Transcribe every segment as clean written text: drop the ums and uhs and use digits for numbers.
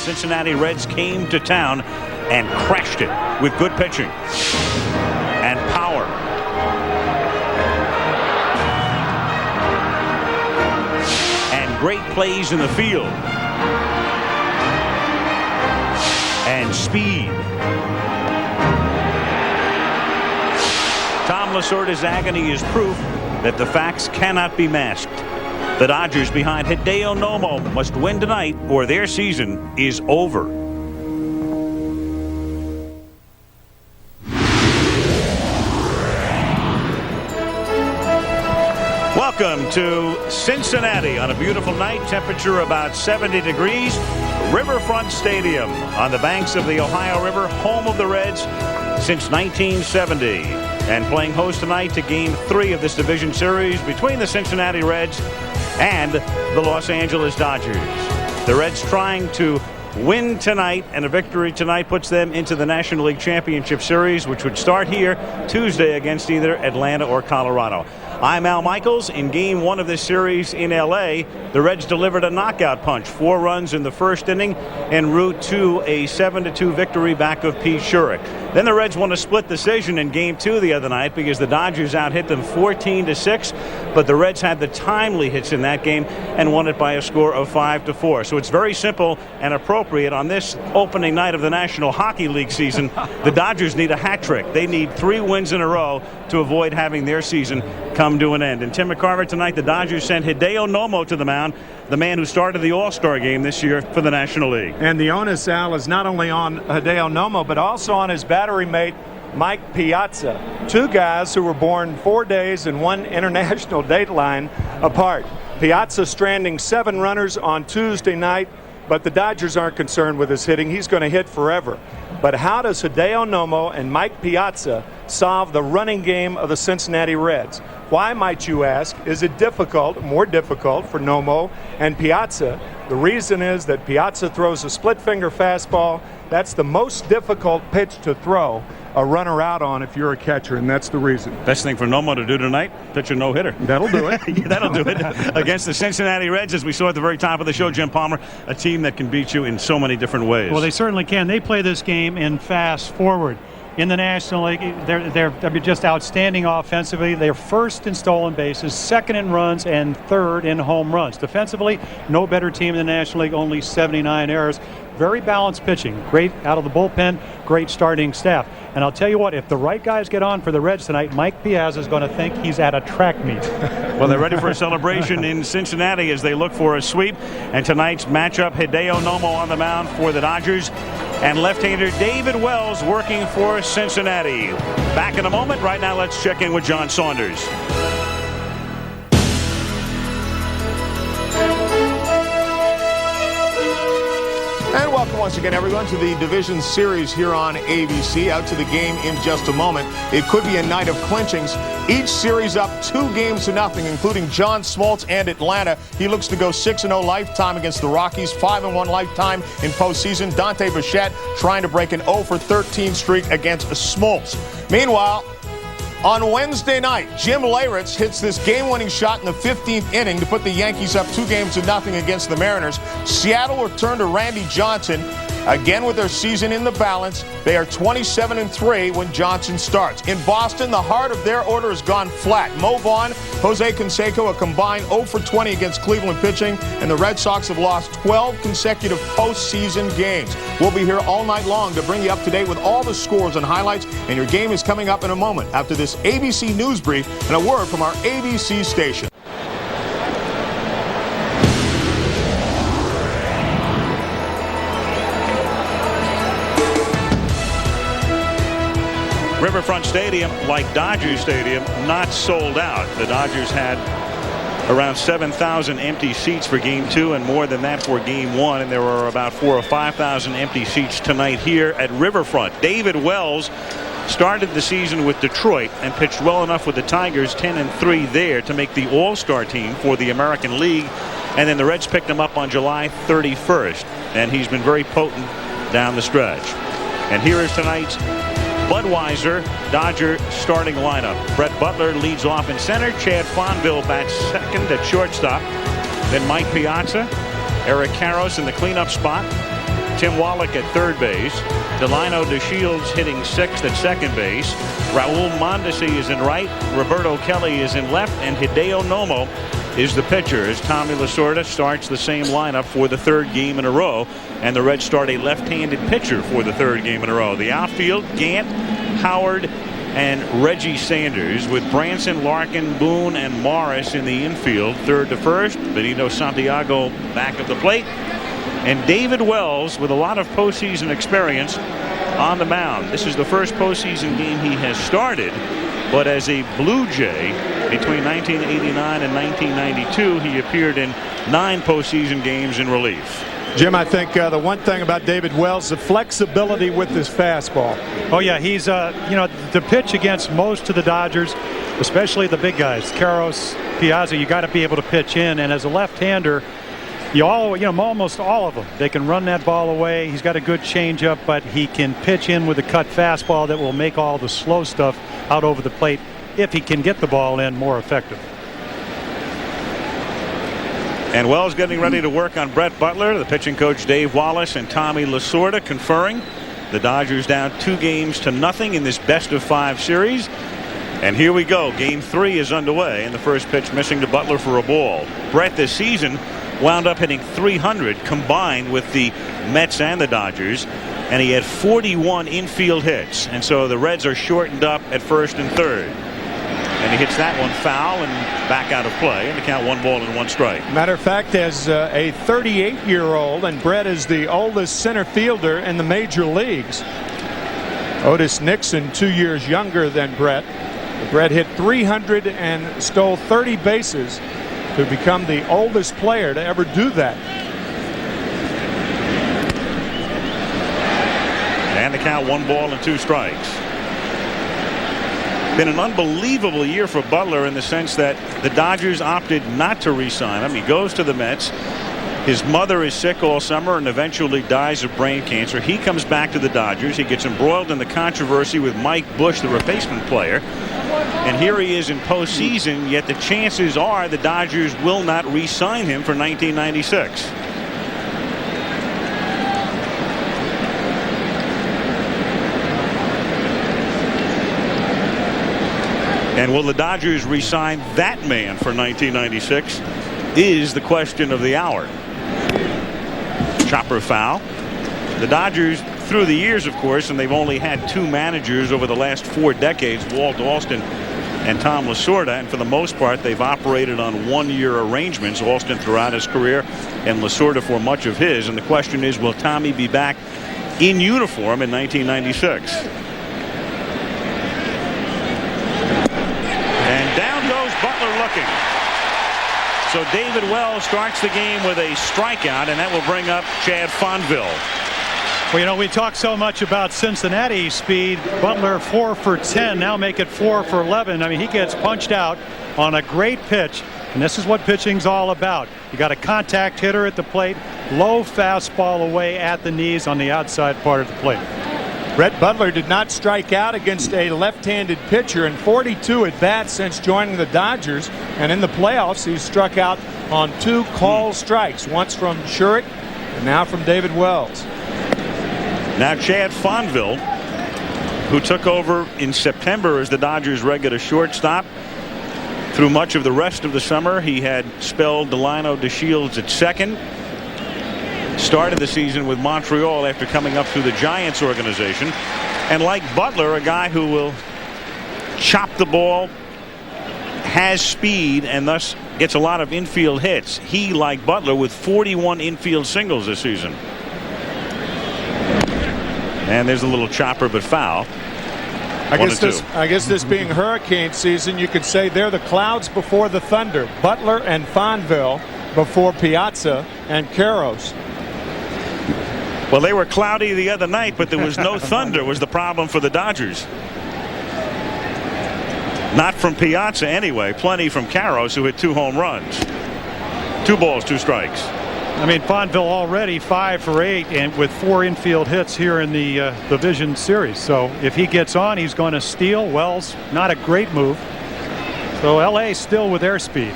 Cincinnati Reds came to town and crashed it with good pitching and power. And great plays in the field. And speed. Tom Lasorda's agony is proof that the facts cannot be masked. The Dodgers behind Hideo Nomo must win tonight or their season is over. Welcome to Cincinnati on a beautiful night. Temperature about 70 degrees. Riverfront Stadium on the banks of the Ohio River, home of the Reds since 1970. And playing host tonight to Game 3 of this division series between the Cincinnati Reds and the Los Angeles Dodgers. The Reds trying to win tonight, and a victory tonight puts them into the National League Championship Series, which would start here Tuesday against either Atlanta or Colorado. I'm Al Michaels. In Game 1 of this series in L.A., the Reds delivered a knockout punch, 4 runs in the first inning, en route to a 7-2 victory back of Pete Shurik. Then the Reds won a split decision in Game 2 the other night because the Dodgers out-hit them 14-6, but the Reds had the timely hits in that game and won it by a score of 5-4. So it's very simple and appropriate on this opening night of the National Hockey League season. The Dodgers need a hat trick. They need 3 wins in a row to avoid having their season come to an end. And Tim McCarver, tonight the Dodgers sent Hideo Nomo to the mound, the man who started the All-Star game this year for the National League. And the onus, Al, is not only on Hideo Nomo, but also on his battery mate, Mike Piazza. 2 guys who were born 4 days and 1 international dateline apart. Piazza stranding 7 runners on Tuesday night, but the Dodgers aren't concerned with his hitting. He's going to hit forever. But how does Hideo Nomo and Mike Piazza solve the running game of the Cincinnati Reds? Why, might you ask, is it more difficult for Nomo and Piazza? The reason is that Piazza throws a split-finger fastball. That's the most difficult pitch to throw a runner out on if you're a catcher, and that's the reason. Best thing for Nomo to do tonight, pitch a no-hitter. That'll do it. Yeah, that'll do it. Against the Cincinnati Reds, as we saw at the very top of the show, Jim Palmer, a team that can beat you in so many different ways. Well, they certainly can. They play this game in fast forward. In the National League, they're just outstanding offensively. They're first in stolen bases, second in runs, and third in home runs. Defensively, no better team in the National League, only 79 errors. Very balanced pitching, great out of the bullpen, great starting staff. And I'll tell you what, if the right guys get on for the Reds tonight, Mike Piazza is going to think he's at a track meet. Well, they're ready for a celebration in Cincinnati as they look for a sweep. And tonight's matchup, Hideo Nomo on the mound for the Dodgers, and left-hander David Wells working for Cincinnati. Back in a moment. Right now, let's check in with John Saunders. And welcome once again, everyone, to the division series here on ABC. Out to the game in just a moment. It could be a night of clinchings. Each series up 2-0, including John Smoltz and Atlanta. He looks to go 6-0 lifetime against the Rockies, 5-1 lifetime in postseason. Dante Bichette trying to break an 0-for-13 streak against Smoltz. Meanwhile, on Wednesday night, Jim Leyritz hits this game-winning shot in the 15th inning to put the Yankees up 2-0 against the Mariners. Seattle will turn to Randy Johnson. Again, with their season in the balance, they are 27-3 when Johnson starts. In Boston, the heart of their order has gone flat. Mo Vaughn, Jose Canseco, a combined 0-for-20 against Cleveland pitching, and the Red Sox have lost 12 consecutive postseason games. We'll be here all night long to bring you up to date with all the scores and highlights, and your game is coming up in a moment after this ABC News Brief and a word from our ABC station. Riverfront Stadium, like Dodger Stadium, not sold out. The Dodgers had around 7,000 empty seats for Game 2 and more than that for Game 1, and there were about 4,000 or 5,000 empty seats tonight here at Riverfront. David Wells started the season with Detroit and pitched well enough with the Tigers, 10-3 there, to make the All-Star team for the American League, and then the Reds picked him up on July 31st, and he's been very potent down the stretch. And here is tonight's Budweiser Dodger starting lineup. Brett Butler leads off in center. Chad Fonville bats second at shortstop. Then Mike Piazza, Eric Karros in the cleanup spot. Tim Wallach at third base. Delino DeShields hitting 6th at second base. Raul Mondesi is in right. Roberto Kelly is in left. And Hideo Nomo is the pitcher as Tommy Lasorda starts the same lineup for the 3rd game in a row. And the Reds start a left-handed pitcher for the 3rd game in a row. The outfield, Gant, Howard, and Reggie Sanders, with Branson, Larkin, Boone, and Morris in the infield. 3rd to 1st, Benito Santiago back at the plate. And David Wells, with a lot of postseason experience, on the mound. This is the first postseason game he has started, but as a Blue Jay between 1989 and 1992, he appeared in 9 postseason games in relief. Jim, I think the one thing about David Wells, the flexibility with his fastball. Oh yeah, he's the pitch against most of the Dodgers, especially the big guys, Karros, Piazza, you got to be able to pitch in, and as a left-hander, almost all of them, they can run that ball away. He's got a good changeup, but he can pitch in with a cut fastball that will make all the slow stuff out over the plate if he can get the ball in more effective. And Wells getting ready to work on Brett Butler. The pitching coach Dave Wallace and Tommy Lasorda conferring. The Dodgers down 2-0 in this best-of-5 series. And here we go. Game 3 is underway, and the first pitch missing to Butler for a ball. Brett this season wound up hitting .300 combined with the Mets and the Dodgers, and he had 41 infield hits. And so the Reds are shortened up at 1st and 3rd. And he hits that one foul and back out of play, and the count 1-1 strike. Matter of fact, as a 38-year-old, and Brett is the oldest center fielder in the major leagues. Otis Nixon, 2 years younger than Brett. Brett hit .300 and stole 30 bases to become the oldest player to ever do that. And the count 1-2 strikes. Been an unbelievable year for Butler in the sense that the Dodgers opted not to re-sign him. He goes to the Mets. His mother is sick all summer and eventually dies of brain cancer. He comes back to the Dodgers. He gets embroiled in the controversy with Mike Bush, the replacement player. And here he is in postseason, yet the chances are the Dodgers will not re-sign him for 1996. And will the Dodgers re-sign that man for 1996 is the question of the hour. Chopper foul. The Dodgers, through the years, of course, and they've only had 2 managers over the last 4 decades, Walt Alston and Tom Lasorda, and for the most part they've operated on 1-year arrangements, Alston throughout his career and Lasorda for much of his. And the question is, will Tommy be back in uniform in 1996? And down goes Butler looking. So David Wells starts the game with a strikeout, and that will bring up Chad Fonville. Well, we talk so much about Cincinnati speed. Butler 4 for 10, now make it 4 for 11. I mean, he gets punched out on a great pitch, and this is what pitching's all about. You got a contact hitter at the plate, low fastball away at the knees on the outside part of the plate. Brett Butler did not strike out against a left-handed pitcher in 42 at-bats since joining the Dodgers, and in the playoffs he struck out on 2 called strikes, once from Schurik and now from David Wells. Now Chad Fonville, who took over in September as the Dodgers' regular shortstop. Through much of the rest of the summer, he had spelled Delino DeShields at second. Started the season with Montreal after coming up through the Giants organization. And like Butler, a guy who will chop the ball, has speed, and thus gets a lot of infield hits. He, like Butler, with 41 infield singles this season. And there's a little chopper, but foul. I guess this being hurricane season, you could say they're the clouds before the thunder. Butler and Fonville before Piazza and Karros. Well, they were cloudy the other night, but there was no thunder was the problem for the Dodgers. Not from Piazza anyway. Plenty from Karros, who hit 2 home runs. 2 balls, 2 strikes. I mean, Fonville already 5 for 8 and with 4 infield hits here in the division series. So if he gets on, he's going to steal. Wells, not a great move. So LA still with their speed.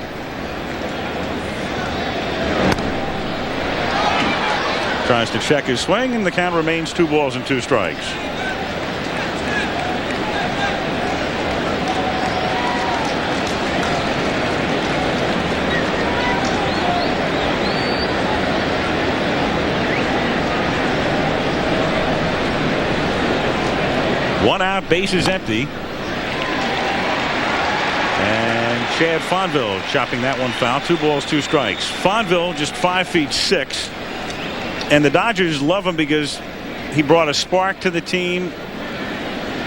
Tries to check his swing, and the count remains 2 balls and 2 strikes. One out, bases empty. And Chad Fonville chopping that one foul. 2 balls, 2 strikes. Fonville just 5'6". And the Dodgers love him because he brought a spark to the team.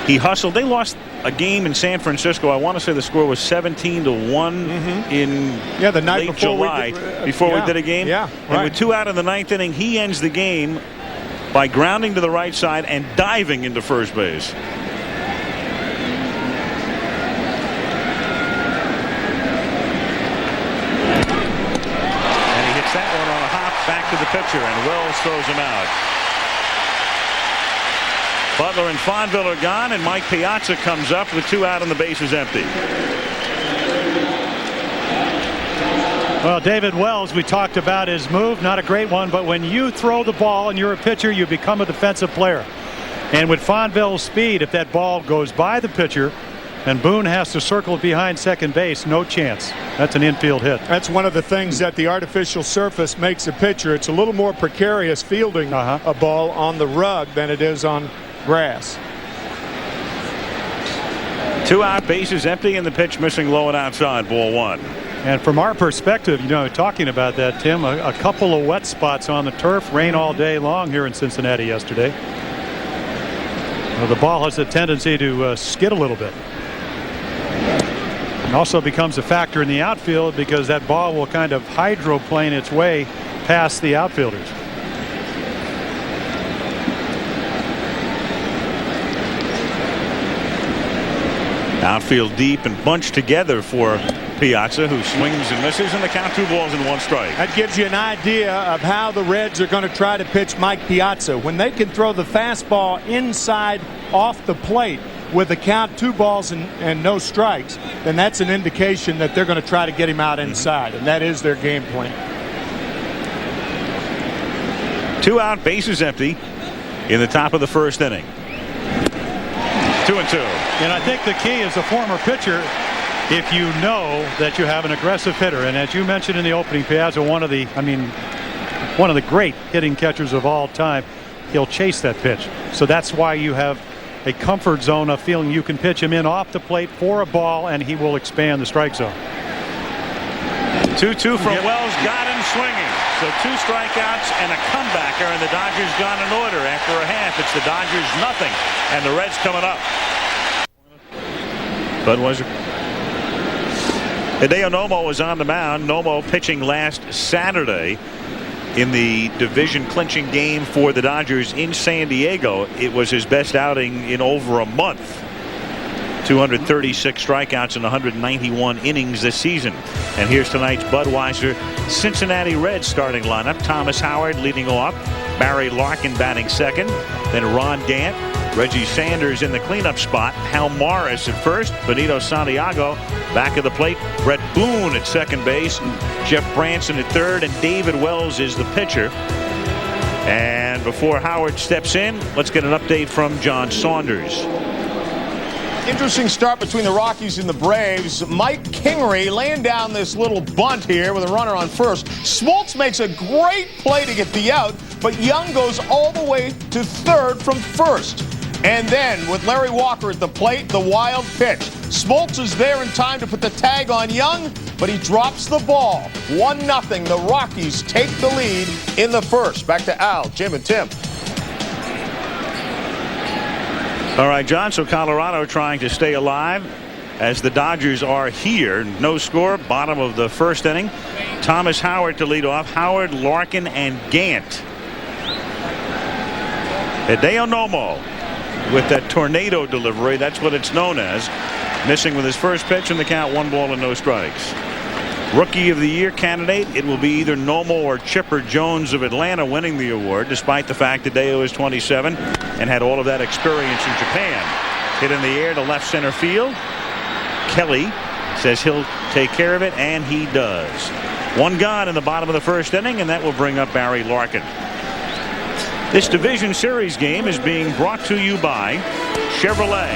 He hustled. They lost a game in San Francisco. I want to say the score was 17-1 in the night late before July before we did a game. Yeah, and right. with 2 out in the 9th inning, he ends the game by grounding to the right side and diving into first base. And he hits that one on a hop back to the pitcher, and Wells throws him out. Butler and Fonville are gone, and Mike Piazza comes up with 2 out and the bases empty. Well, David Wells, we talked about his move, not a great one, but when you throw the ball and you're a pitcher, you become a defensive player. And with Fonville's speed, if that ball goes by the pitcher and Boone has to circle it behind second base, no chance. That's an infield hit. That's one of the things that the artificial surface makes a pitcher. It's a little more precarious fielding a ball on the rug than it is on grass. 2 out, bases empty, and the pitch missing low and outside, ball 1. And from our perspective, talking about that, Tim, a couple of wet spots on the turf, rain all day long here in Cincinnati yesterday. Well, the ball has a tendency to skid a little bit. And also becomes a factor in the outfield because that ball will kind of hydroplane its way past the outfielders. Outfield deep and bunched together for Piazza, who swings and misses, and the count 2 balls and 1 strike. That gives you an idea of how the Reds are going to try to pitch Mike Piazza. When they can throw the fastball inside off the plate with a count 2 balls and no strikes, then that's an indication that they're going to try to get him out inside, and that is their game plan. 2 out, bases empty in the top of the 1st inning. 2-2. And I think the key as a former pitcher, if you know that you have an aggressive hitter, and as you mentioned in the opening, Piazza, one of the great hitting catchers of all time, he'll chase that pitch. So that's why you have a comfort zone of feeling you can pitch him in off the plate for a ball, and he will expand the strike zone. 2-2 from Wells, got him swinging. So 2 strikeouts and a comebacker, and the Dodgers gone in order after a half. It's the Dodgers nothing, and the Reds coming up. Budweiser. Hideo Nomo was on the mound. Nomo pitching last Saturday in the division clinching game for the Dodgers in San Diego. It was his best outing in over a month. 236 strikeouts in 191 innings this season. And here's tonight's Budweiser Cincinnati Reds starting lineup. Thomas Howard leading off. Barry Larkin batting second. Then Ron Gant. Reggie Sanders in the cleanup spot. Hal Morris at first. Benito Santiago back of the plate. Brett Boone at second base. Jeff Branson at third. And David Wells is the pitcher. And before Howard steps in, let's get an update from John Saunders. Interesting start between the Rockies and the Braves. Mike Kingery laying down this little bunt here with a runner on first. Smoltz makes a great play to get the out, but Young goes all the way to third from first. And then with Larry Walker at the plate, the wild pitch. Smoltz is there in time to put the tag on Young, but he drops the ball. 1-0. The Rockies take the lead in the first. Back to Al, Jim, and Tim. All right, John, so Colorado trying to stay alive as the Dodgers are here. No score, bottom of the 1st inning. Thomas Howard to lead off. Howard, Larkin, and Gant. Hideo Nomo with that tornado delivery. That's what it's known as. Missing with his first pitch, and the count 1 ball and no strikes. Rookie of the Year candidate, it will be either Nomo or Chipper Jones of Atlanta winning the award, despite the fact that Hideo is 27 and had all of that experience in Japan. Hit in the air to left center field. Kelly says he'll take care of it, and he does. 1 gone in the bottom of the 1st inning, and that will bring up Barry Larkin. This Division Series game is being brought to you by Chevrolet.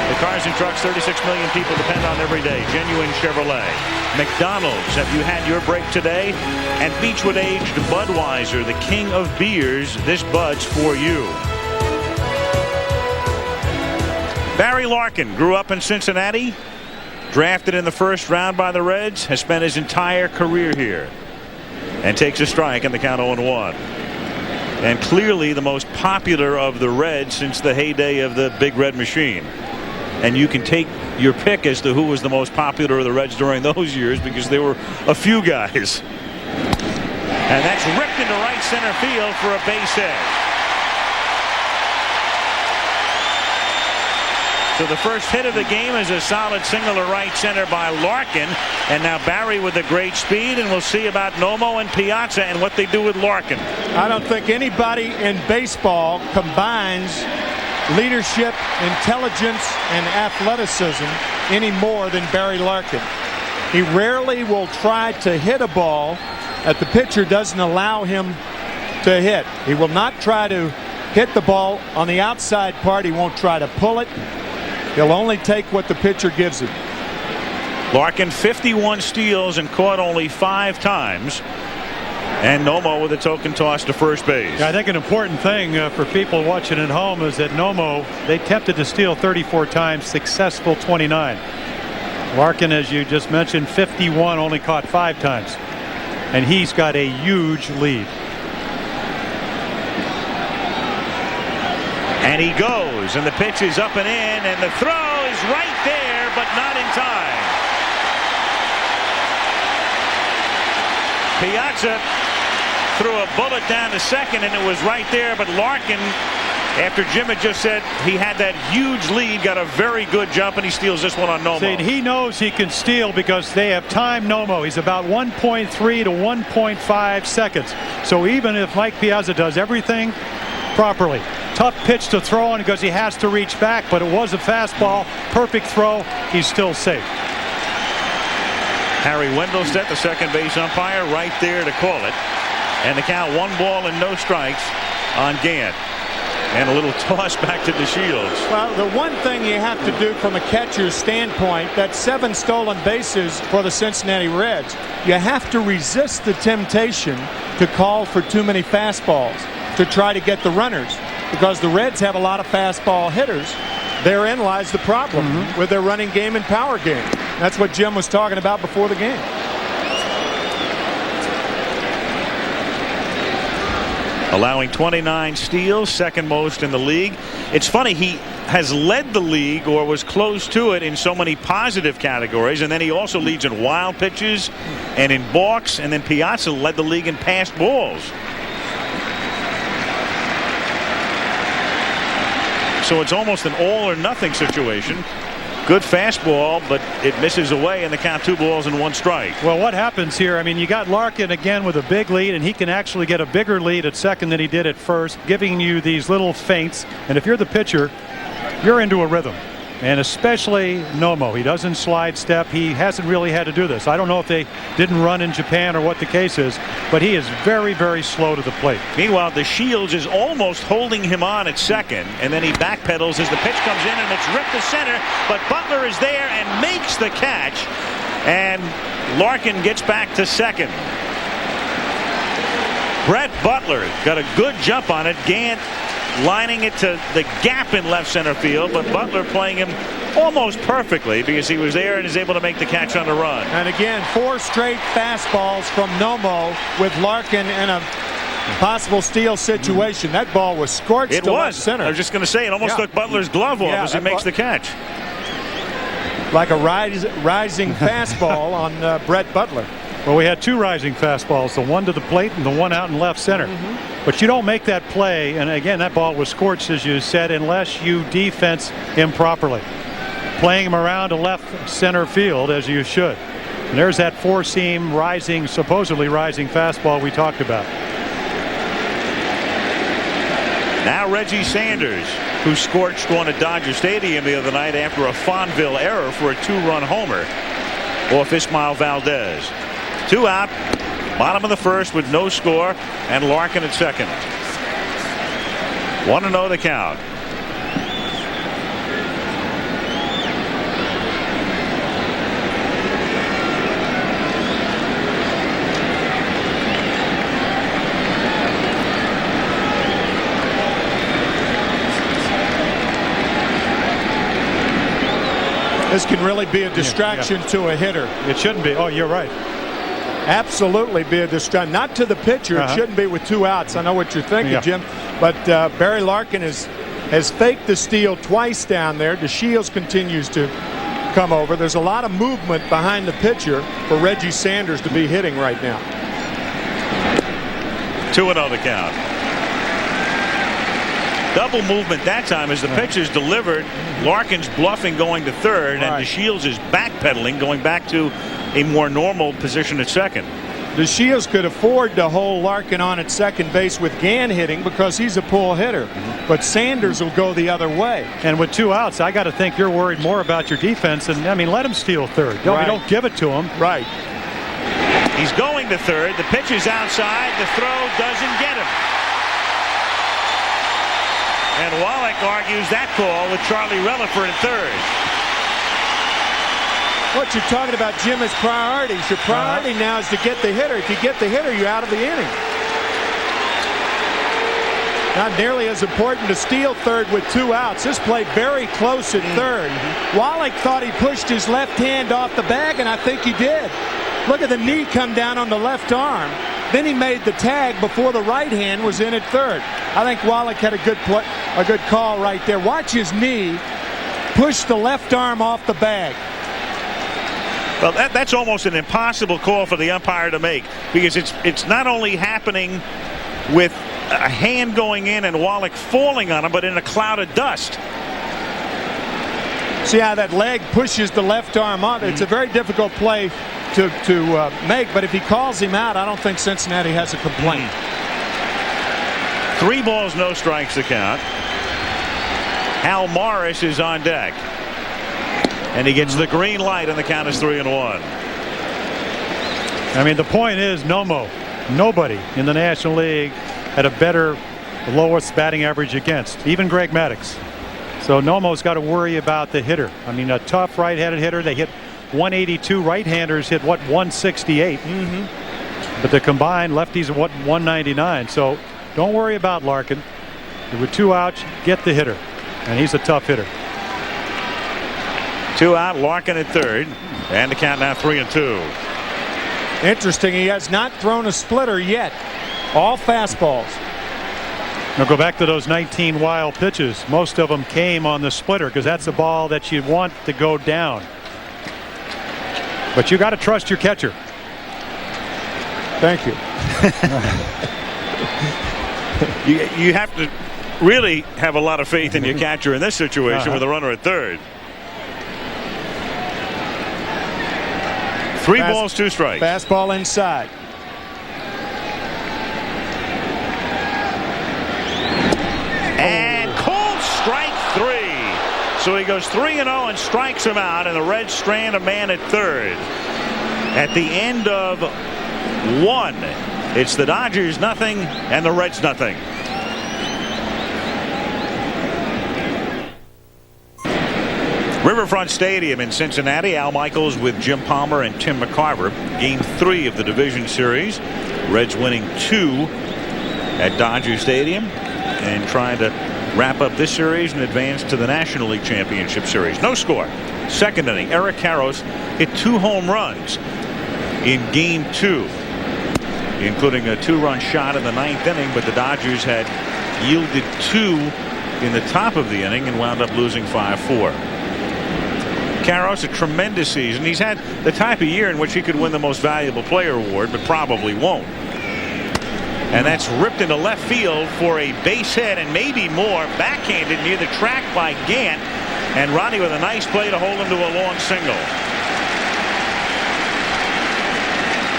The cars and trucks 36 million people depend on every day. Genuine Chevrolet. McDonald's, have you had your break today? And Beechwood Aged Budweiser, the king of beers. This Bud's for you. Barry Larkin grew up in Cincinnati. Drafted in the first round by the Reds. Has spent his entire career here. And takes a strike in the count 0-1. And clearly the most popular of the Reds since the heyday of the Big Red Machine. And you can take your pick as to who was the most popular of the Reds during those years, because there were a few guys. And that's ripped into right center field for a base hit. So the first hit of the game is a solid single to right center by Larkin. And now Barry with a great speed, and we'll see about Nomo and Piazza and what they do with Larkin. I don't think anybody in baseball combines leadership, intelligence, and athleticism any more than Barry Larkin. He rarely will try to hit a ball that the pitcher doesn't allow him to hit. He will not try to hit the ball on the outside part. He won't try to pull it. He'll only take what the pitcher gives him. Larkin 51 steals and caught only 5 times. And Nomo with a token toss to first base. I think an important thing for people watching at home is that Nomo, they attempted to steal 34 times, successful 29. Larkin, as you just mentioned, 51, only caught 5 times. And he's got a huge lead. And he goes, and the pitch is up and in, and the throw is right there, but not in time. Piazza threw a bullet down to second, and it was right there, but Larkin, after Jim had just said he had that huge lead, got a very good jump, and he steals this one on Nomo. See, he knows he can steal because they have timed Nomo. He's about 1.3 to 1.5 seconds. So even if Mike Piazza does everything properly, tough pitch to throw on because he has to reach back, but it was a fastball. Perfect throw. He's still safe. Harry Wendelstedt, the second base umpire, right there to call it. And the count 1 ball and no strikes on Gant. And a little toss back to DeShields. Well, the one thing you have to do from a catcher's standpoint, that's 7 stolen bases for the Cincinnati Reds. You have to resist the temptation to call for too many fastballs to try to get the runners, because the Reds have a lot of fastball hitters. Therein lies the problem with their running game and power game. That's what Jim was talking about before the game. Allowing 29 steals, second most in the league. It's funny, he has led the league, or was close to it, in so many positive categories, and then he also leads in wild pitches and in balks, and then Piazza led the league in passed balls. So it's almost an all or nothing situation. Good fastball, but it misses away, and the count 2 balls and 1 strike. Well, what happens here? I mean, you got Larkin again with a big lead, and he can actually get a bigger lead at second than he did at first, giving you these little feints. And if you're the pitcher, you're into a rhythm. And especially Nomo. He doesn't slide step. He hasn't really had to do this. I don't know if they didn't run in Japan or what the case is, but he is very, very slow to the plate. Meanwhile, DeShields is almost holding him on at second, and then he backpedals as the pitch comes in, and it's ripped to center, but Butler is there and makes the catch, and Larkin gets back to second. Brett Butler got a good jump on it. Gant lining it to the gap in left center field, but Butler playing him almost perfectly because he was there and is able to make the catch on the run. And again, 4 straight fastballs from Nomo with Larkin in a possible steal situation. That ball was scorched to left center. I was just going to say, it almost took Butler's glove off as he makes the catch. Like a rising fastball on Brett Butler. Well, we had 2 rising fastballs, the one to the plate and the one out in left center. But you don't make that play, and again, that ball was scorched, as you said, unless you defense improperly. Playing him around to left center field, as you should. And there's that 4-seam rising, supposedly rising fastball we talked about. Now Reggie Sanders, who scorched one at Dodger Stadium the other night after a Fonville error for a 2-run homer off Ismael Valdez. 2 out, bottom of the first with no score, and Larkin at second. 1-0 the count. This can really be a distraction to a hitter. It shouldn't be. Oh, you're right. Absolutely be a distraction. Not to the pitcher. It shouldn't be with 2 outs. I know what you're thinking, Jim. But Barry Larkin has faked the steal twice down there. DeShields continues to come over. There's a lot of movement behind the pitcher for Reggie Sanders to be hitting right now. 2-0 the count. Double movement that time as the pitcher's delivered. Larkin's bluffing going to third, and DeShields is backpedaling, going back to a more normal position at second. DeShields could afford to hold Larkin on at second base with Gann hitting because he's a pull hitter. But Sanders will go the other way. And with 2 outs, I got to think you're worried more about your defense. And, I mean, let him steal third. Don't give it to him. Right. He's going to third. The pitch is outside. The throw doesn't get him. And Wallach argues that call with Charlie Relaford at third. What you're talking about, Jim, is priorities. Your priority now is to get the hitter. If you get the hitter, you're out of the inning. Not nearly as important to steal third with 2 outs. This played very close at third. Wallach thought he pushed his left hand off the bag, and I think he did. Look at the knee come down on the left arm. Then he made the tag before the right hand was in at third. I think Wallach had a good call right there. Watch his knee push the left arm off the bag. Well, that's almost an impossible call for the umpire to make, because it's not only happening with a hand going in and Wallach falling on him, but in a cloud of dust. See how that leg pushes the left arm on? It's a very difficult play to make, but if he calls him out, I don't think Cincinnati has a complaint. 3 balls, no strikes the count. Hal Morris is on deck, and he gets the green light, and the count is 3-1. I mean, the point is, nobody in the National League had a better lowest batting average against, even Greg Maddux. So Nomo's got to worry about the hitter. I mean, a tough right-handed hitter. They hit 182. Right-handers hit, 168. But the combined lefties are, 199. So don't worry about Larkin. With 2 outs, get the hitter. And he's a tough hitter. 2 out, Larkin at third. And the count now 3-2. Interesting. He has not thrown a splitter yet. All fastballs. Now go back to those 19 wild pitches. Most of them came on the splitter because that's a ball that you want to go down. But you got to trust your catcher. Thank you. You have to really have a lot of faith in your catcher in this situation with a runner at third. 3 balls, 2 strikes. Fastball inside. And called strike 3. So he goes 3-0 and strikes him out, and the Reds strand a man at third. At the end of 1, it's the Dodgers nothing and the Reds nothing. Riverfront Stadium in Cincinnati. Al Michaels with Jim Palmer and Tim McCarver. Game 3 of the division series. Reds winning 2 at Dodger Stadium and trying to wrap up this series and advance to the National League Championship Series. No score. Second inning. Eric Karros hit 2 home runs in Game 2, including a 2-run shot in the 9th inning, but the Dodgers had yielded 2 in the top of the inning and wound up losing 5-4. Karros, a tremendous season. He's had the type of year in which he could win the Most Valuable Player award, but probably won't. And that's ripped into left field for a base hit and maybe more. Backhanded near the track by Gant, and Ronnie with a nice play to hold him to a long single.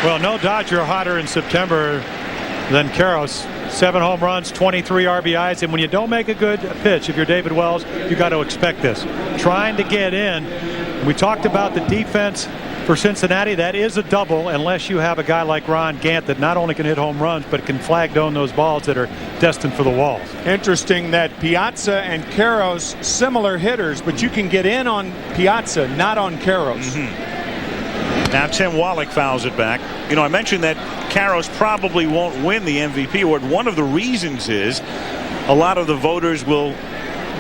Well, no Dodger hotter in September than Karros. 7 home runs, 23 RBIs, and when you don't make a good pitch, if you're David Wells, you got to expect this. Trying to get in. We talked about the defense For Cincinnati, that is a double unless you have a guy like Ron Gant that not only can hit home runs but can flag down those balls that are destined for the walls. Interesting that Piazza and Caros similar hitters, but you can get in on Piazza, not on Caros. Now Tim Wallach fouls it back. You know, I mentioned that Caros probably won't win the MVP award. One of the reasons is a lot of the voters will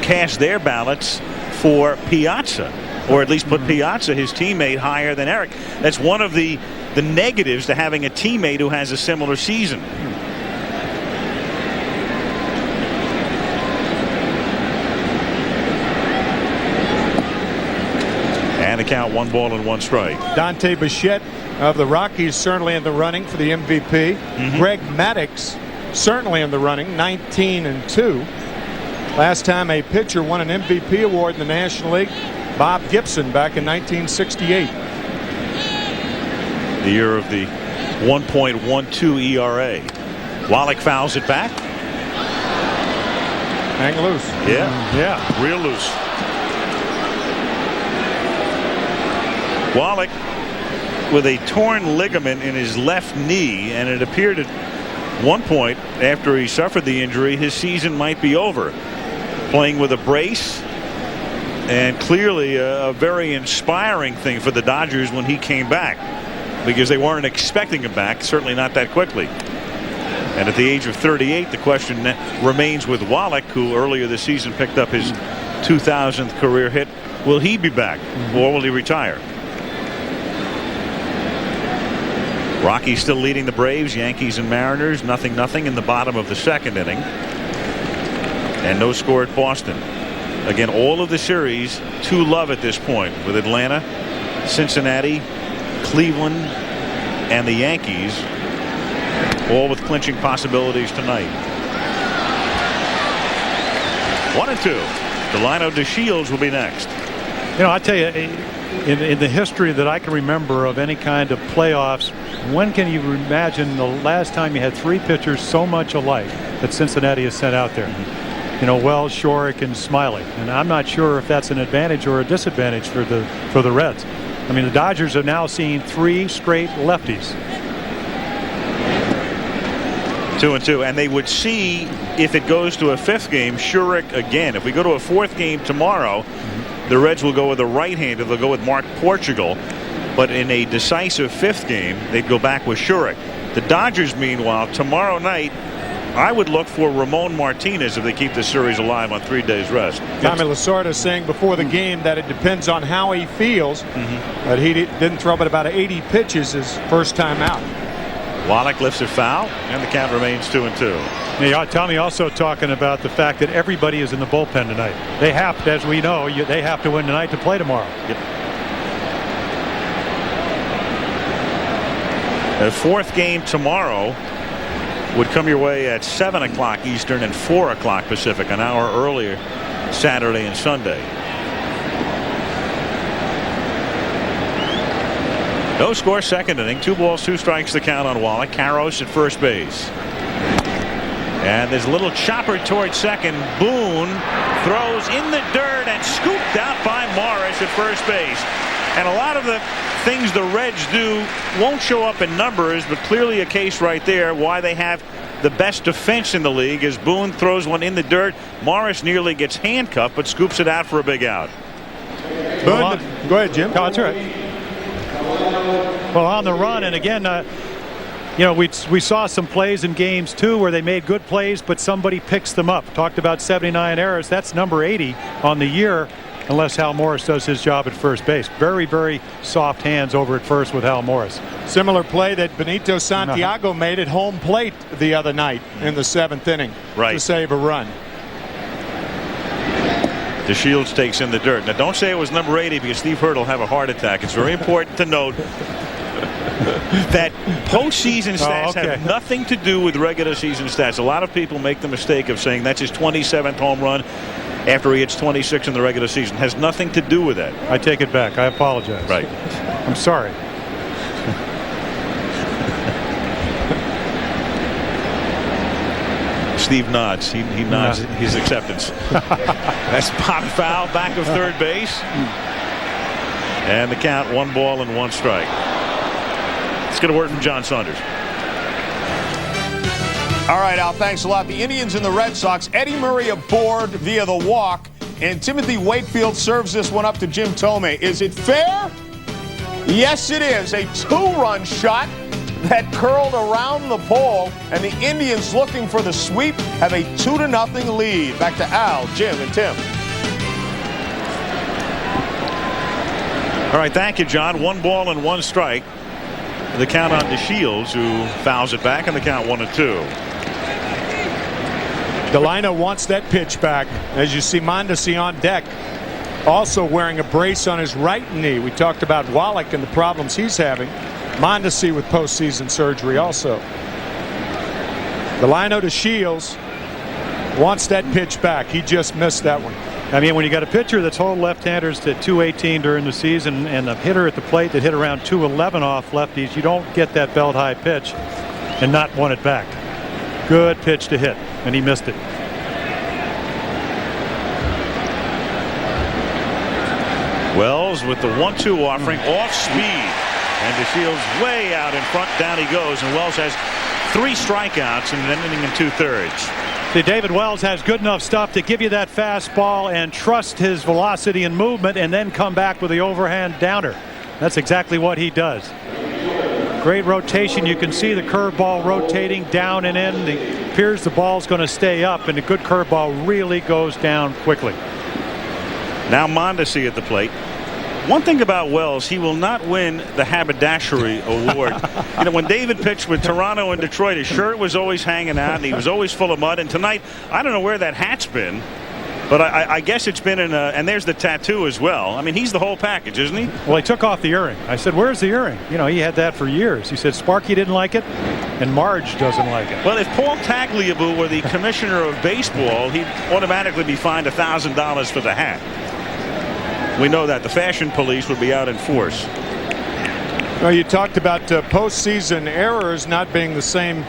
cast their ballots for Piazza, or at least put Piazza, his teammate, higher than Eric. That's one of the negatives to having a teammate who has a similar season. And the count, 1 ball and 1 strike. Dante Bichette of the Rockies certainly in the running for the MVP. Greg Maddux certainly in the running, 19-2. Last time a pitcher won an MVP award in the National League, Bob Gibson, back in 1968. The year of the 1.12 ERA. Wallach fouls it back. Hang loose. Yeah, real loose. Wallach with a torn ligament in his left knee, and it appeared at one point after he suffered the injury his season might be over. Playing with a brace, and clearly a very inspiring thing for the Dodgers when he came back, because they weren't expecting him back, certainly not that quickly. And at the age of 38, the question remains with Wallach, who earlier this season picked up his 2000th career hit. Will he be back, or will he retire? Rockies still leading the Braves, Yankees and Mariners, 0-0 in the bottom of the 2nd inning. And no score at Boston. Again, all of the series 2-love at this point, with Atlanta, Cincinnati, Cleveland, and the Yankees, all with clinching possibilities tonight. 1-2. Delino DeShields will be next. You know, I tell you, in the history that I can remember of any kind of playoffs, when can you imagine the last time you had 3 pitchers so much alike that Cincinnati has sent out there? You know, Wells, Shorrock, and Smiley. And I'm not sure if that's an advantage or a disadvantage for the Reds. I mean, the Dodgers have now seen 3 straight lefties. 2-2, and they would see if it goes to a 5th game, Shurek again. If we go to a 4th game tomorrow, the Reds will go with a right-hander. They'll go with Mark Portugal. But in a decisive 5th game, they'd go back with Shurek. The Dodgers, meanwhile, tomorrow night, I would look for Ramon Martinez if they keep the series alive on 3 days rest. Tommy Lasorda saying before the game that it depends on how he feels. But he didn't throw but about 80 pitches his first time out. Wallach lifts it foul, and the count remains 2-2. Yeah, Tommy also talking about the fact that everybody is in the bullpen tonight. They have to, as we know, they have to win tonight to play tomorrow. Yep. The 4th game tomorrow would come your way at 7 o'clock Eastern and 4 o'clock Pacific, an hour earlier Saturday and Sunday. No score, 2nd inning. 2 balls, 2 strikes the count on Wallach. Caros at first base. And there's a little chopper towards second. Boone throws in the dirt and scooped out by Morris at first base. And a lot of the things the Reds do won't show up in numbers, but clearly a case right there why they have the best defense in the league as Boone throws one in the dirt. Morris nearly gets handcuffed, but scoops it out for a big out. Boone, go ahead, Jim. No, that's right. Well, on the run, and again, you know, we saw some plays in games 2 where they made good plays, but somebody picks them up. Talked about 79 errors. That's number 80 on the year, unless Hal Morris does his job at first base. Very, very soft hands over at first with Hal Morris. Similar play that Benito Santiago made at home plate the other night in the 7th inning to save a run. DeShields takes in the dirt. Now, don't say it was number 80 because Steve Hurt will have a heart attack. It's very important to note that postseason stats have nothing to do with regular season stats. A lot of people make the mistake of saying that's his 27th home run after he hits 26 in the regular season. Has nothing to do with that. I take it back. I apologize. Right. I'm sorry. Steve nods. He nods his acceptance. That's popped foul back of third base. And the count 1 ball and 1 strike. Let's get a word from John Saunders. All right, Al, thanks a lot. The Indians and the Red Sox, Eddie Murray aboard via the walk, and Timothy Wakefield serves this one up to Jim Thome. Is it fair? Yes, it is. A 2-run shot that curled around the pole, and the Indians, looking for the sweep, have a 2-0 lead. Back to Al, Jim, and Tim. All right, thank you, John. 1 ball and 1 strike. The count on DeShields, who fouls it back, and the count 1-2. Delino wants that pitch back. As you see, Mondesi on deck, also wearing a brace on his right knee. We talked about Wallach and the problems he's having. Mondesi with postseason surgery also. Delino to Shields wants that pitch back. He just missed that one. I mean, when you got a pitcher that's hold left-handers to 218 during the season and a hitter at the plate that hit around 211 off lefties, you don't get that belt-high pitch and not want it back. Good pitch to hit, and he missed it. Wells with the 1-2 offering, off speed, and DeShields way out in front. Down he goes, and Wells has 3 strikeouts in an inning and 2/3. See, David Wells has good enough stuff to give you that fastball and trust his velocity and movement, and then come back with the overhand downer. That's exactly what he does. Great rotation. You can see the curveball rotating down and in. It appears the ball's going to stay up, and the good curveball really goes down quickly. Now Mondesi at the plate. One thing about Wells, he will not win the haberdashery award. You know, when David pitched with Toronto and Detroit, his shirt was always hanging out, and he was always full of mud. And tonight, I don't know where that hat's been, but I guess it's been in a, and there's the tattoo as well. I mean, he's the whole package, isn't he? Well, he took off the earring. I said, where's the earring? You know, he had that for years. He said Sparky didn't like it, and Marge doesn't like it. Well, if Paul Tagliabue were the commissioner of baseball, he'd automatically be fined $1,000 for the hat. We know that the fashion police would be out in force. Well, you talked about postseason errors not being the same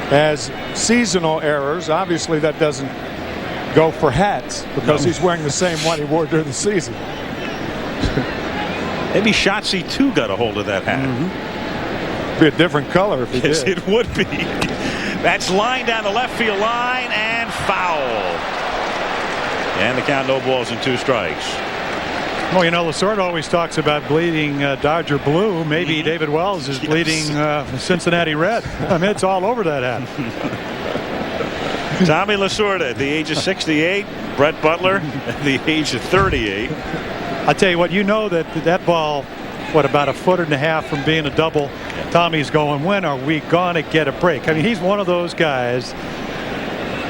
as seasonal errors. Obviously, that doesn't go for hats because he's wearing the same one he wore during the season. Maybe Shotzi too got a hold of that hat. Be a different color if he Yes, did. it would be. That's line down the left field line and foul. And the count, no balls and 2 strikes. Well, you know, Lasorda always talks about bleeding Dodger blue. Maybe David Wells is bleeding Cincinnati red. I mean, it's all over that hat. Tommy Lasorda at the age of 68. Brett Butler at the age of 38. I tell you what, you know that ball, what, about 1.5 feet from being a double. Tommy's going, when are we going to get a break? I mean, he's one of those guys.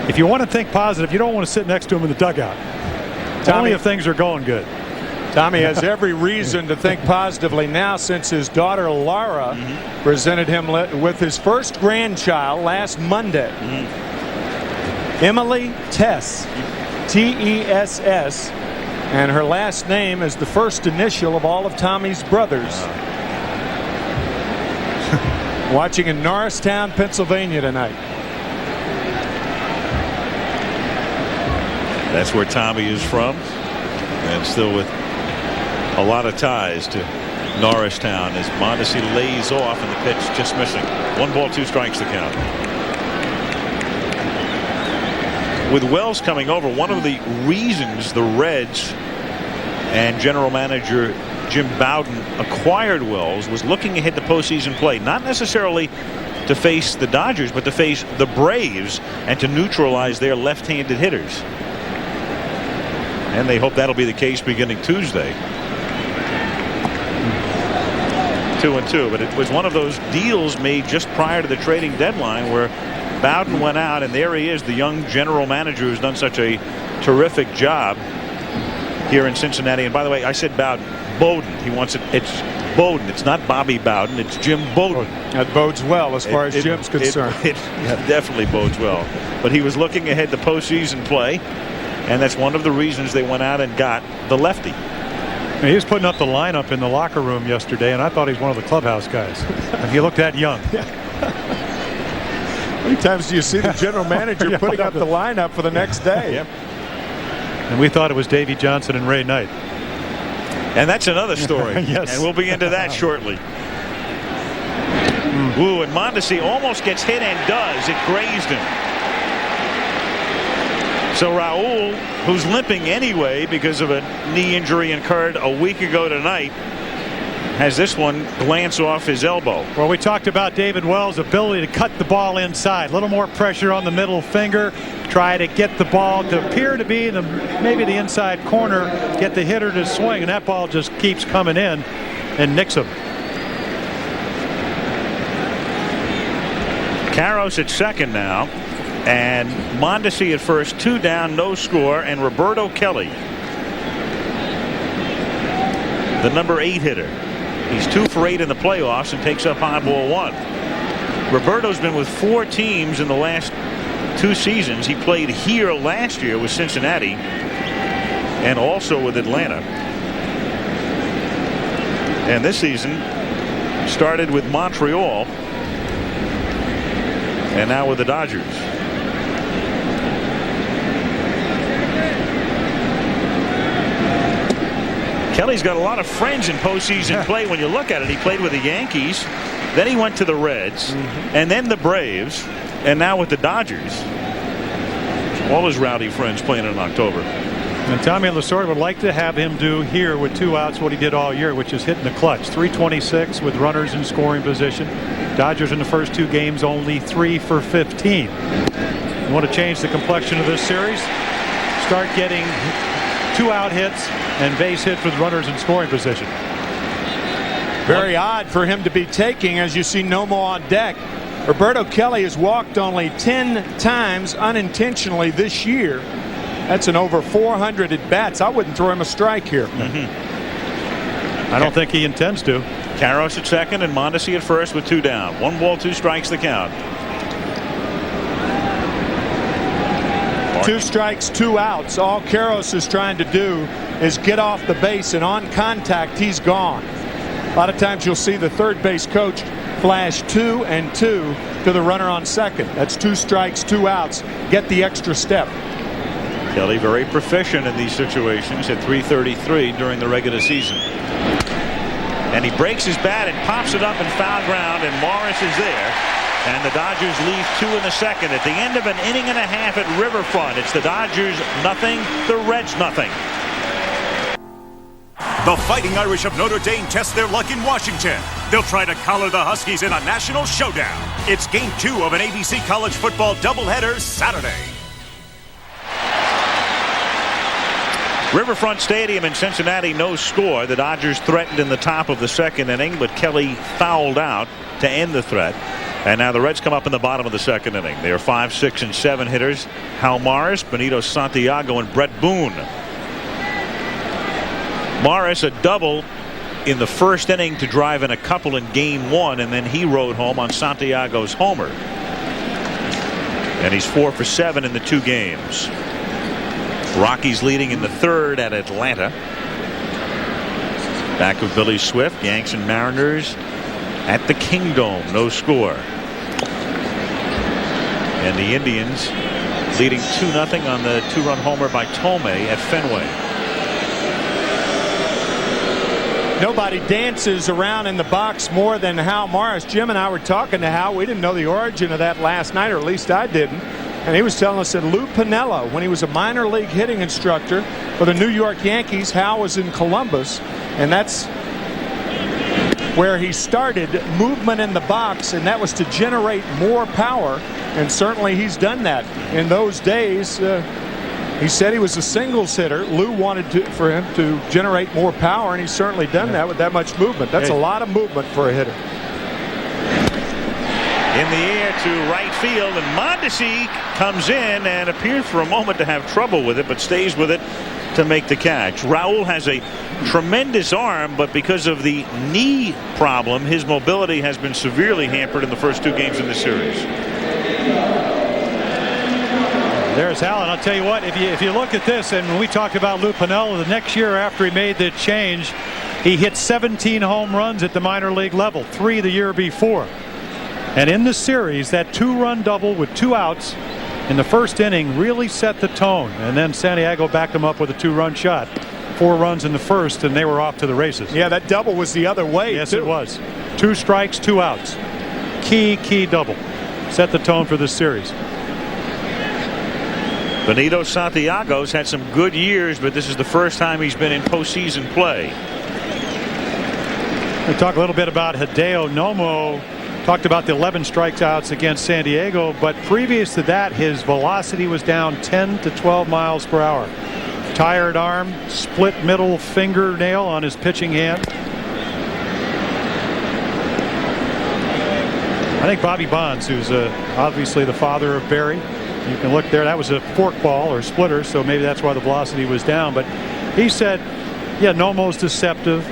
If you want to think positive, you don't want to sit next to him in the dugout. Only if things are going good. Tommy has every reason to think positively now, since his daughter Laura presented him with his first grandchild last Monday. Emily Tess, Tess, and her last name is the first initial of all of Tommy's brothers. Watching in Norristown, Pennsylvania tonight. That's where Tommy is from, and still with a lot of ties to Norristown as Mondesi lays off and the pitch just missing. 1 ball, 2 strikes to count. With Wells coming over, one of the reasons the Reds and general manager Jim Bowden acquired Wells was looking ahead to postseason play, not necessarily to face the Dodgers, but to face the Braves and to neutralize their left-handed hitters. And they hope that'll be the case beginning Tuesday. 2-2, but it was one of those deals made just prior to the trading deadline where Bowden went out, and there he is, the young general manager who's done such a terrific job here in Cincinnati. And by the way, I said Bowden. He wants it. It's Bowden. It's not Bobby Bowden. It's Jim Bowden. That bodes well as far as Jim's concerned. It definitely bodes well. But he was looking ahead to postseason play, and that's one of the reasons they went out and got the lefty. He was putting up the lineup in the locker room yesterday, and I thought he was one of the clubhouse guys. He looked that young. How many times do you see the general manager putting up the lineup for the next day? And we thought it was Davey Johnson and Ray Knight. And that's another story. Yes. And we'll be into that shortly. Ooh, and Mondesi almost gets hit and does. It grazed him. So Raul, who's limping anyway because of a knee injury incurred a week ago tonight, has this one glance off his elbow. Well, we talked about David Wells' ability to cut the ball inside. A little more pressure on the middle finger. Try to get the ball to appear to be maybe the inside corner. Get the hitter to swing, and that ball just keeps coming in and nicks him. Caros at second now. And Mondesi at first, 2 down, no score, and Roberto Kelly, the number 8 hitter. He's 2 for 8 in the playoffs and takes up odd ball 1. Roberto's been with 4 teams in the last 2 seasons. He played here last year with Cincinnati and also with Atlanta. And this season started with Montreal and now with the Dodgers. Kelly's got a lot of friends in postseason play when you look at it. He played with the Yankees, then he went to the Reds, and then the Braves, and now with the Dodgers. All his rowdy friends playing in October. And Tommy Lasorda would like to have him do here with 2 outs what he did all year, which is hitting the clutch. 326 with runners in scoring position. Dodgers in the first 2 games only 3 for 15. You want to change the complexion of this series? Start getting 2-out hits and base hits with runners in scoring position. Very odd for him to be taking, as you see Nomo on deck. Roberto Kelly has walked only 10 times unintentionally this year. That's an over 400 at bats. I wouldn't throw him a strike here. I don't think he intends to. Caros at second and Mondesi at first with 2 down. 1 ball, 2 strikes the count. 2 strikes, 2 outs. All Caros is trying to do is get off the base, and on contact he's gone. A lot of times you'll see the third base coach flash 2 and 2 to the runner on second. That's 2 strikes, 2 outs. Get the extra step. Kelly very proficient in these situations at .333 during the regular season. And he breaks his bat and pops it up in foul ground, and Morris is there. And the Dodgers lead 2 in the second at the end of an inning and a half at Riverfront. It's the Dodgers nothing, the Reds nothing. The Fighting Irish of Notre Dame test their luck in Washington. They'll try to collar the Huskies in a national showdown. It's game 2 of an ABC college football doubleheader Saturday. Riverfront Stadium in Cincinnati, no score. The Dodgers threatened in the top of the second inning, but Kelly fouled out to end the threat. And now the Reds come up in the bottom of the second inning. They are 5, 6, and 7 hitters. Hal Morris, Benito Santiago, and Brett Boone. Morris a double in the first inning to drive in a couple in game 1, and then he rode home on Santiago's homer. And he's 4 for 7 in the 2 games. Rockies leading in the third at Atlanta. Back of Billy Swift, Yanks and Mariners at the Kingdome, no score. And the Indians leading 2-0 on the 2-run homer by Tomei at Fenway. Nobody dances around in the box more than Hal Morris. Jim and I were talking to Hal. We didn't know the origin of that last night, or at least I didn't. And he was telling us that Lou Piniella, when he was a minor league hitting instructor for the New York Yankees, Hal was in Columbus, and that's where he started movement in the box, and that was to generate more power. And certainly he's done that. In those days, he said he was a singles hitter. Lou wanted for him to generate more power, and he's certainly done that with that much movement. That's a lot of movement for a hitter. In the air to right field, and Mondesi comes in and appears for a moment to have trouble with it, but stays with it to make the catch. Raul has a tremendous arm, but because of the knee problem, his mobility has been severely hampered in the first 2 games in the series. There's Allen. I'll tell you what, if you look at this, and when we talked about Lou Piniella, the next year after he made the change, he hit 17 home runs at the minor league level, 3 the year before. And in the series, that 2-run double with 2 outs in the first inning really set the tone. And then Santiago backed him up with a 2-run shot. 4 runs in the first, and they were off to the races. Yeah, that double was the other way. Yes, too. it was. 2 strikes, 2 outs. Key double. Set the tone for this series. Benito Santiago's had some good years, but this is the first time he's been in postseason play. We talk a little bit about Hideo Nomo. Talked about the 11 strikeouts against San Diego, but previous to that, his velocity was down 10 to 12 miles per hour. Tired arm, split middle fingernail on his pitching hand. I think Bobby Bonds, who's obviously the father of Barry, you can look there, that was a forkball or splitter, so maybe that's why the velocity was down. But he said, yeah, Nomo's deceptive.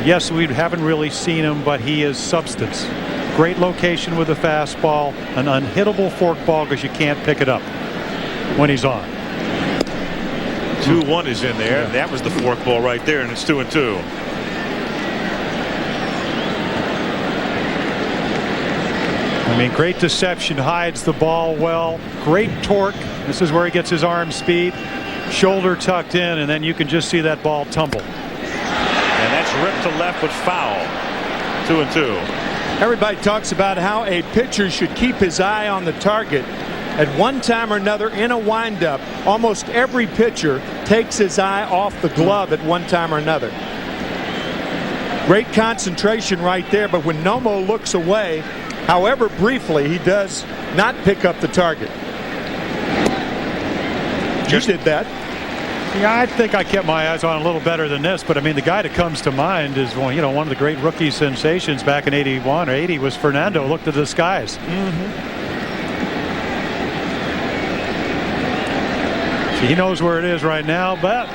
Yes, we haven't really seen him, but he is substance. Great location with a fastball, an unhittable forkball because you can't pick it up when he's on. 2-1 is in there. Yeah. That was the forkball right there, and it's 2-2. I mean, great deception, hides the ball well. Great torque. This is where he gets his arm speed. Shoulder tucked in, and then you can just see that ball tumble. And that's ripped to left, but foul. 2-2. Everybody talks about how a pitcher should keep his eye on the target. At one time or another in a windup, almost every pitcher takes his eye off the glove at one time or another. Great concentration right there, but when Nomo looks away, however briefly, he does not pick up the target. You did that. Yeah, I think I kept my eyes on a little better than this, but I mean, the guy that comes to mind is one of the great rookie sensations back in '81 or '80 was Fernando. Look to the skies. So he knows where it is right now, but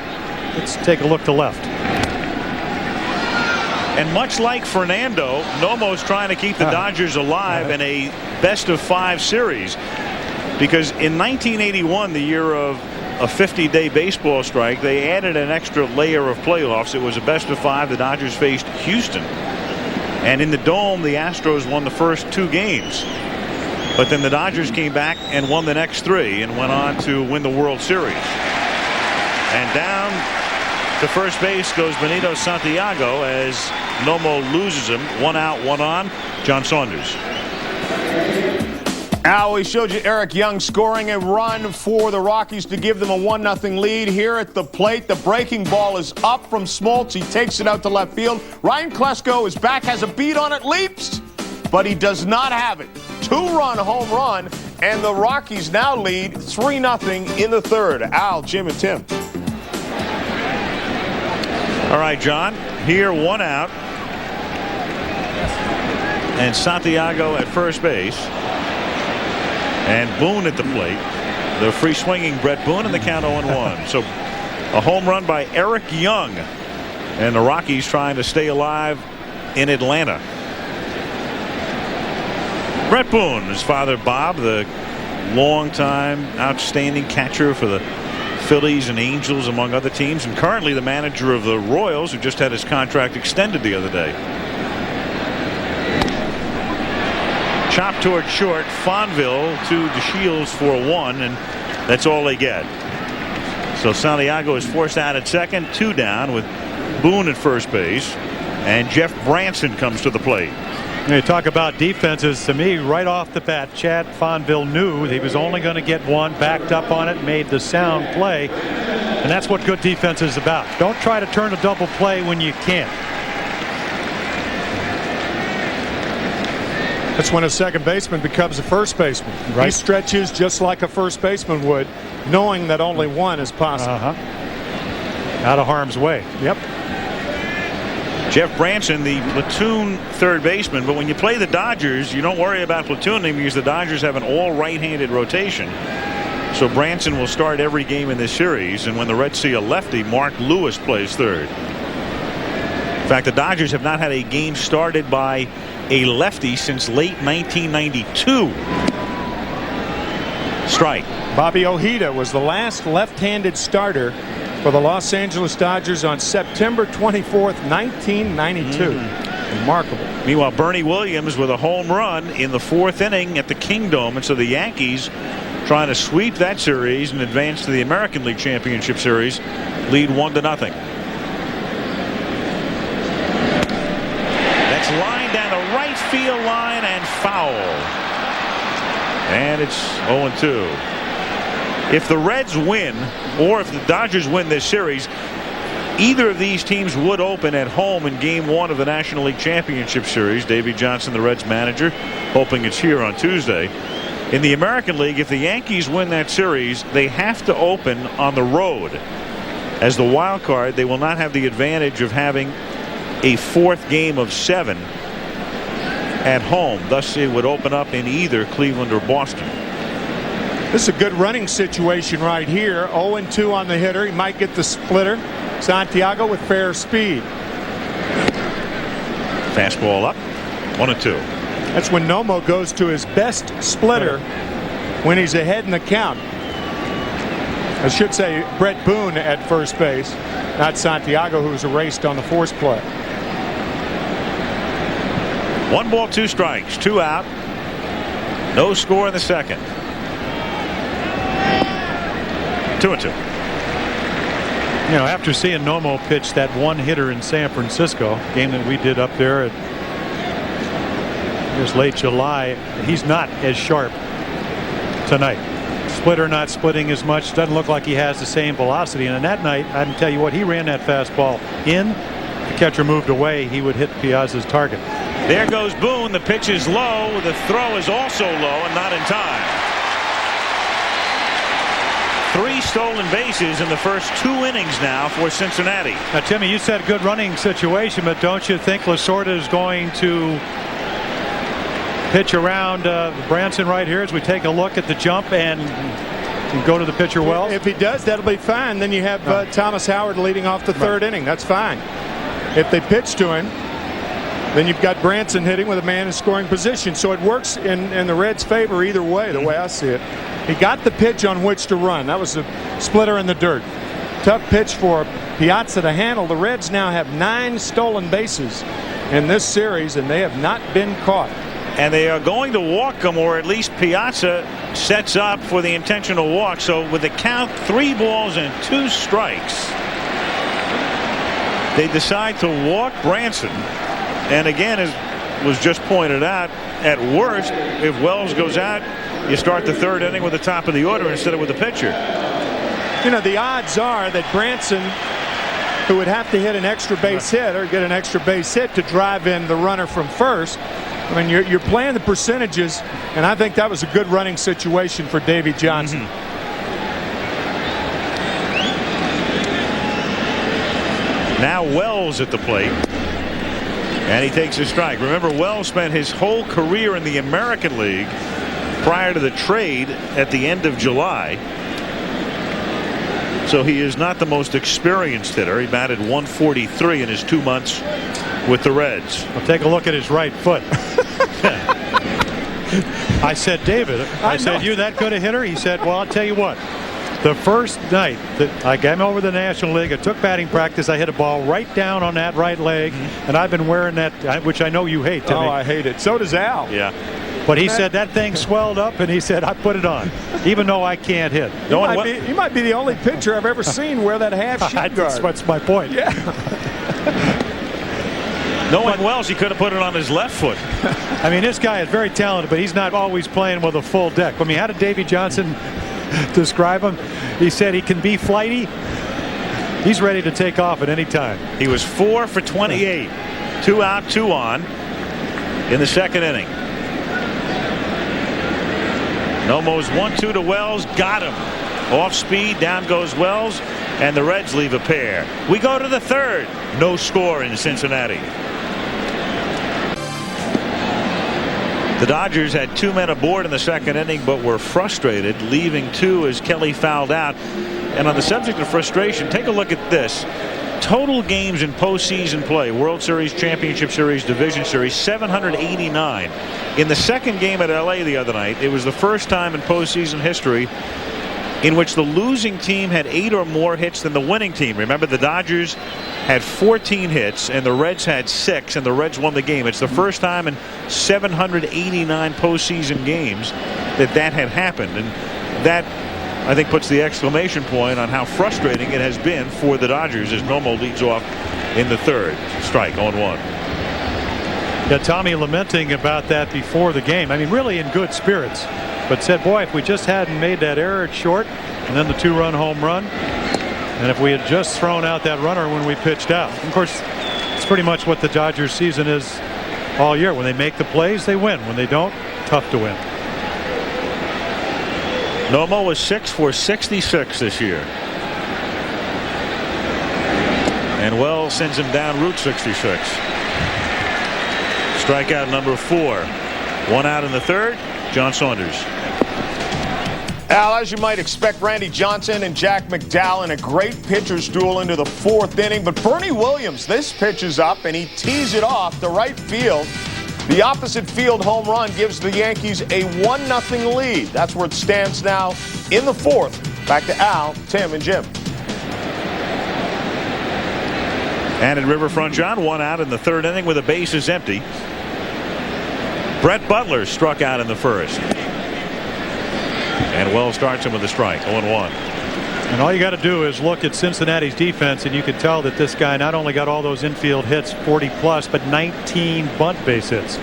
let's take a look to left. And much like Fernando, Nomo's trying to keep the Dodgers alive in a best-of-5 series, because in 1981, the year of a 50-day baseball strike, they added an extra layer of playoffs. It was a best-of-5. The Dodgers faced Houston, and in the Dome, the Astros won the first 2 games. But then the Dodgers came back and won the next 3 and went on to win the World Series. And down to first base goes Benito Santiago as Nomo loses him. 1 out, 1 on. John Saunders. Al, we showed you Eric Young scoring a run for the Rockies to give them a 1-0 lead. Here at the plate, the breaking ball is up from Smoltz. He takes it out to left field. Ryan Klesko is back, has a beat on it, leaps, but he does not have it. 2-run home run, and the Rockies now lead 3-0 in the third. Al, Jim, and Tim. All right, John. Here, 1 out. And Santiago at first base. And Boone at the plate. The free swinging Brett Boone, and the count 0-1. So a home run by Eric Young. And the Rockies trying to stay alive in Atlanta. Brett Boone, his father Bob, the longtime outstanding catcher for the Phillies and Angels, among other teams, and currently the manager of the Royals, who just had his contract extended the other day. Chop toward short. Fonville to DeShields for 1, and that's all they get. So Santiago is forced out at second, 2 down with Boone at first base, and Jeff Branson comes to the plate. You talk about defenses. To me, right off the bat, Chad Fonville knew he was only going to get 1, backed up on it, made the sound play, and that's what good defense is about. Don't try to turn a double play when you can't. That's when a second baseman becomes a first baseman. Right. He stretches just like a first baseman would, knowing that only 1 is possible. Out of harm's way. Yep. Jeff Branson, the platoon third baseman, but when you play the Dodgers, you don't worry about platooning because the Dodgers have an all right-handed rotation. So Branson will start every game in this series, and when the Reds see a lefty, Mark Lewis plays third. In fact, the Dodgers have not had a game started by a lefty since late 1992. Strike. Bobby Ojeda was the last left-handed starter for the Los Angeles Dodgers on September 24th, 1992. Remarkable. Meanwhile, Bernie Williams with a home run in the 4th inning at the Kingdome, and so the Yankees trying to sweep that series and advance to the American League Championship Series, lead 1-0. field line and foul. And it's 0-2. If the Reds win, or if the Dodgers win this series, either of these teams would open at home in Game 1 of the National League Championship Series. Davey Johnson, the Reds manager, hoping it's here on Tuesday. In the American League, if the Yankees win that series, they have to open on the road. As the wild card, they will not have the advantage of having a fourth game of 7 at home. Thus, it would open up in either Cleveland or Boston. This is a good running situation right here. 0-2 on the hitter. He might get the splitter. Santiago with fair speed. Fastball up. 1-2. That's when Nomo goes to his best splitter when he's ahead in the count. I should say Brett Boone at first base, not Santiago, who was erased on the force play. 1 ball, 2 strikes, 2 out. No score in the second. 2-2. You know, after seeing Nomo pitch that one hitter in San Francisco, game that we did up there at this late July, he's not as sharp tonight. Splitter not splitting as much. Doesn't look like he has the same velocity. And on that night, I can tell you what, he ran that fastball in. The catcher moved away. He would hit Piazza's target. There goes Boone. The pitch is low. The throw is also low and not in time. 3 stolen bases in the first 2 innings now for Cincinnati. Now, Timmy, you said good running situation, but don't you think Lasorda is going to pitch around Branson right here as we take a look at the jump and go to the pitcher Wells? If he does, that'll be fine. Then you have Thomas Howard leading off the 3rd inning. That's fine. If they pitch to him, then you've got Branson hitting with a man in scoring position. So it works in the Reds' favor either way, the way I see it. He got the pitch on which to run. That was a splitter in the dirt. Tough pitch for Piazza to handle. The Reds now have 9 stolen bases in this series, and they have not been caught. And they are going to walk him, or at least Piazza sets up for the intentional walk. So with the count 3 balls and 2 strikes, they decide to walk Branson. And again, as was just pointed out, at worst, if Wells goes out, you start the 3rd inning with the top of the order instead of with the pitcher. You know, the odds are that Branson, who would have to hit an extra base hit or get an extra base hit to drive in the runner from first, I mean, you're playing the percentages, and I think that was a good running situation for Davey Johnson. Now Wells at the plate, and he takes a strike. Remember, Wells spent his whole career in the American League prior to the trade at the end of July. So he is not the most experienced hitter. He batted .143 in his 2 months with the Reds. Well, take a look at his right foot. I said, David, I said, you that good a hitter? He said, well, I'll tell you what. The first night that I came over to the National League, I took batting practice. I hit a ball right down on that right leg, and I've been wearing that, which I know you hate, Timmy. Oh, I hate it. So does Al. Yeah. But he said that thing swelled up, and he said, I put it on, even though I can't hit. You might be the only pitcher I've ever seen wear that half shin guard. That's my point. Yeah. Knowing Wells, he could have put it on his left foot. I mean, this guy is very talented, but he's not always playing with a full deck. I mean, how did Davey Johnson describe him? He said he can be flighty. He's ready to take off at any time. He was 4 for 28. 2 out, 2 on in the 2nd inning. Nomo's 1-2 to Wells. Got him. Off speed. Down goes Wells. And the Reds leave a pair. We go to the 3rd. No score in Cincinnati. The Dodgers had 2 men aboard in the 2nd inning, but were frustrated, leaving 2 as Kelly fouled out. And on the subject of frustration, take a look at this. Total games in postseason play, World Series, Championship Series, Division Series, 789. In the 2nd game at LA the other night, it was the first time in postseason history in which the losing team had 8 or more hits than the winning team. Remember, the Dodgers had 14 hits and the Reds had 6, and the Reds won the game. It's the first time in 789 postseason games that had happened, and that, I think, puts the exclamation point on how frustrating it has been for the Dodgers as Nomo leads off in the 3rd. Strike, 0-1. Yeah, Tommy lamenting about that before the game. I mean, really in good spirits, but said, boy, if we just hadn't made that error at short and then the 2-run home run, and if we had just thrown out that runner when we pitched out. Of course, it's pretty much what the Dodgers season is all year. When they make the plays, they win. When they don't, tough to win. Nomo was 6 for 66 this year. And Wells sends him down Route 66. Strikeout number 4. 1 out in the 3rd. John Saunders. Al, as you might expect, Randy Johnson and Jack McDowell in a great pitcher's duel into the 4th inning. But Bernie Williams, this pitch is up, and he tees it off to right field. The opposite field home run gives the Yankees a 1-0 lead. That's where it stands now in the 4th. Back to Al, Tim, and Jim. And at Riverfront, John, 1 out in the 3rd inning with the bases empty. Brett Butler struck out in the 1st. And Wells starts him with a strike, 0-1. And all you got to do is look at Cincinnati's defense, and you can tell that this guy not only got all those infield hits, 40 plus, but 19 bunt base hits.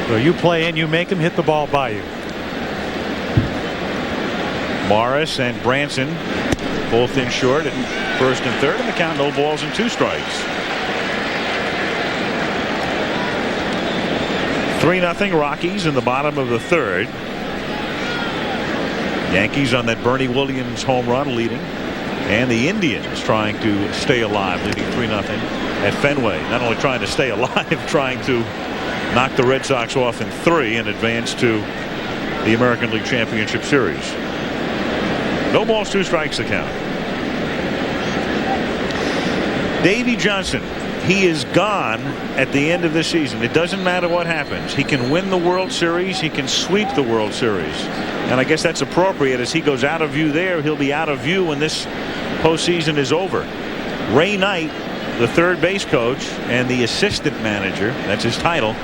So you play in, you make him hit the ball by you. Morris and Branson both in short at 1st and 3rd, and the count, no balls and 2 strikes. 3-0 Rockies in the bottom of the 3rd. Yankees on that Bernie Williams home run leading, and the Indians trying to stay alive, leading 3-0 at Fenway. Not only trying to stay alive, trying to knock the Red Sox off in 3 and advance to the American League Championship Series. No balls, 2 strikes to count. Davey Johnson, he is gone at the end of the season. It doesn't matter what happens. He can win the World Series. He can sweep the World Series. And I guess that's appropriate. As he goes out of view there, he'll be out of view when this postseason is over. Ray Knight, the 3rd base coach and the assistant manager, that's his title,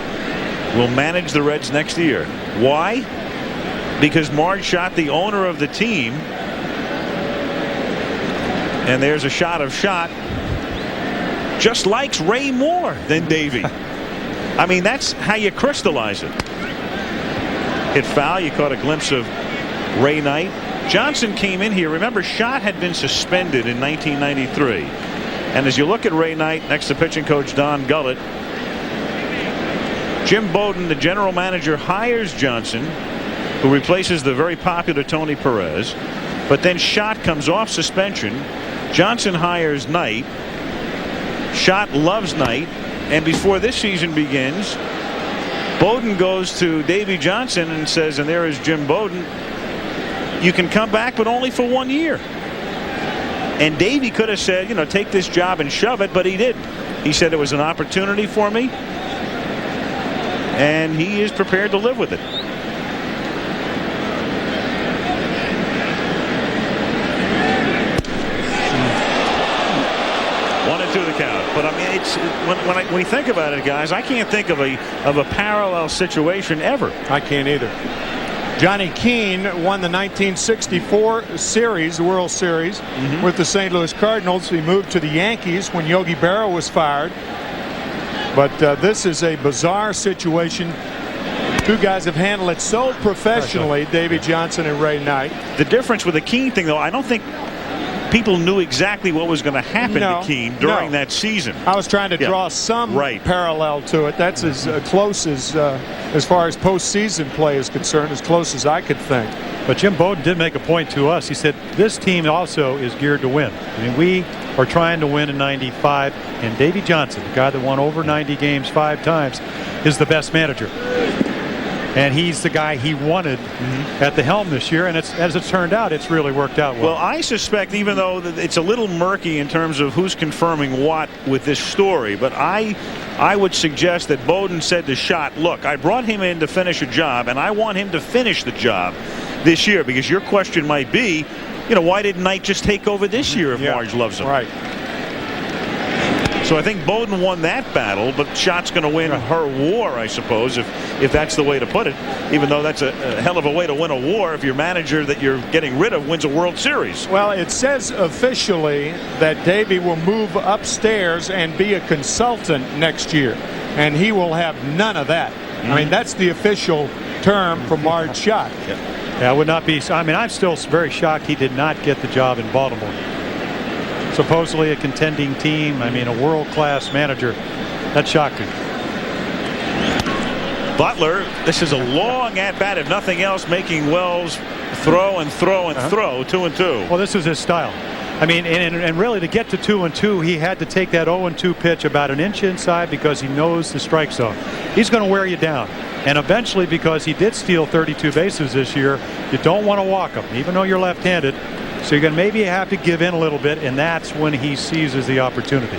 will manage the Reds next year. Why? Because Marge Schott, the owner of the team, and there's a shot of Schott, just likes Ray more than Davey. I mean, that's how you crystallize it. Hit foul. You caught a glimpse of Ray Knight. Johnson came in here. Remember, Schott had been suspended in 1993. And as you look at Ray Knight next to pitching coach Don Gullett, Jim Bowden, the general manager, hires Johnson, who replaces the very popular Tony Perez. But then Schott comes off suspension. Johnson hires Knight. Schott loves Knight, and before this season begins, Bowden goes to Davey Johnson and says, and there is Jim Bowden, you can come back, but only for 1 year. And Davey could have said, you know, take this job and shove it, but he didn't. He said it was an opportunity for me, and he is prepared to live with it. The count. But I mean, it's when we think about it, guys, I can't think of a parallel situation ever. I can't either. Johnny Keane won the 1964 series, the World Series, with the St. Louis Cardinals. He moved to the Yankees when Yogi Berra was fired. But this is a bizarre situation. 2 guys have handled it so professionally, Davey Johnson and Ray Knight. The difference with the Keane thing, though, I don't think people knew exactly what was going to happen to Keane during that season. I was trying to draw some parallel to it. That's as close as far as postseason play is concerned, as close as I could think. But Jim Bowden did make a point to us. He said this team also is geared to win. I mean, we are trying to win in '95, and Davey Johnson, the guy that won over 90 games 5 times, is the best manager. And he's the guy he wanted at the helm this year. And as it turned out, it's really worked out well. Well, I suspect, even though it's a little murky in terms of who's confirming what with this story, but I would suggest that Bowden said to Schott, look, I brought him in to finish a job, and I want him to finish the job this year, because your question might be, you know, why didn't Knight just take over this year if Marge loves him? Right. So I think Bowden won that battle, but Schott's going to win her war, I suppose, if that's the way to put it, even though that's a hell of a way to win a war if your manager that you're getting rid of wins a World Series. Well, it says officially that Davey will move upstairs and be a consultant next year. and he will have none of that. I mean, that's the official term for marred shot. Yeah, it would not be. I mean, I'm still very shocked he did not get the job in Baltimore. Supposedly a contending team. I mean, a world-class manager. That's shocking. Butler, this is a long at-bat, if nothing else, making Wells throw and throw and throw. 2-2. Well, this is his style. I mean, and really to get to 2-2, he had to take that 0-2 pitch about an inch inside because he knows the strike zone. He's going to wear you down. And eventually, because he did steal 32 bases this year, you don't want to walk him, even though you're left-handed. So you're going to maybe have to give in a little bit, and that's when he seizes the opportunity.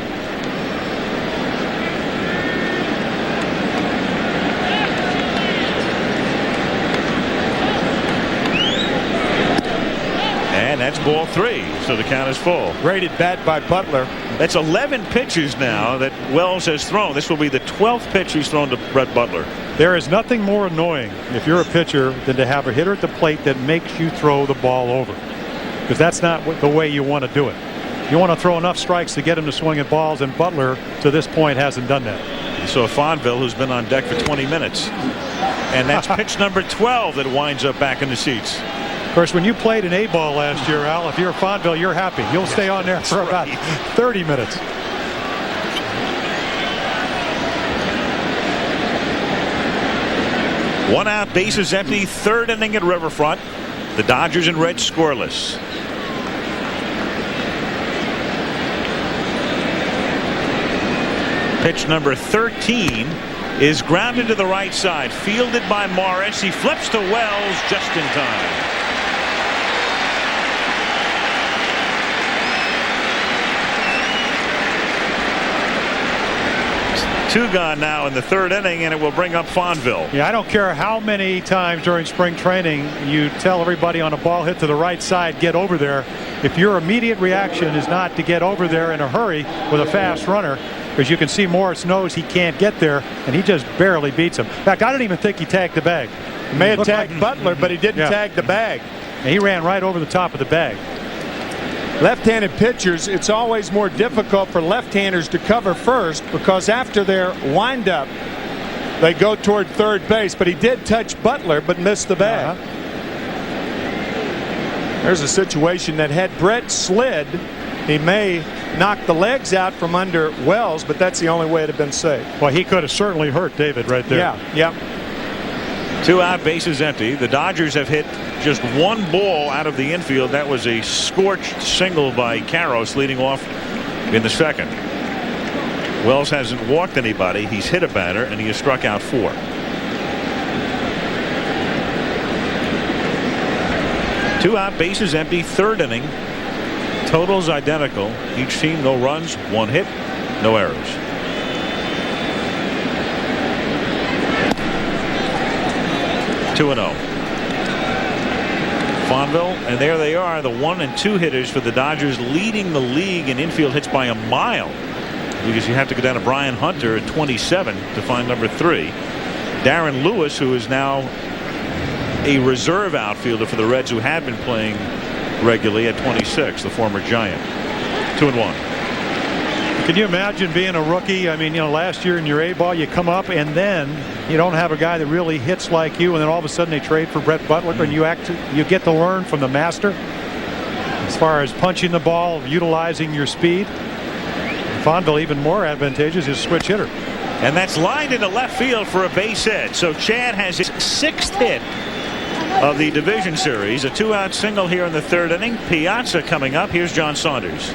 And that's ball 3, so the count is full. Rated bat by Butler. That's 11 pitches now that Wells has thrown. This will be the 12th pitch he's thrown to Brett Butler. There is nothing more annoying if you're a pitcher than to have a hitter at the plate that makes you throw the ball over, because that's not the way you want to do it. You want to throw enough strikes to get him to swing at balls, and Butler to this point hasn't done that. You saw Fonville, who's been on deck for 20 minutes, and that's pitch number 12 that winds up back in the seats. Of course, when you played an A-ball last year, Al, if you're Fonville, you're happy. You'll stay on there for about 30 minutes. One out, bases empty, third inning at Riverfront. The Dodgers and Reds scoreless. Pitch number 13 is grounded to the right side, fielded by Morris. He flips to Wells just in time. Two gone now in the third inning, and it will bring up Fonville. Yeah, I don't care how many times during spring training you tell everybody on a ball hit to the right side, get over there. If your immediate reaction is not to get over there in a hurry with a fast runner, because you can see Morris knows he can't get there, and he just barely beats him. In fact, I don't even think he tagged the bag. He may have tagged Butler, but he didn't tag the bag. And he ran right over the top of the bag. Left-handed pitchers, it's always more difficult for left-handers to cover first, because after their windup, they go toward third base. But he did touch Butler, but missed the bag. There's a situation that had Brett slid, he may knock the legs out from under Wells, but that's the only way it had been safe. Well, he could have certainly hurt David right there. Yeah. Two out, bases empty. The Dodgers have hit just one ball out of the infield. That was a scorched single by Karros leading off in the second. Wells hasn't walked anybody. He's hit a batter, and he has struck out 4. Two out, bases empty, third inning. Totals identical. Each team no runs, 1 hit, no errors. Two and 0. Fonville, and there they are, the 1 and 2 hitters for the Dodgers, leading the league in infield hits by a mile, because you have to go down to Brian Hunter at 27 to find number 3. Darren Lewis, who is now a reserve outfielder for the Reds, who had been playing regularly, at 26, the former Giant. 2 and 1. Can you imagine being a rookie? I mean, you know, last year in your A-ball, you come up and then you don't have a guy that really hits like you, and then all of a sudden they trade for Brett Butler, and you get to learn from the master as far as punching the ball, utilizing your speed. Fonville, even more advantageous, is switch hitter. And that's lined into left field for a base hit. So Chad has his 6th hit of the division series. A 2-out single here in the third inning. Piazza coming up. Here's John Saunders.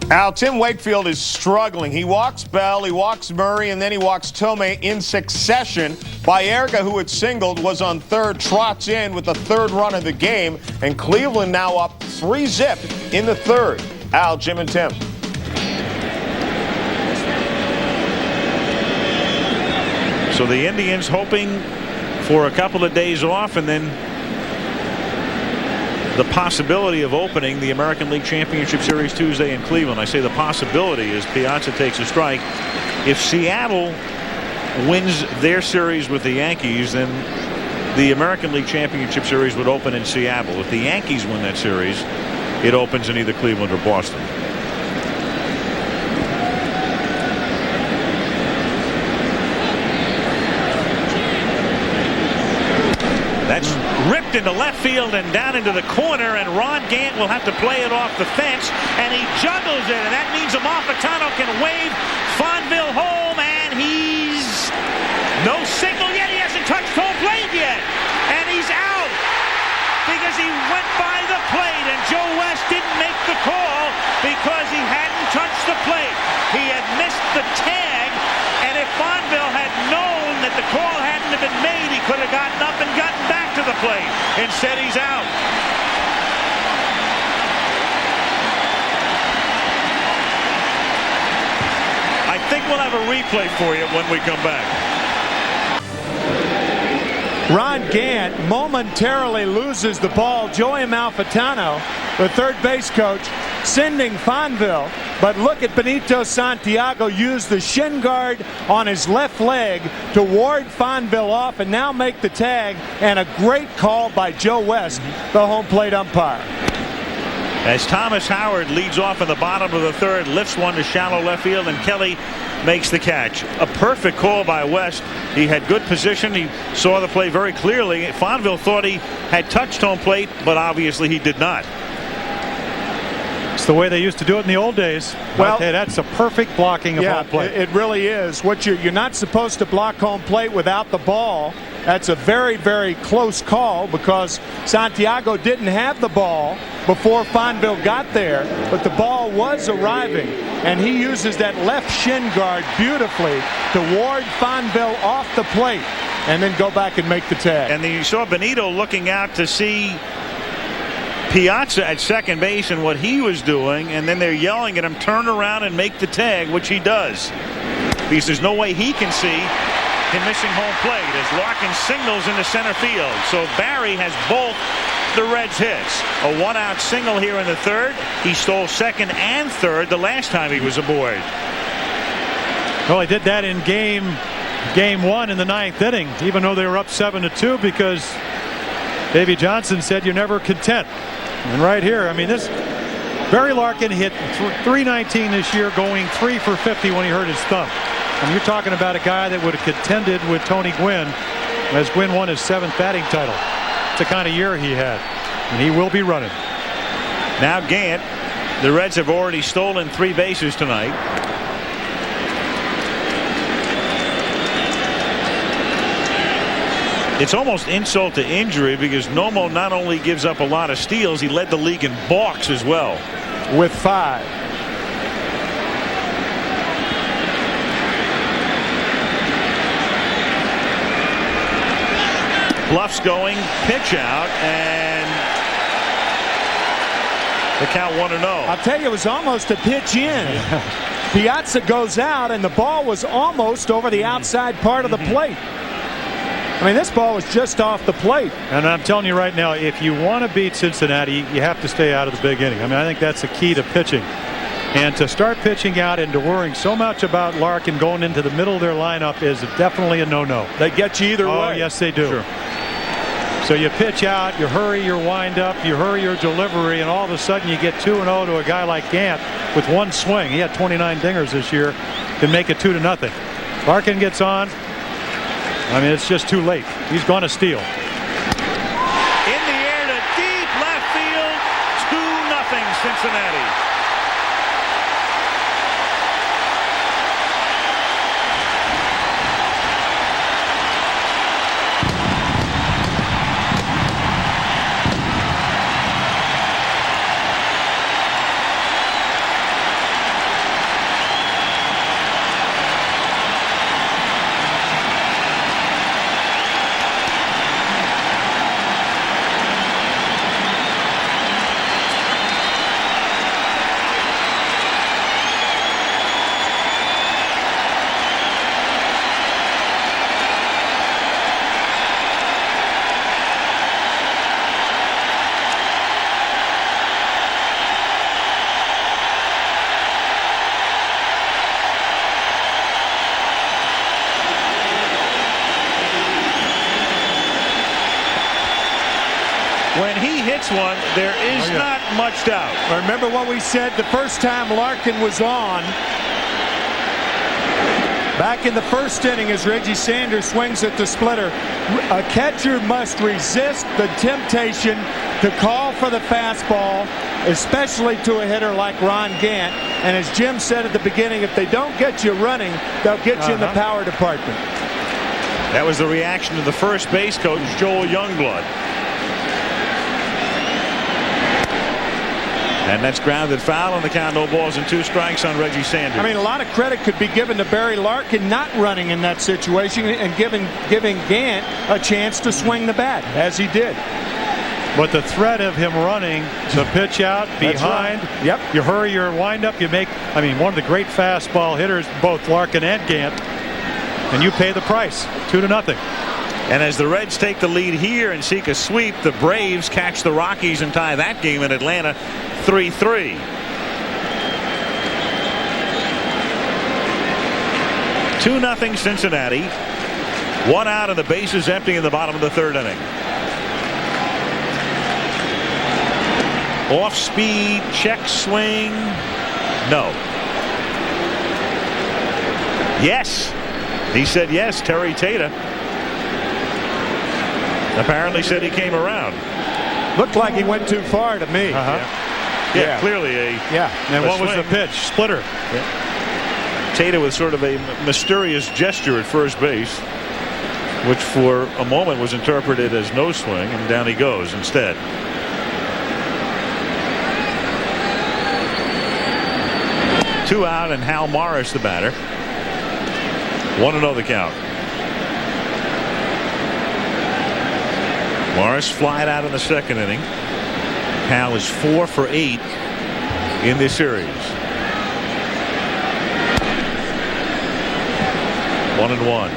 Al, Tim Wakefield is struggling. He walks Bell, he walks Murray, and then he walks Tomei in succession. Baerga, who had singled, was on third, trots in with the third run of the game, and Cleveland now up 3-0 in the third. Al, Jim, and Tim. So the Indians hoping for a couple of days off, and then the possibility of opening the American League Championship Series Tuesday in Cleveland. I say the possibility as Piazza takes a strike. If Seattle wins their series with the Yankees, then the American League Championship Series would open in Seattle. If the Yankees win that series, it opens in either Cleveland or Boston. ripped into left field and down into the corner, and Ron Gant will have to play it off the fence, and he juggles it, and that means Amalfitano can wave Fonville home, and he's no signal yet. He hasn't touched home plate yet, and he's out because he went by the plate, and Joe West didn't make the call because he hadn't touched the plate. He had missed the tag, and if Fonville had known that the call hadn't been made, he could have gotten up and gotten back to the plate. Instead, he's out. I think we'll have a replay for you when we come back. Ron Gant momentarily loses the ball. Joey Amalfitano, the third base coach, sending Fonville. But look at Benito Santiago use the shin guard on his left leg to ward Fonville off and now make the tag. And a great call by Joe West, the home plate umpire. As Thomas Howard leads off in the bottom of the third, lifts one to shallow left field, and Kelly makes the catch. A perfect call by West. He had good position. He saw the play very clearly. Fonville thought he had touched home plate, but obviously he did not. It's the way they used to do it in the old days. Well, okay, that's a perfect blocking of home plate. It really is. You're not supposed to block home plate without the ball. That's a very, very close call because Santiago didn't have the ball before Fonville got there, but the ball was arriving, and he uses that left shin guard beautifully to ward Fonville off the plate and then go back and make the tag. And then you saw Benito looking out to see Piazza at second base and what he was doing, and then they're yelling at him, turn around and make the tag, which he does, because there's no way he can see him missing home plate as Larkin signals into center field. So Barry has both the Reds hits. A one-out single here in the third. He stole second and third the last time he was aboard. Well, he did that in game one in the ninth inning, even though they were up 7-2, because Davey Johnson said you're never content. And right here, I mean, this Barry Larkin hit .319 this year, going 3 for 50 when he hurt his thumb. And you're talking about a guy that would have contended with Tony Gwynn as Gwynn won his 7th batting title. It's the kind of year he had, and he will be running. Now Gant. The Reds have already stolen 3 bases tonight. It's almost insult to injury because Nomo not only gives up a lot of steals, he led the league in balks as well. With 5. Bluff's going, pitch out, and the count 1-0. I'll tell you, it was almost a pitch in. Piazza goes out, and the ball was almost over the outside part of the plate. I mean, this ball was just off the plate. And I'm telling you right now, if you want to beat Cincinnati, you have to stay out of the big inning. I mean, I think that's the key to pitching. And to start pitching out and to worrying so much about Larkin going into the middle of their lineup is definitely a no-no. They get you either way. Oh, yes, they do. Sure. So you pitch out, you hurry your windup, you hurry your delivery, and all of a sudden you get 2-0 to a guy like Gant with one swing. He had 29 dingers this year, can make it 2-0. Larkin gets on. I mean, it's just too late. He's going to steal. In the air to deep left field, 2-0 Cincinnati. When he hits one, there is not much doubt. Remember what we said the first time Larkin was on. Back in the first inning, as Reggie Sanders swings at the splitter, a catcher must resist the temptation to call for the fastball, especially to a hitter like Ron Gant. And as Jim said at the beginning, if they don't get you running, they'll get you in the power department. That was the reaction of the first base coach, Joel Youngblood. And that's grounded foul on the count. No balls and 2 strikes on Reggie Sanders. I mean, a lot of credit could be given to Barry Larkin not running in that situation and giving Gant a chance to swing the bat, as he did. But the threat of him running, the pitch out behind, right. Yep. You hurry your windup, you make, I mean, one of the great fastball hitters, both Larkin and Gant, and you pay the price, 2-0. And as the Reds take the lead here and seek a sweep, the Braves catch the Rockies and tie that game in Atlanta 3-3. 2-0 Cincinnati. 1 out and the bases empty in the bottom of the 3rd inning. Off speed, check swing. No. Yes. He said yes, Terry Tata. Apparently said he came around. Looked like he went too far to me. Yeah, clearly a And what swing. was the pitch? Splitter. Tata with sort of a mysterious gesture at first base, which for a moment was interpreted as no swing, and down he goes instead. Two out and Hal Morris the batter. 1-0 the count. Morris flied out in the 2nd inning. Hal is 4 for 8 in this series. 1-1.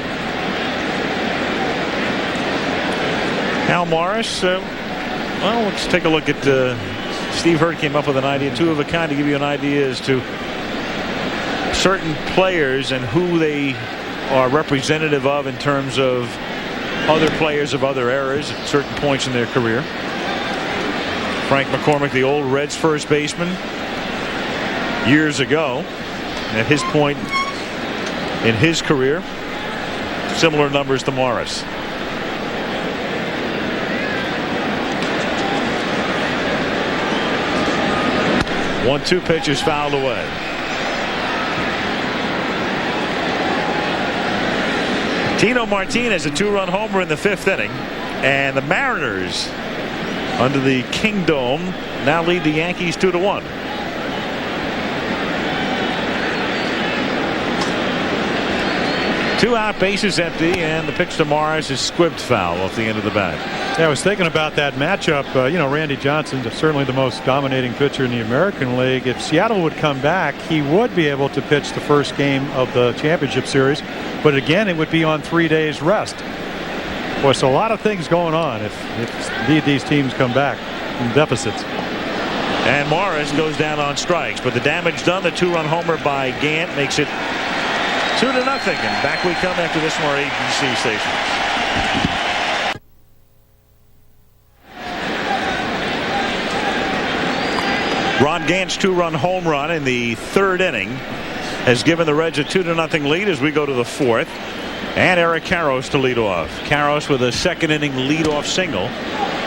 Hal Morris. Well, let's take a look at. Steve Hurt came up with an idea, 2 of a kind, to give you an idea as to certain players and who they are representative of in terms of other players of other eras at certain points in their career. Frank McCormick, the old Reds first baseman, years ago, at his point in his career, similar numbers to Morris. One-two pitch is fouled away. Tino Martinez, a 2-run homer in the 5th inning, and the Mariners under the Kingdome now lead the Yankees 2-1. Two out, bases empty, and the pitch to Morris is squibbed foul off the end of the bat. Yeah, I was thinking about that matchup. You know, Randy Johnson is certainly the most dominating pitcher in the American League. If Seattle would come back, he would be able to pitch the first game of the championship series. But again, it would be on 3 days rest. Boy, so a lot of things going on if indeed these teams come back in deficits. And Morris goes down on strikes, but the damage done. The 2-run homer by Gant makes it 2-0. And back we come after this from our ABC station. Ron Gant's 2-run home run in the 3rd inning has given the Reds a 2-0 lead as we go to the 4th. And Eric Karros to lead off. Karros with a 2nd inning leadoff single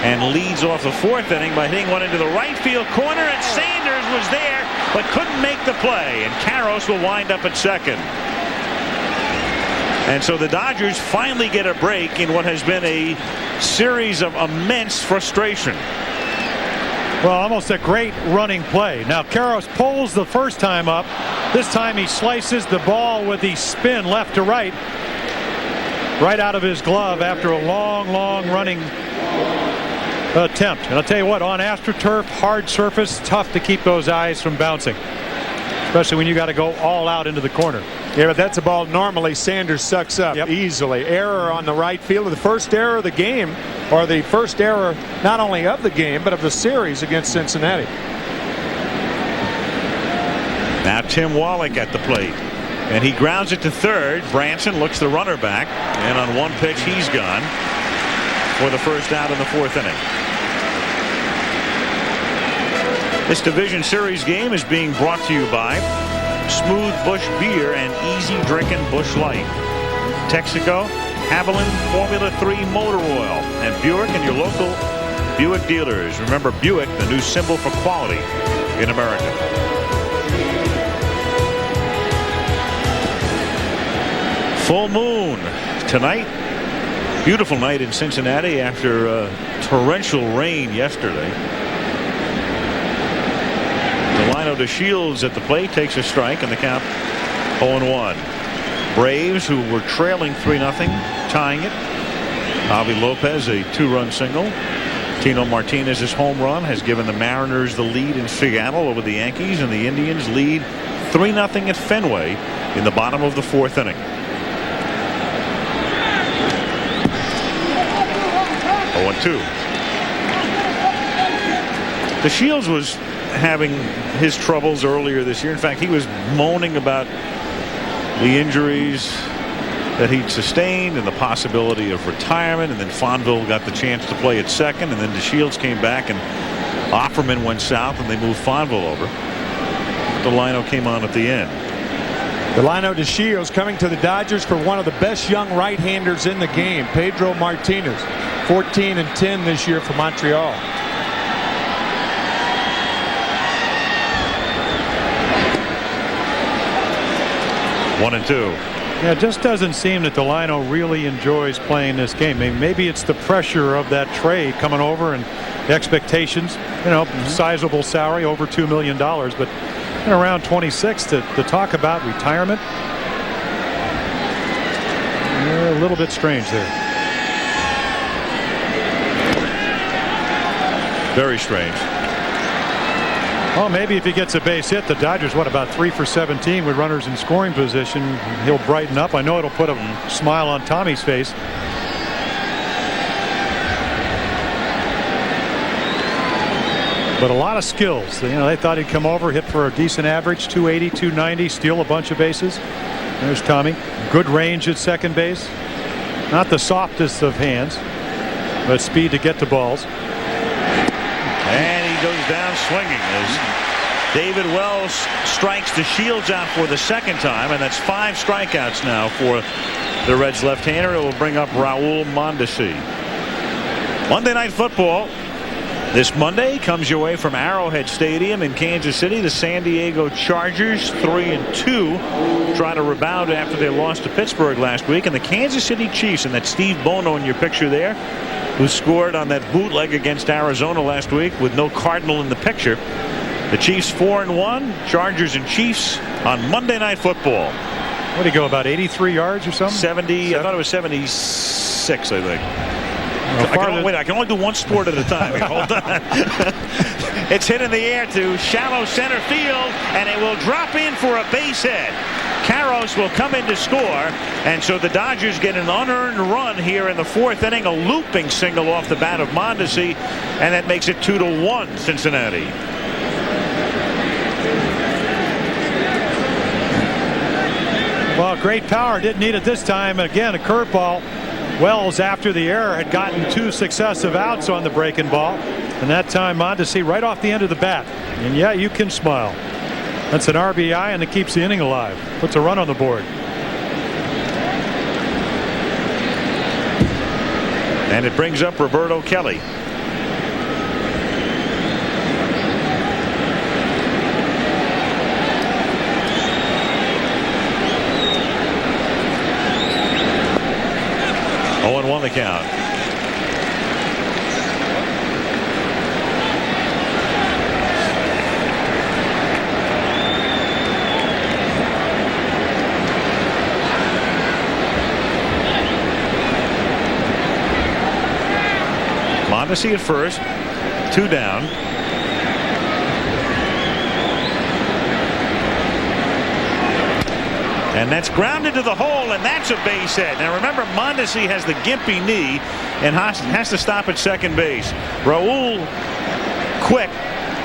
and leads off the 4th inning by hitting one into the right field corner, and Sanders was there but couldn't make the play, and Karros will wind up at 2nd. And so the Dodgers finally get a break in what has been a series of immense frustration. Well, almost a great running play. Now Karros pulls the first time up. This time he slices the ball with the spin left to right out of his glove after a long running attempt. And I'll tell you what, on AstroTurf, hard surface, tough to keep those eyes from bouncing, especially when you got to go all out into the corner. Yeah, but that's a ball normally Sanders sucks up easily. Error on the right field. The first error of the game, or the first error not only of the game but of the series against Cincinnati. Now Tim Wallach at the plate, and he grounds it to 3rd. Branson looks the runner back, and on one pitch he's gone for the first out in the 4th inning. This division series game is being brought to you by Smooth Bush Beer and Easy Drinking Bush Light. Texaco, Haviland Formula 3 Motor Oil, and Buick and your local Buick dealers. Remember, Buick, the new symbol for quality in America. Full moon tonight. Beautiful night in Cincinnati after torrential rain yesterday. Delino DeShields at the plate takes a strike, and the count 0-1. Braves, who were trailing 3-0, tying it. Javi Lopez, a 2-run single. Tino Martinez's home run has given the Mariners the lead in Seattle over the Yankees, and the Indians lead 3-0 at Fenway in the bottom of the 4th inning. 0-2. DeShields was having his troubles earlier this year. In fact, he was moaning about the injuries that he'd sustained and the possibility of retirement, and then Fonville got the chance to play at second, and then DeShields came back and Offerman went south and they moved Fonville over. Delino came on at the end. Delino DeShields coming to the Dodgers for one of the best young right-handers in the game, Pedro Martinez. 14-10 this year for Montreal. One and two. Yeah, it just doesn't seem that Delino really enjoys playing this game. Maybe it's the pressure of that trade coming over and the expectations. You know, sizable salary, over $2 million, but around 26 to talk about retirement. A little bit strange there. Very strange. Well, maybe if he gets a base hit, the Dodgers, what, about 3 for 17 with runners in scoring position. He'll brighten up. I know it'll put a smile on Tommy's face. But a lot of skills. You know, they thought he'd come over, hit for a decent average, 280, 290, steal a bunch of bases. There's Tommy. Good range at second base. Not the softest of hands, but speed to get to balls. And he goes down swinging as David Wells strikes DeShields out for the second time, and that's 5 strikeouts now for the Reds left-hander. It will bring up Raul Mondesi. Monday Night Football this Monday comes your way from Arrowhead Stadium in Kansas City. The San Diego Chargers 3-2 trying to rebound after they lost to Pittsburgh last week, and the Kansas City Chiefs, and that Steve Bono in your picture there, who scored on that bootleg against Arizona last week with no Cardinal in the picture. The Chiefs 4-1, Chargers and Chiefs on Monday Night Football. What did he go, about 83 yards or something? 70, I thought it was 76, I think. I can only do one sport at a time. Here, hold on. It's hit in the air to shallow center field, and it will drop in for a base hit. Karros will come in to score, and so the Dodgers get an unearned run here in the 4th inning, a looping single off the bat of Mondesi, and that makes it 2-1 Cincinnati. Well, great power, didn't need it this time. Again, a curveball. Wells, after the error, had gotten 2 successive outs on the breaking ball, and that time Mondesi right off the end of the bat. And yeah, you can smile. That's an RBI, and it keeps the inning alive. Puts a run on the board. And it brings up Roberto Kelly. Oh, and 1 the count. Mondesi at first, 2 down. And that's grounded to the hole, and that's a base hit. Now remember, Mondesi has the gimpy knee and has to stop at second base. Raul, quick,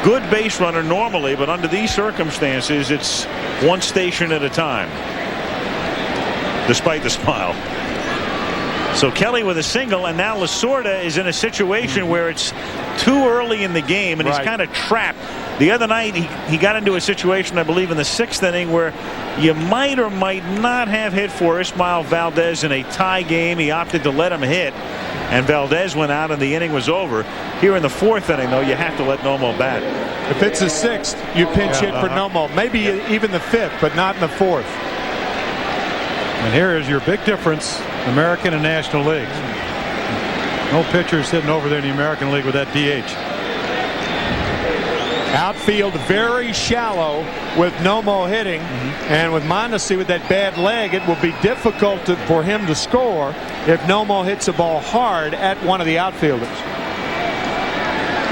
good base runner normally, but under these circumstances, it's one station at a time, despite the smile. So Kelly with a single, and now Lasorda is in a situation where it's too early in the game, and he's kind of trapped. The other night, he got into a situation, I believe, in the 6th inning where you might or might not have hit for Ismael Valdez in a tie game. He opted to let him hit, and Valdez went out, and the inning was over. Here in the 4th inning, though, you have to let Nomo bat. If it's the 6th, you pinch hit for Nomo. Maybe even the 5th, but not in the 4th. And here is your big difference, American and National Leagues. No pitcher sitting over there in the American League with that DH. Outfield very shallow with Nomo hitting, and with Mondesi with that bad leg, it will be difficult for him to score if Nomo hits a ball hard at one of the outfielders.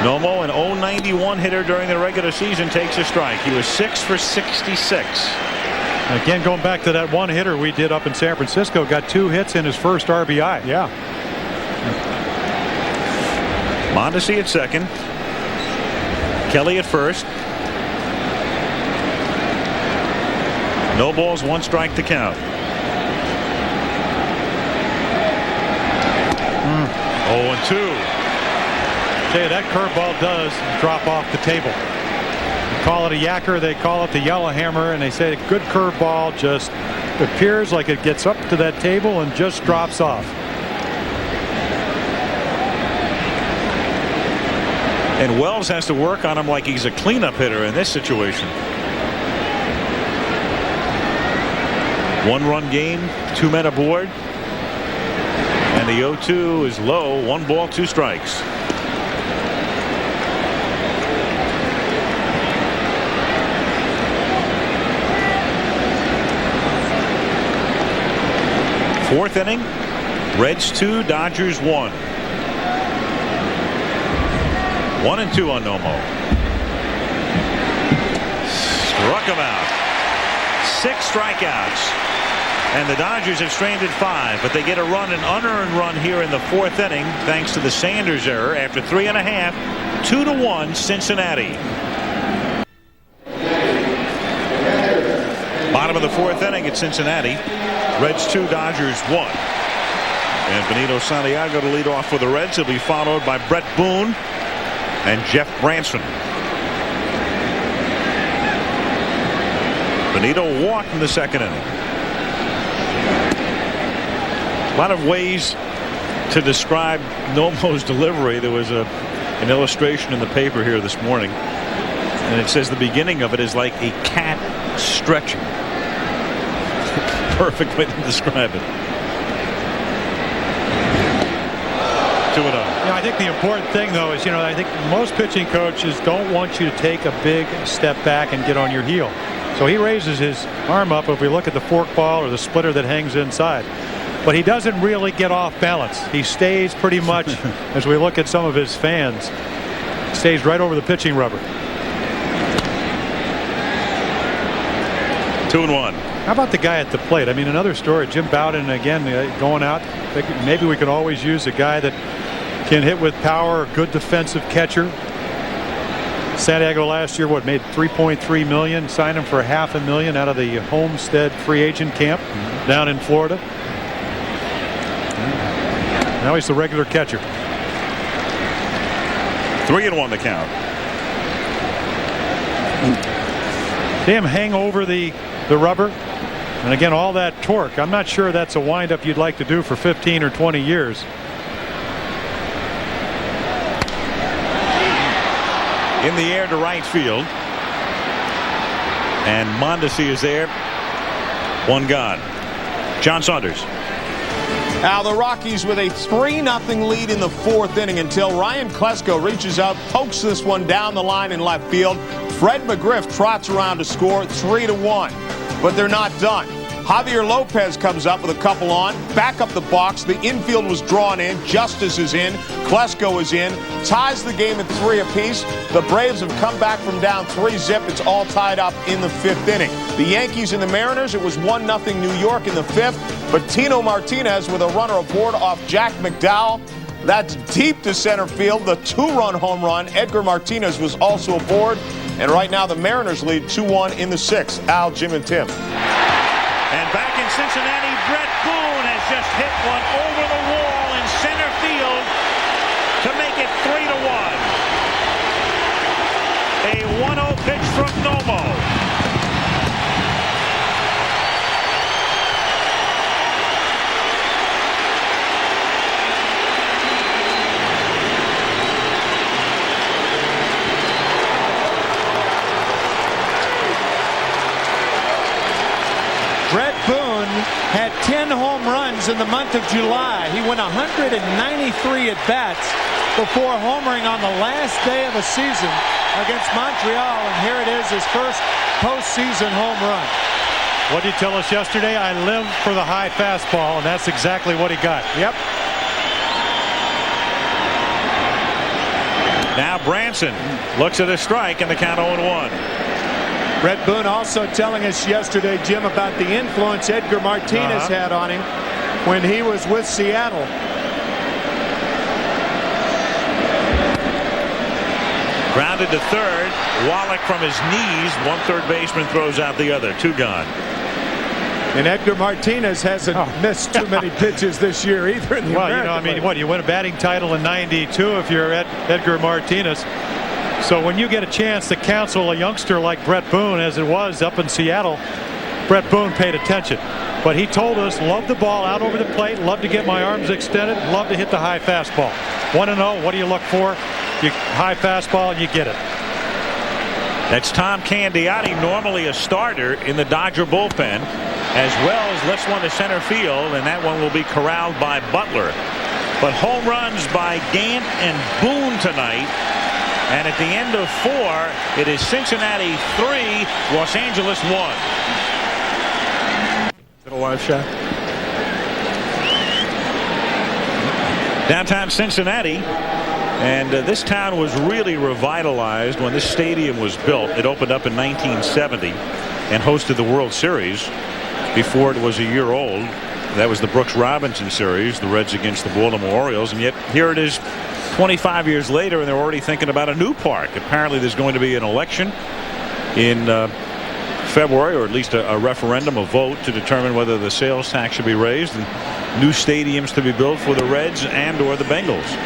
Nomo, an .091 hitter during the regular season, takes a strike. He was 6 for 66. Again, going back to that one hitter we did up in San Francisco, got 2 hits in his first RBI. Yeah. Mondesi at second. Kelly at first. No balls, 1 strike to count. 0-2. Tell you, that curveball does drop off the table. They call it a yacker, they call it the yellow hammer, and they say a good curveball just appears like it gets up to that table and just drops off. And Wells has to work on him like he's a cleanup hitter in this situation. 1-run game, 2 men aboard. And the 0-2 is low. 1 ball, 2 strikes. Fourth inning, Reds 2, Dodgers 1. 1-2 on Nomo. Struck him out. 6 strikeouts. And the Dodgers have strained at 5, but they get a run, an unearned run here in the 4th inning thanks to the Sanders error. After 3.5, 2-1 Cincinnati. Bottom of the 4th inning at Cincinnati. Reds 2, Dodgers 1. And Benito Santiago to lead off for the Reds. He'll be followed by Brett Boone and Jeff Branson. Benito walked in the 2nd inning. A lot of ways to describe Nomo's delivery. There was an illustration in the paper here this morning, and it says the beginning of it is like a cat stretching. Perfect way to describe it. 2-0. I think the important thing, though, is, I think most pitching coaches don't want you to take a big step back and get on your heel. So he raises his arm up if we look at the forkball or the splitter that hangs inside. But he doesn't really get off balance. He stays pretty much, as we look at some of his fans, stays right over the pitching rubber. 2-1. How about the guy at the plate? I mean, another story. Jim Bowden, again, going out. Maybe we could always use a guy that can hit with power, a good defensive catcher. Santiago last year, made $3.3 million, signed him for $500,000 out of the Homestead free agent camp down in Florida. Now he's the regular catcher. 3-1 the count. See him hang over the rubber, and again, all that torque. I'm not sure that's a windup you'd like to do for 15 or 20 years. In the air to right field, and Mondesi is there. 1 gone. John Saunders. Now the Rockies with a 3-0 lead in the 4th inning until Ryan Klesko reaches out, pokes this one down the line in left field. Fred McGriff trots around to score 3-1, but they're not done. Javier Lopez comes up with a couple on, back up the box. The infield was drawn in. Justice is in. Klesko is in. Ties the game at 3 apiece. The Braves have come back from down 3-0. It's all tied up in the 5th inning. The Yankees and the Mariners, it was 1-0 New York in the 5th. But Tino Martinez with a runner aboard off Jack McDowell. That's deep to center field. The 2-run home run. Edgar Martinez was also aboard. And right now the Mariners lead 2-1 in the 6th. Al, Jim, and Tim. And back in Cincinnati, Brett Boone has just hit one over the wall in center field to make it 3-1. A 1-0 Nomo. Brett Boone had 10 home runs in the month of July. He went 193 at-bats before homering on the last day of the season against Montreal, and here it is, his first postseason home run. What did you tell us yesterday? I live for the high fastball, and that's exactly what he got. Yep. Now Branson looks at a strike and the count 0-1. Brett Boone also telling us yesterday, Jim, about the influence Edgar Martinez had on him when he was with Seattle. Grounded to third. Wallach from his knees. One third baseman throws out the other. 2 gone. And Edgar Martinez hasn't missed too many pitches this year either. In the Well, you know, I mean, what, you win a batting title in '92 if you're Edgar Martinez. So when you get a chance to counsel a youngster like Brett Boone, as it was up in Seattle, Brett Boone paid attention. But he told us, love the ball out over the plate, love to get my arms extended, love to hit the high fastball. 1-0, what do you look for? You high fastball and you get it. That's Tom Candiotti, normally a starter in the Dodger bullpen, as well as lifts one to center field, and that one will be corralled by Butler. But home runs by Gant and Boone tonight. And at the end of 4, it is Cincinnati 3, Los Angeles 1. Is it a live shot? Downtown Cincinnati. And this town was really revitalized when this stadium was built. It opened up in 1970 and hosted the World Series before it was a year old. That was the Brooks Robinson series, the Reds against the Baltimore Orioles. And yet here it is 25 years later, and they're already thinking about a new park. Apparently there's going to be an election in February, or at least a referendum, a vote to determine whether the sales tax should be raised and new stadiums to be built for the Reds and or the Bengals.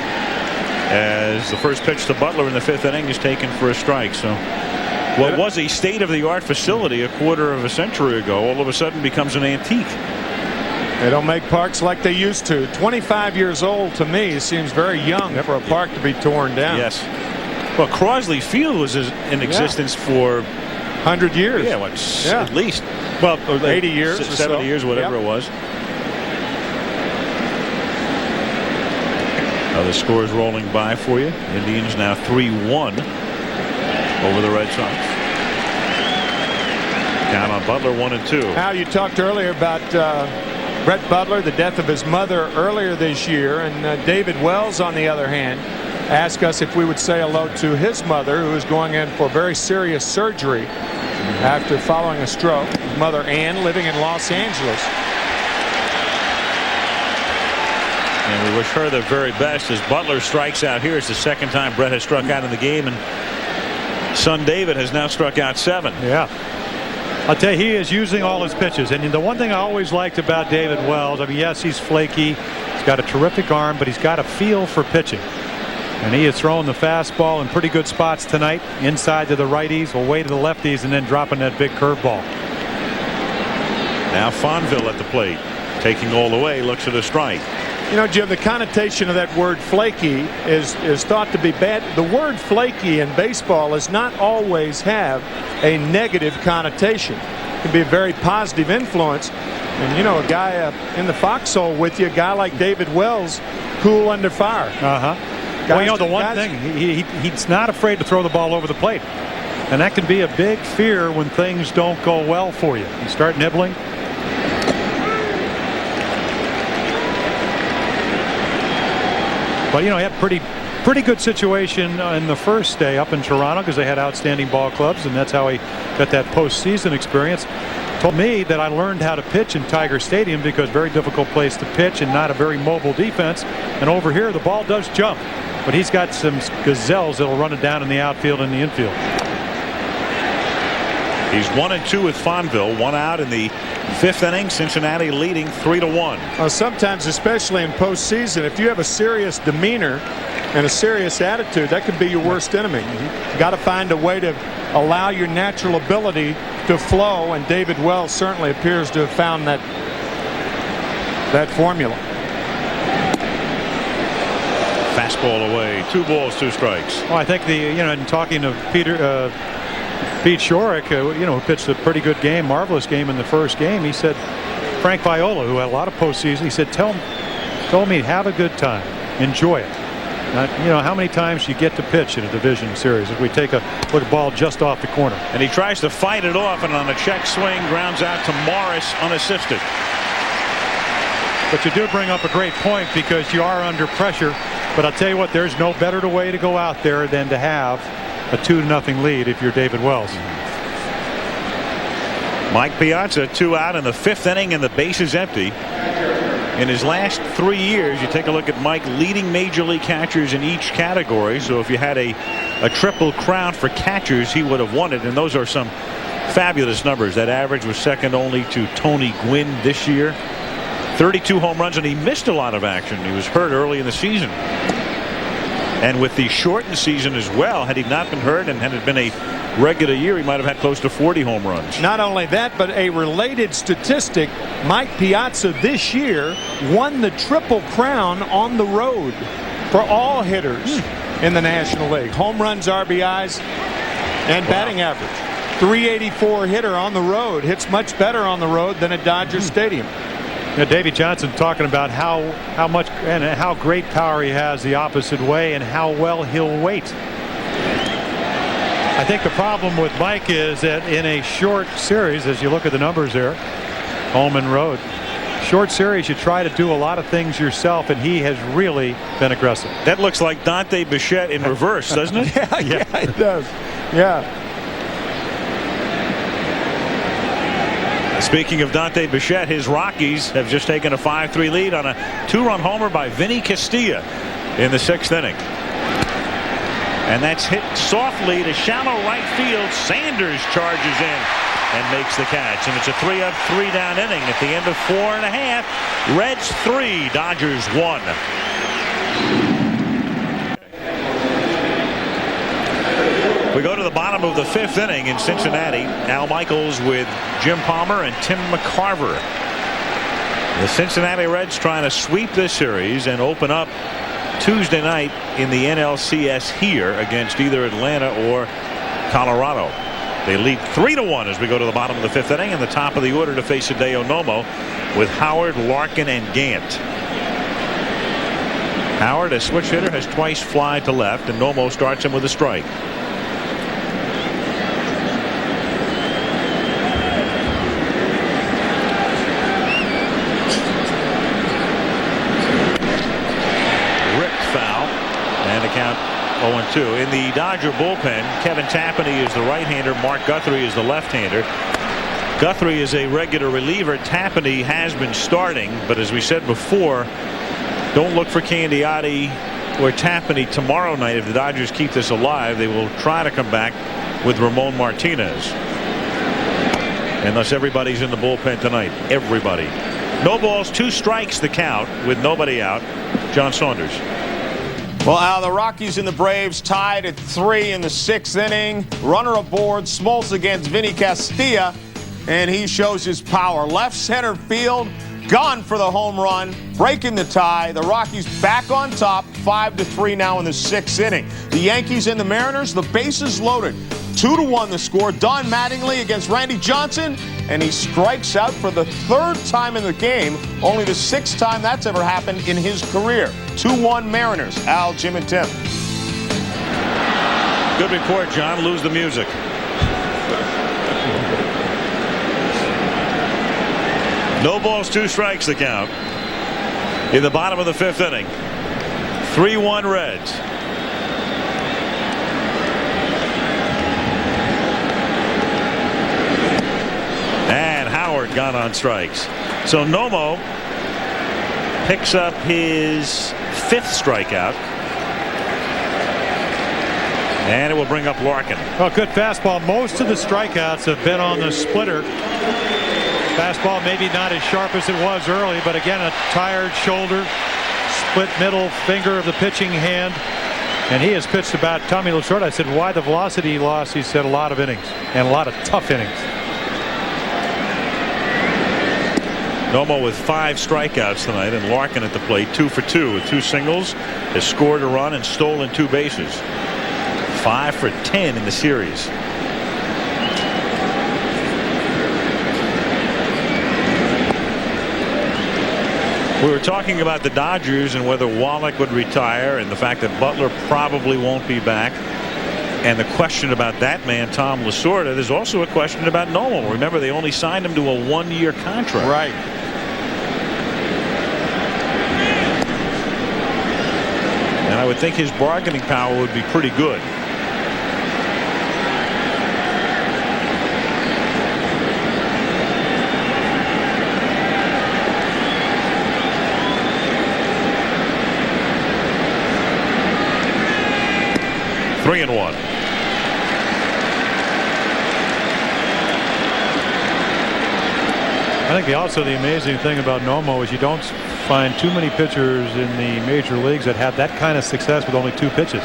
As the first pitch to Butler in the 5th inning is taken for a strike. So what was a state-of-the-art facility a quarter of a century ago all of a sudden becomes an antique. They don't make parks like they used to. 25 years old to me seems very young for a park to be torn down. Yes. Well, Crosley Field was in existence for 100 years. Yeah, at least. Well, 80 years, 70 years, whatever it was. The score is rolling by for you. Indians now 3-1 over the Red Sox. Count on Butler 1-2. Al, you talked earlier about Brett Butler, the death of his mother earlier this year, and David Wells, on the other hand, asked us if we would say hello to his mother, who is going in for very serious surgery after following a stroke. His mother Ann, living in Los Angeles. And we wish her the very best as Butler strikes out here. It's the second time Brett has struck out in the game, and son David has now struck out 7. Yeah. I'll tell you, he is using all his pitches. And the one thing I always liked about David Wells, I mean, yes, he's flaky. He's got a terrific arm, but he's got a feel for pitching. And he is throwing the fastball in pretty good spots tonight, inside to the righties, away to the lefties, and then dropping that big curveball. Now Fonville at the plate, taking all the way, looks at a strike. You know, Jim, the connotation of that word flaky is thought to be bad. The word flaky in baseball does not always have a negative connotation. It can be a very positive influence. And, you know, a guy in the foxhole with you, a guy like David Wells, cool under fire. Well, you know, the one thing, he's not afraid to throw the ball over the plate. And that can be a big fear when things don't go well for you. You start nibbling. But, you know, he had pretty good situation in the first day up in Toronto because they had outstanding ball clubs, and that's how he got that postseason experience. Told me that I learned how to pitch in Tiger Stadium because very difficult place to pitch and not a very mobile defense. And over here, the ball does jump. But he's got some gazelles that'll run it down in the outfield and the infield. He's 1-2 with Fonville. 1 out in the 5th inning. Cincinnati leading 3-1. Well, sometimes, especially in postseason, if you have a serious demeanor and a serious attitude, that could be your worst enemy. You got to find a way to allow your natural ability to flow, and David Wells certainly appears to have found that formula. Fastball away. 2 balls, 2 strikes. Well, I think in talking to Pete Shorrock, who pitched a pretty good game, marvelous game in the first game, he said, Frank Viola, who had a lot of postseason, he said, told me, have a good time, enjoy it. How many times you get to pitch in a division series? If we take a look at ball just off the corner. And he tries to fight it off, and on a check swing, grounds out to Morris unassisted. But you do bring up a great point, because you are under pressure. But I'll tell you what, there's no better way to go out there than to have a 2-0 lead if you're David Wells. Mike Piazza, 2 out in the 5th inning, and the base is empty. In his last 3 years, you take a look at Mike leading major league catchers in each category. So if you had a triple crown for catchers, he would have won it. And those are some fabulous numbers. That average was second only to Tony Gwynn this year. 32 home runs, and he missed a lot of action. He was hurt early in the season. And with the shortened season as well, had he not been hurt and had it been a regular year, he might have had close to 40 home runs. Not only that, but a related statistic, Mike Piazza this year won the Triple Crown on the road for all hitters in the National League. Home runs, RBIs, and batting average. 384 hitter on the road. Hits much better on the road than at Dodger Stadium. Davey Johnson talking about how much and how great power he has the opposite way, and how well he'll wait. I think the problem with Mike is that in a short series, as you look at the numbers there, home and road, short series, you try to do a lot of things yourself, and he has really been aggressive. That looks like Dante Bichette in reverse, doesn't it? Yeah, it does. Yeah. Speaking of Dante Bichette, his Rockies have just taken a 5-3 lead on a 2-run homer by Vinny Castilla in the 6th inning. And that's hit softly to shallow right field. Sanders charges in and makes the catch. And it's a 3-up, 3-down inning at the end of 4.5. Reds 3, Dodgers 1. We go to the bottom of the 5th inning in Cincinnati. Al Michaels with Jim Palmer and Tim McCarver. The Cincinnati Reds trying to sweep this series and open up Tuesday night in the NLCS here against either Atlanta or Colorado. They lead 3-1 as we go to the bottom of the 5th inning, and the top of the order to face Hideo Nomo with Howard, Larkin, and Gant. Howard, a switch hitter, has twice flied to left, and Nomo starts him with a strike. Count 0-2. In the Dodger bullpen, Kevin Tapani is the right-hander. Mark Guthrie is the left-hander. Guthrie is a regular reliever. Tapani has been starting, but as we said before, don't look for Candiotti or Tapani tomorrow night. If the Dodgers keep this alive, they will try to come back with Ramon Martinez. Unless everybody's in the bullpen tonight. Everybody. No balls, 2 strikes the count with nobody out. John Saunders. Well, the Rockies and the Braves tied at 3 in the 6th inning. Runner aboard, Smoltz against Vinny Castilla, and he shows his power. Left center field, gone for the home run, breaking the tie. The Rockies back on top, 5-3 now in the 6th inning. The Yankees and the Mariners, the bases loaded. 2-1 the score. Don Mattingly against Randy Johnson, and he strikes out for the 3rd time in the game, only the 6th time that's ever happened in his career. 2-1 Mariners. Al, Jim, and Tim. Good report, John. Lose the music. No balls, 2 strikes the count in the bottom of the 5th inning. 3-1 Reds. Gone on strikes. So Nomo picks up his 5th strikeout, and it will bring up Larkin. Oh, good fastball. Most of the strikeouts have been on the splitter. Fastball maybe not as sharp as it was early, but again, a tired shoulder, split middle finger of the pitching hand. And he has pitched about Tommy Lasorda. I said, why the velocity loss? He said a lot of innings and a lot of tough innings. Nomo with 5 strikeouts tonight, and Larkin at the plate 2 for 2 with 2 singles, has scored a run and stolen 2 bases. 5 for 10 in the series. We were talking about the Dodgers and whether Wallach would retire and the fact that Butler probably won't be back. And the question about that man, Tom Lasorda. There's also a question about Nomo. Remember, they only signed him to a 1-year contract. Right. And I would think his bargaining power would be pretty good. Three and one. I think also the amazing thing about Nomo is you don't find too many pitchers in the major leagues that have that kind of success with only 2 pitches.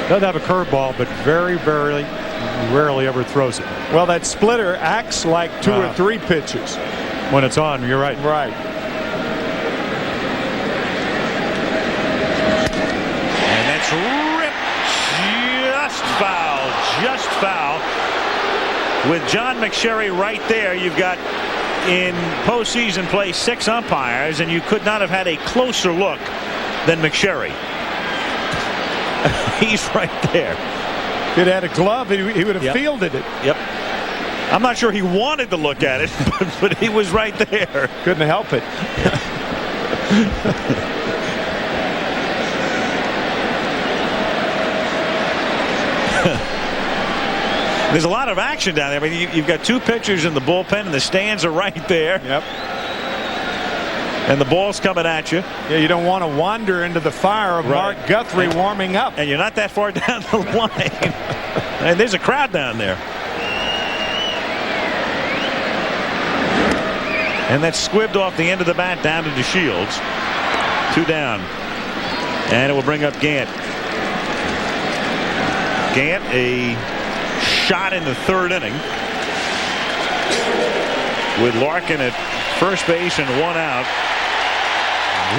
Doesn't have a curveball, but very, very rarely ever throws it. Well, that splitter acts like 2 or 3 pitches. When it's on, you're right. Right. And that's ripped just foul. With John McSherry right there, you've got in postseason play 6 umpires, and you could not have had a closer look than McSherry. He's right there. If he'd had a glove, he would have fielded it. Yep. I'm not sure he wanted to look at it, but he was right there. Couldn't help it. There's a lot of action down there. I mean, you've got 2 pitchers in the bullpen, and the stands are right there. Yep. And the ball's coming at you. Yeah, you don't want to wander into the fire of Mark Guthrie warming up. And you're not that far down the line. And there's a crowd down there. And that's squibbed off the end of the bat down to DeShields. 2 down. And it will bring up Gant. Gant, a shot in the 3rd inning with Larkin at first base and 1 out.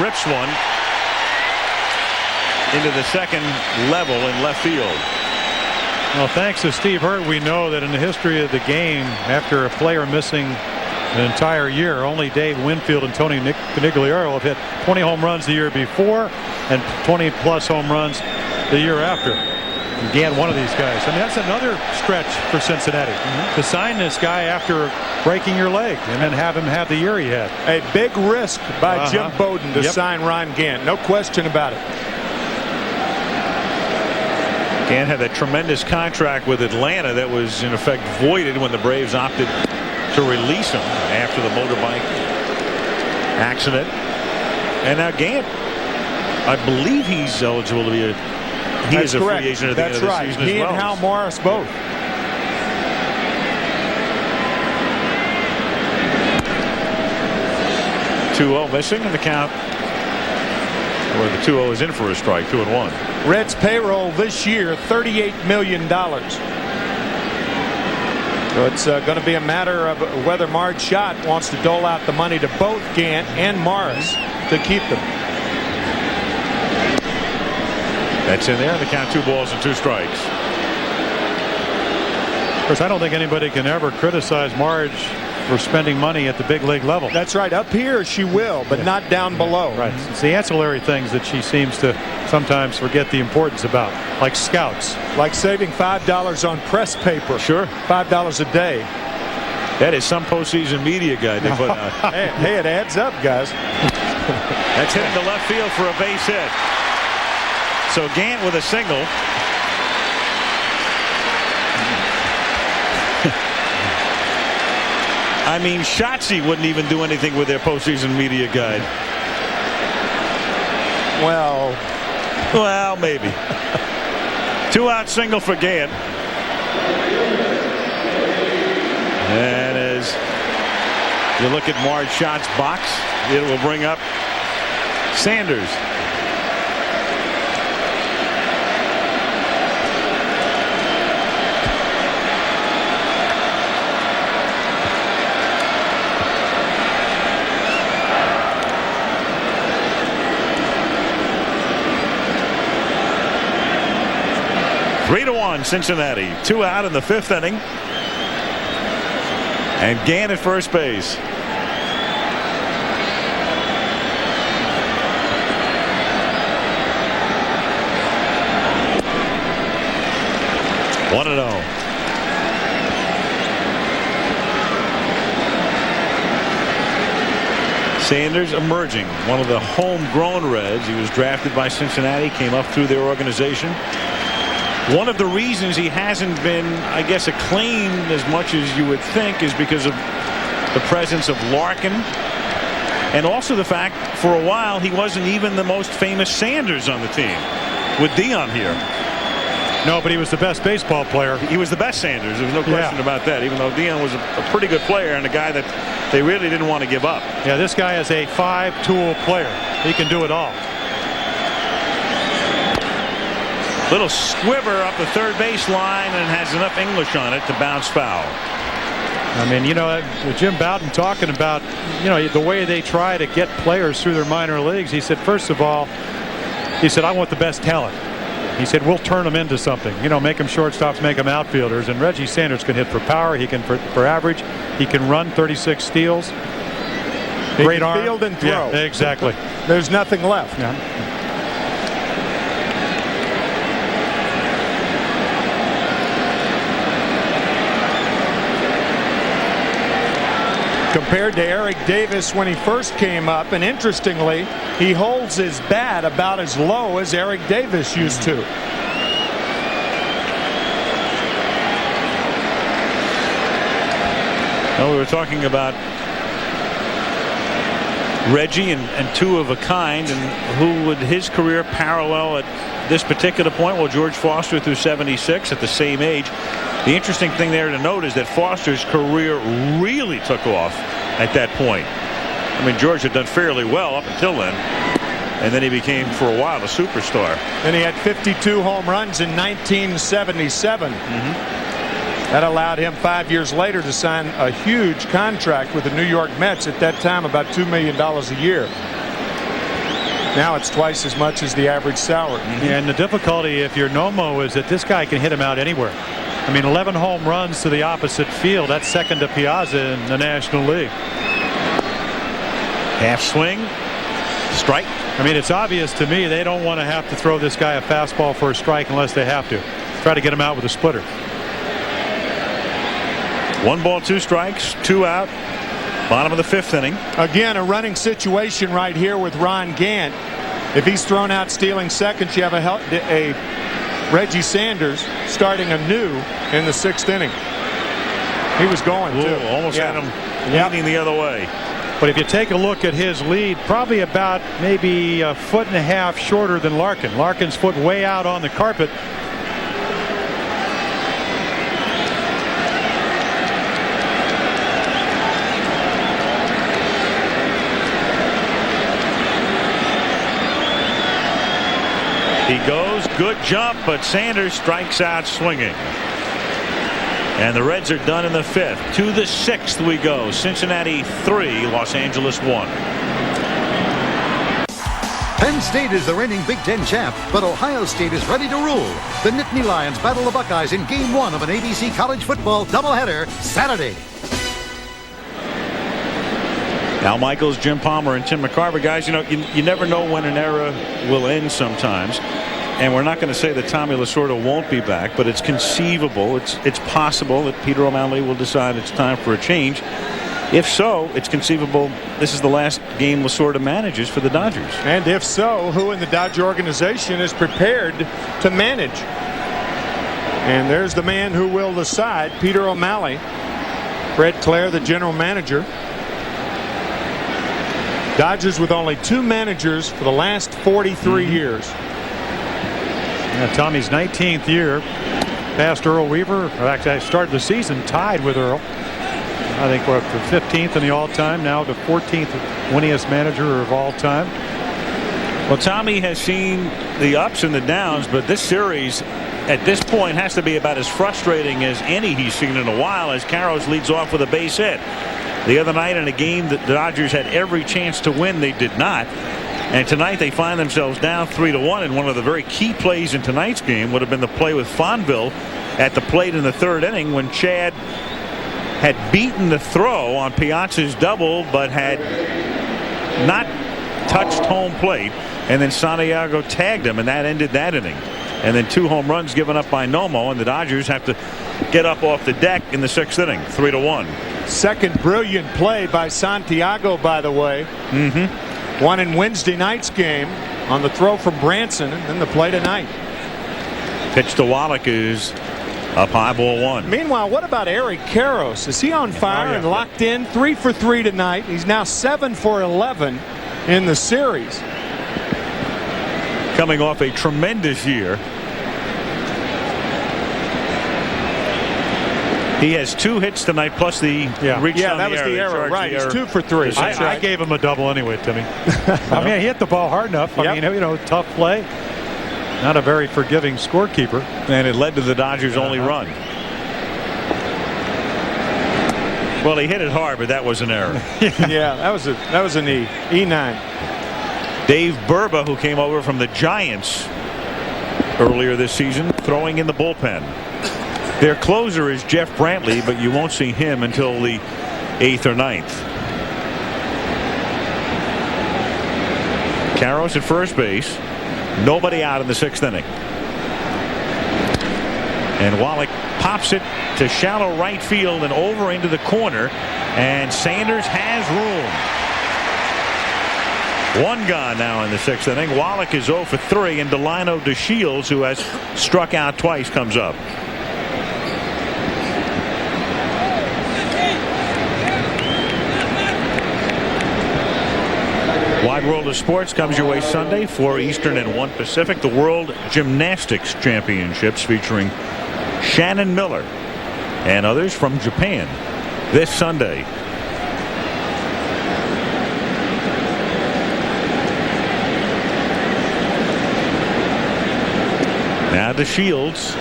Rips one into the second level in left field. Well, thanks to Steve Hurt, we know that in the history of the game, after a player missing an entire year, only Dave Winfield and Tony Conigliaro have hit 20 home runs the year before and 20 plus home runs the year after. Gant, one of these guys. I mean, that's another stretch for Cincinnati to sign this guy after breaking your leg and then have him have the year he had. A big risk by Jim Bowden to sign Ron Gant. No question about it. Gant had a tremendous contract with Atlanta that was in effect voided when the Braves opted to release him after the motorbike accident. And now Gant, I believe he's eligible to be he is a free agent at the end of the season as well. He and Hal Morris both. .2-0 missing in the count. Or the 2-0 is in for a strike. 2-1. Reds payroll this year $38 million. So it's going to be a matter of whether Marge Schott wants to dole out the money to both Gant and Morris to keep them. That's in there. The count 2 balls and 2 strikes. Of course, I don't think anybody can ever criticize Marge for spending money at the big league level. That's right. Up here she will, but not down below. Right. It's the ancillary things that she seems to sometimes forget the importance about, like scouts. Like saving $5 on press paper. Sure. $5 a day. That is some postseason media guide they put out. Hey, it adds up, guys. That's hitting the left field for a base hit. So Gant with a single. I mean, Shotzi wouldn't even do anything with their postseason media guide. Well, maybe. 2-out single for Gant. And as you look at Marge Schott's box, it will bring up Sanders. 3-1 Cincinnati. 2 out in the 5th inning. And Gant at first base. One and 0. Sanders emerging, one of the homegrown Reds. He was drafted by Cincinnati, came up through their organization. One of the reasons he hasn't been, I guess, acclaimed as much as you would think is because of the presence of Larkin, and also the fact for a while he wasn't even the most famous Sanders on the team with Dion here. No, but he was the best baseball player. He was the best Sanders. There was no question about that, even though Dion was a pretty good player and a guy that they really didn't want to give up. Yeah, this guy is a 5-tool player. He can do it all. Little squiver up the third base line and has enough English on it to bounce foul. I mean, you know, Jim Bowden talking about, you know, the way they try to get players through their minor leagues. He said, first of all, he said, I want the best talent. He said, we'll turn them into something. You know, make them shortstops, make them outfielders. And Reggie Sanders can hit for power. He can for average. He can run 36 steals. Great arm. Field and throw. Yeah, exactly. There's nothing left. Yeah. Compared to Eric Davis when he first came up, and interestingly, he holds his bat about as low as Eric Davis used to. Well, we were talking about Reggie and two of a kind, and who would his career parallel at this particular point? Well, George Foster through 76 at the same age. The interesting thing there to note is that Foster's career really took off at that point. I mean, George had done fairly well up until then, and then he became for a while a superstar. And he had 52 home runs in 1977. That allowed him 5 years later to sign a huge contract with the New York Mets, at that time about $2 million a year. Now it's twice as much as the average salary. Yeah, and the difficulty if you're Nomo is that this guy can hit him out anywhere. I mean, 11 home runs to the opposite field. That's second to Piazza in the National League. Half swing, strike. I mean, it's obvious to me they don't want to have to throw this guy a fastball for a strike unless they have to. Try to get him out with a splitter. 1 ball, 2 strikes, 2 out. Bottom of the 5th inning. Again, a running situation right here with Ron Gant. If he's thrown out stealing seconds, you have a Reggie Sanders starting anew in the 6th inning. He was going too. Almost had him leaning the other way. But if you take a look at his lead, probably about maybe a foot and a half shorter than Larkin. Larkin's foot way out on the carpet. He goes, good jump, but Sanders strikes out swinging. And the Reds are done in the 5th. To the 6th we go. Cincinnati 3, Los Angeles 1. Penn State is the reigning Big Ten champ, but Ohio State is ready to rule. The Nittany Lions battle the Buckeyes in Game 1 of an ABC college football doubleheader Saturday. Al Michaels, Jim Palmer, and Tim McCarver. Guys, you know, you never know when an era will end sometimes. And we're not going to say that Tommy Lasorda won't be back, but it's conceivable, it's possible that Peter O'Malley will decide it's time for a change. If so, it's conceivable this is the last game Lasorda manages for the Dodgers. And if so, who in the Dodger organization is prepared to manage? And there's the man who will decide, Peter O'Malley. Fred Clare, the general manager. Dodgers with only 2 managers for the last 43 years. Yeah, Tommy's 19th year, past Earl Weaver. Actually, started the season tied with Earl. I think we're up to 15th in the all-time, now the 14th winningest manager of all time. Well, Tommy has seen the ups and the downs, but this series at this point has to be about as frustrating as any he's seen in a while, as Karros leads off with a base hit. The other night in a game that the Dodgers had every chance to win, they did not. And tonight they find themselves down 3-1, and one of the very key plays in tonight's game would have been the play with Fonville at the plate in the third inning when Chad had beaten the throw on Piazza's double but had not touched home plate, and then Santiago tagged him, and that ended that inning. And then 2 home runs given up by Nomo, and the Dodgers have to get up off the deck in the 6th inning, 3-1. Second brilliant play by Santiago, by the way. One in Wednesday night's game on the throw from Branson, and then the play tonight. Pitch to Wallach is up high, ball 1. Meanwhile, what about Eric Karros? Is he on fire and locked in? 3 for 3 tonight. He's now 7 for 11 in the series. Coming off a tremendous year. He has 2 hits tonight, plus the reach on that was the error. Right, he's 2 for 3. I gave him a double anyway, Timmy. I mean, he hit the ball hard enough. I mean, you know, tough play. Not a very forgiving scorekeeper. And it led to the Dodgers' only run. Well, he hit it hard, but that was an error. Yeah, that was an E9. Dave Burba, who came over from the Giants earlier this season, throwing in the bullpen. Their closer is Jeff Brantley, but you won't see him until the 8th or 9th. Karros at first base. Nobody out in the 6th inning. And Wallach pops it to shallow right field and over into the corner. And Sanders has room. 1 gone now in the 6th inning. Wallach is 0 for 3, and Delino DeShields, who has struck out twice, comes up. Wide World of Sports comes your way Sunday, 4 Eastern and 1 Pacific. The World Gymnastics Championships featuring Shannon Miller and others from Japan this Sunday. Now DeShields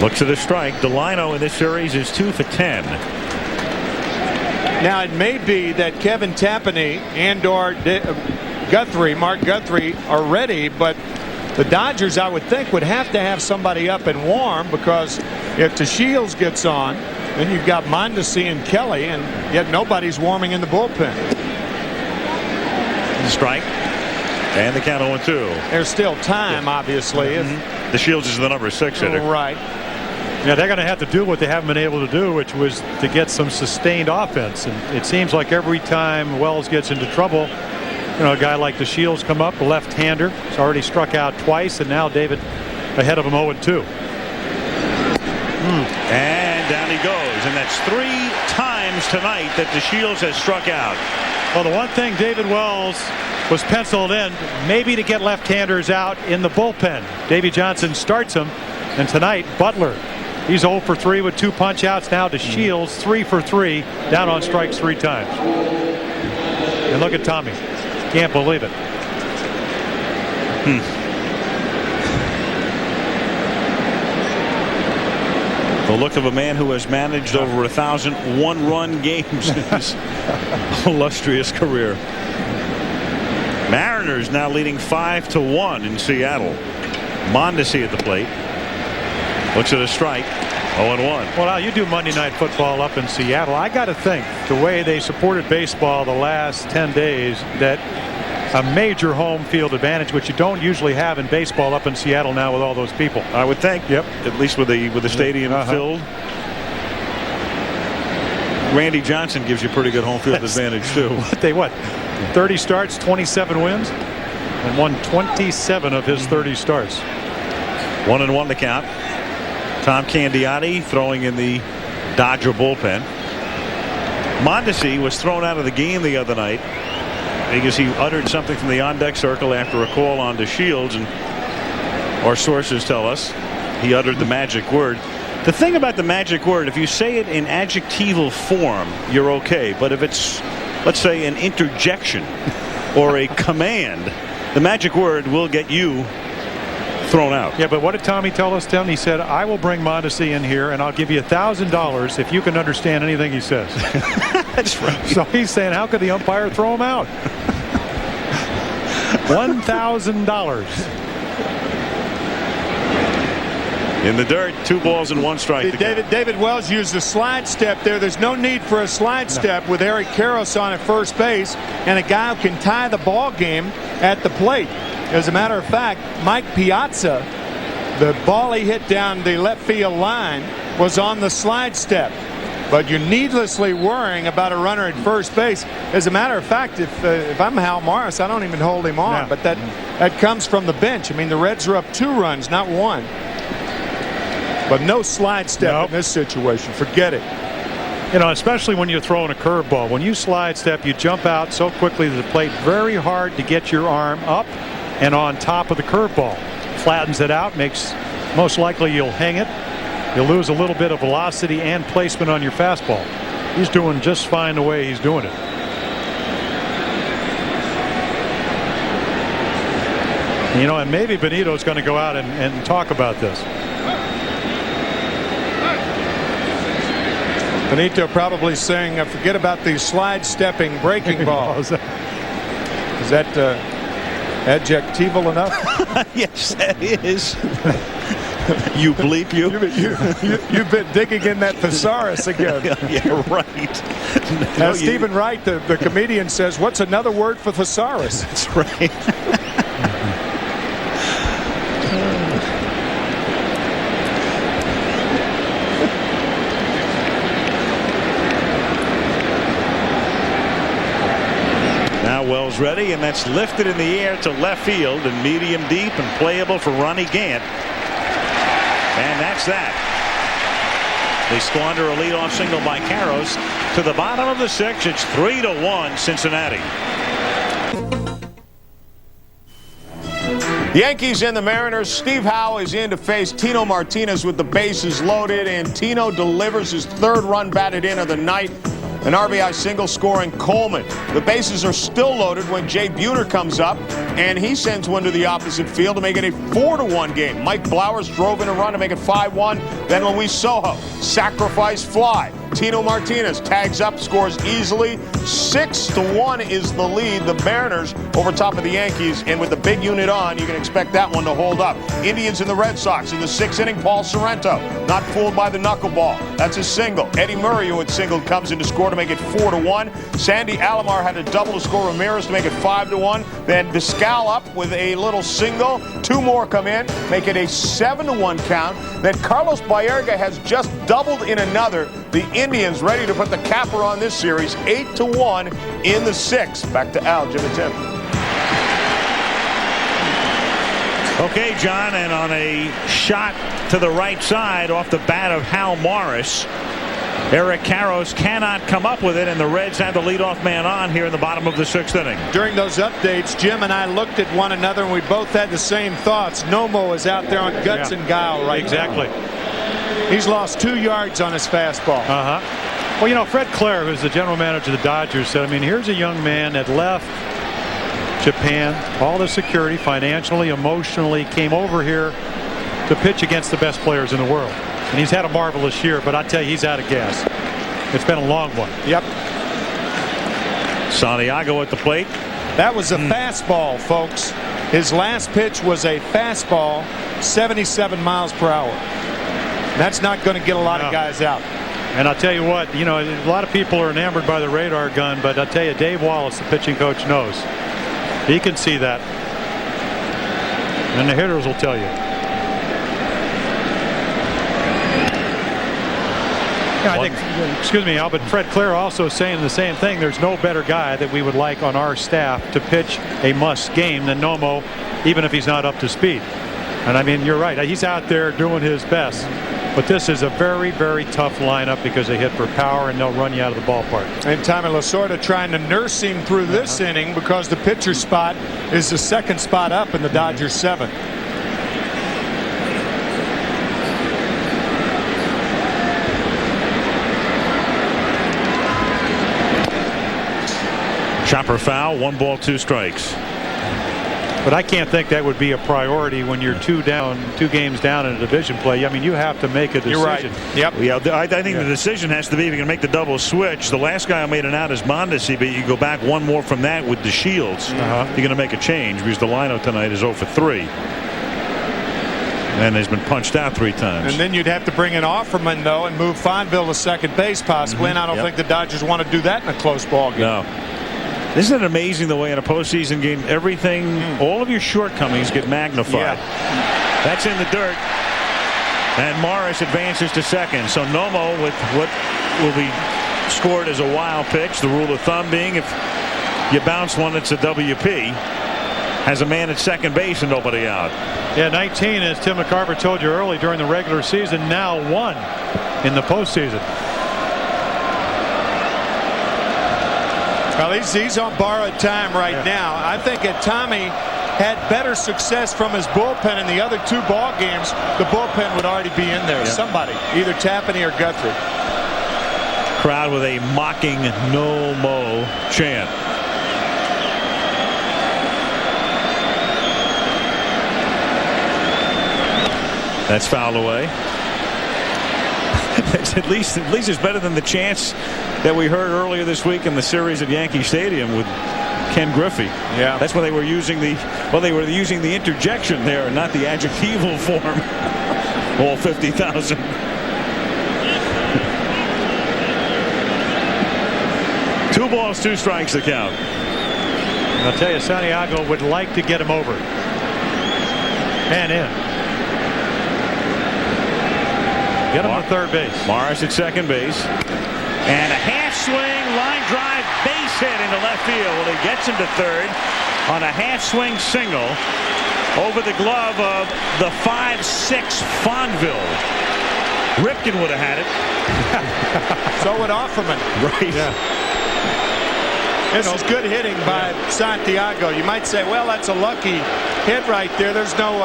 looks at a strike. Delino in this series is 2 for 10. Now, it may be that Kevin Tapani and/or Mark Guthrie are ready, but the Dodgers, I would think, would have to have somebody up and warm, because if DeShields gets on, then you've got Mondesi and Kelly, and yet nobody's warming in the bullpen. The strike, and the count 0-2. There's still time, obviously. DeShields is the number 6 hitter. Right. Yeah, they're going to have to do what they haven't been able to do, which was to get some sustained offense. And it seems like every time Wells gets into trouble, you know, a guy like DeShields come up, a left-hander. He's already struck out twice, and now David ahead of him 0-2. And down he goes, and that's 3 times tonight that DeShields has struck out. Well, the one thing David Wells was penciled in, maybe to get left-handers out in the bullpen. Davey Johnson starts him, and tonight Butler. He's 0 for 3 with 2 punch-outs. Now DeShields 3 for 3, down on strikes 3 times. And look at Tommy. Can't believe it. The look of a man who has managed over 1,000 one-run games in his illustrious career. Mariners now leading 5-1 in Seattle. Mondesi at the plate. Looks at a strike. 0-1. Well, now you do Monday Night Football up in Seattle. I got to think the way they supported baseball the last 10 days, that a major home field advantage, which you don't usually have in baseball up in Seattle now with all those people. I would think. Yep. At least with the stadium filled. Randy Johnson gives you pretty good home field advantage too. What? 30 starts, 27 wins, and won 27 of his 30 starts. 1-1 the count. Tom Candiotti throwing in the Dodger bullpen. Mondesi was thrown out of the game the other night because he uttered something from the on-deck circle after a call on DeShields, and our sources tell us he uttered the magic word. The thing about the magic word, if you say it in adjectival form, you're okay. But if it's, let's say, an interjection or a command, the magic word will get you thrown out. Yeah, but what did Tommy tell us, Tim? He said, I will bring Mondesi in here and I'll give you $1,000 if you can understand anything he says. That's right. So he's saying, how could the umpire throw him out? $1,000. In the dirt, 2 balls and 1 strike. David Wells used the slide step there. There's no need for a slide step with Eric Karros on at first base and a guy who can tie the ball game at the plate. As a matter of fact, Mike Piazza, the ball he hit down the left field line was on the slide step. But you're needlessly worrying about a runner at first base. As a matter of fact, if I'm Hal Morris, I don't even hold him on. No. But that comes from the bench. I mean, the Reds are up 2 runs, not 1. But no slide step in this situation. Forget it. You know, especially when you're throwing a curveball. When you slide step, you jump out so quickly to the plate. Very hard to get your arm up and on top of the curveball. Flattens it out, makes most likely you'll hang it. You'll lose a little bit of velocity and placement on your fastball. He's doing just fine the way he's doing it. You know, and maybe Benito's going to go out and talk about this. Benito probably saying, forget about these slide stepping breaking balls. Is that adjectival enough? Yes, that is. You bleep you. You've been digging in that thesaurus again. Yeah, right. Now, Stephen Wright, the comedian, says, what's another word for thesaurus? That's right. Now Wells ready, and that's lifted in the air to left field and medium deep and playable for Ronnie Gant. And that's that. They squander a leadoff single by Karros. To the bottom of the 6th, it's 3-1 Cincinnati. Yankees and the Mariners. Steve Howe is in to face Tino Martinez with the bases loaded, and Tino delivers his 3rd run batted in of the night. An RBI single scoring Coleman. The bases are still loaded when Jay Buhner comes up, and he sends one to the opposite field to make it a 4-1 game. Mike Blowers drove in a run to make it 5-1. Then Luis Sojo, sacrifice fly. Tino Martinez tags up, scores easily. 6-1 is the lead. The Mariners over top of the Yankees, and with the big unit on, you can expect that one to hold up. Indians and the Red Sox in the 6th inning. Paul Sorrento not fooled by the knuckleball. That's a single. Eddie Murray, who had singled, comes in to score to make it 4-1. Sandy Alomar had a double to score Ramirez to make it 5-1. Then Vizcal up with a little single. 2 more come in, make it a 7-1 count. Then Carlos Baerga has just doubled in another. The Indians ready to put the capper on this series, 8-1 in the 6th. Back to Al, Jim and Tim. Okay, John, and on a shot to the right side off the bat of Hal Morris, Eric Karros cannot come up with it, and the Reds have the leadoff man on here in the bottom of the 6th inning. During those updates, Jim and I looked at one another, and we both had the same thoughts. Nomo is out there on guts and guile right Exactly. now. He's lost 2 yards on his fastball. Well, you know, Fred Clare, who's the general manager of the Dodgers, said, I mean, here's a young man that left Japan, all the security, financially, emotionally, came over here to pitch against the best players in the world. And he's had a marvelous year, but I tell you, he's out of gas. It's been a long one. Yep. Santiago at the plate. That was a fastball, folks. His last pitch was a fastball, 77 miles per hour. That's not going to get a lot of guys out. And I'll tell you what, you know, a lot of people are enamored by the radar gun, but I'll tell you, Dave Wallace, the pitching coach, knows. He can see that. And the hitters will tell you. Yeah, I think, excuse me, Al, but Fred Clare also saying the same thing. There's no better guy that we would like on our staff to pitch a must game than Nomo, even if he's not up to speed. And I mean, you're right. He's out there doing his best. But this is a very, very tough lineup because they hit for power and they'll run you out of the ballpark. And Tommy Lasorda trying to nurse him through this inning because the pitcher spot is the 2nd spot up in the Dodgers 7th. Chopper foul, 1 ball, 2 strikes. But I can't think that would be a priority when you're 2 games down in a division play. I mean, you have to make a decision. You're right. Yep. Yeah, I think the decision has to be if you can make the double switch. The last guy who made it out is Mondesi, but you go back one more from that with the Shields. You're going to make a change because the lineup tonight is 0 for 3. And has been punched out 3 times. And then you'd have to bring in Offerman, though, and move Fonville to second base possibly. And I don't think the Dodgers want to do that in a close ball game. No. Isn't it amazing the way in a postseason game everything, all of your shortcomings get magnified? That's in the dirt. And Morris advances to second. So Nomo with what will be scored as a wild pitch. The rule of thumb being if you bounce one, it's a WP. Has a man at second base and nobody out. Yeah, 19, as Tim McCarver told you early during the regular season, now 1 in the postseason. Well, he's on borrowed time right now. I think that Tommy had better success from his bullpen in the other 2 ball games. The bullpen would already be in there. Somebody, either Tapani or Guthrie. Crowd with a mocking no mo chant. That's fouled away. at least it's better than the chants that we heard earlier this week in the series at Yankee Stadium with Ken Griffey. Yeah, that's when they were using the interjection there, not the adjectival form. All 50,000. Two balls, 2 strikes to count. I'll tell you, Santiago would like to get him over and in. Get him to third base. Morris at second base. And a half swing, line drive, base hit into left field. Well, he gets him to third on a half swing single over the glove of the 5'6" Fonville. Ripken would have had it. So would Offerman. Right. Yeah. This is good hitting by Santiago. You might say, well, that's a lucky hit right there. There's no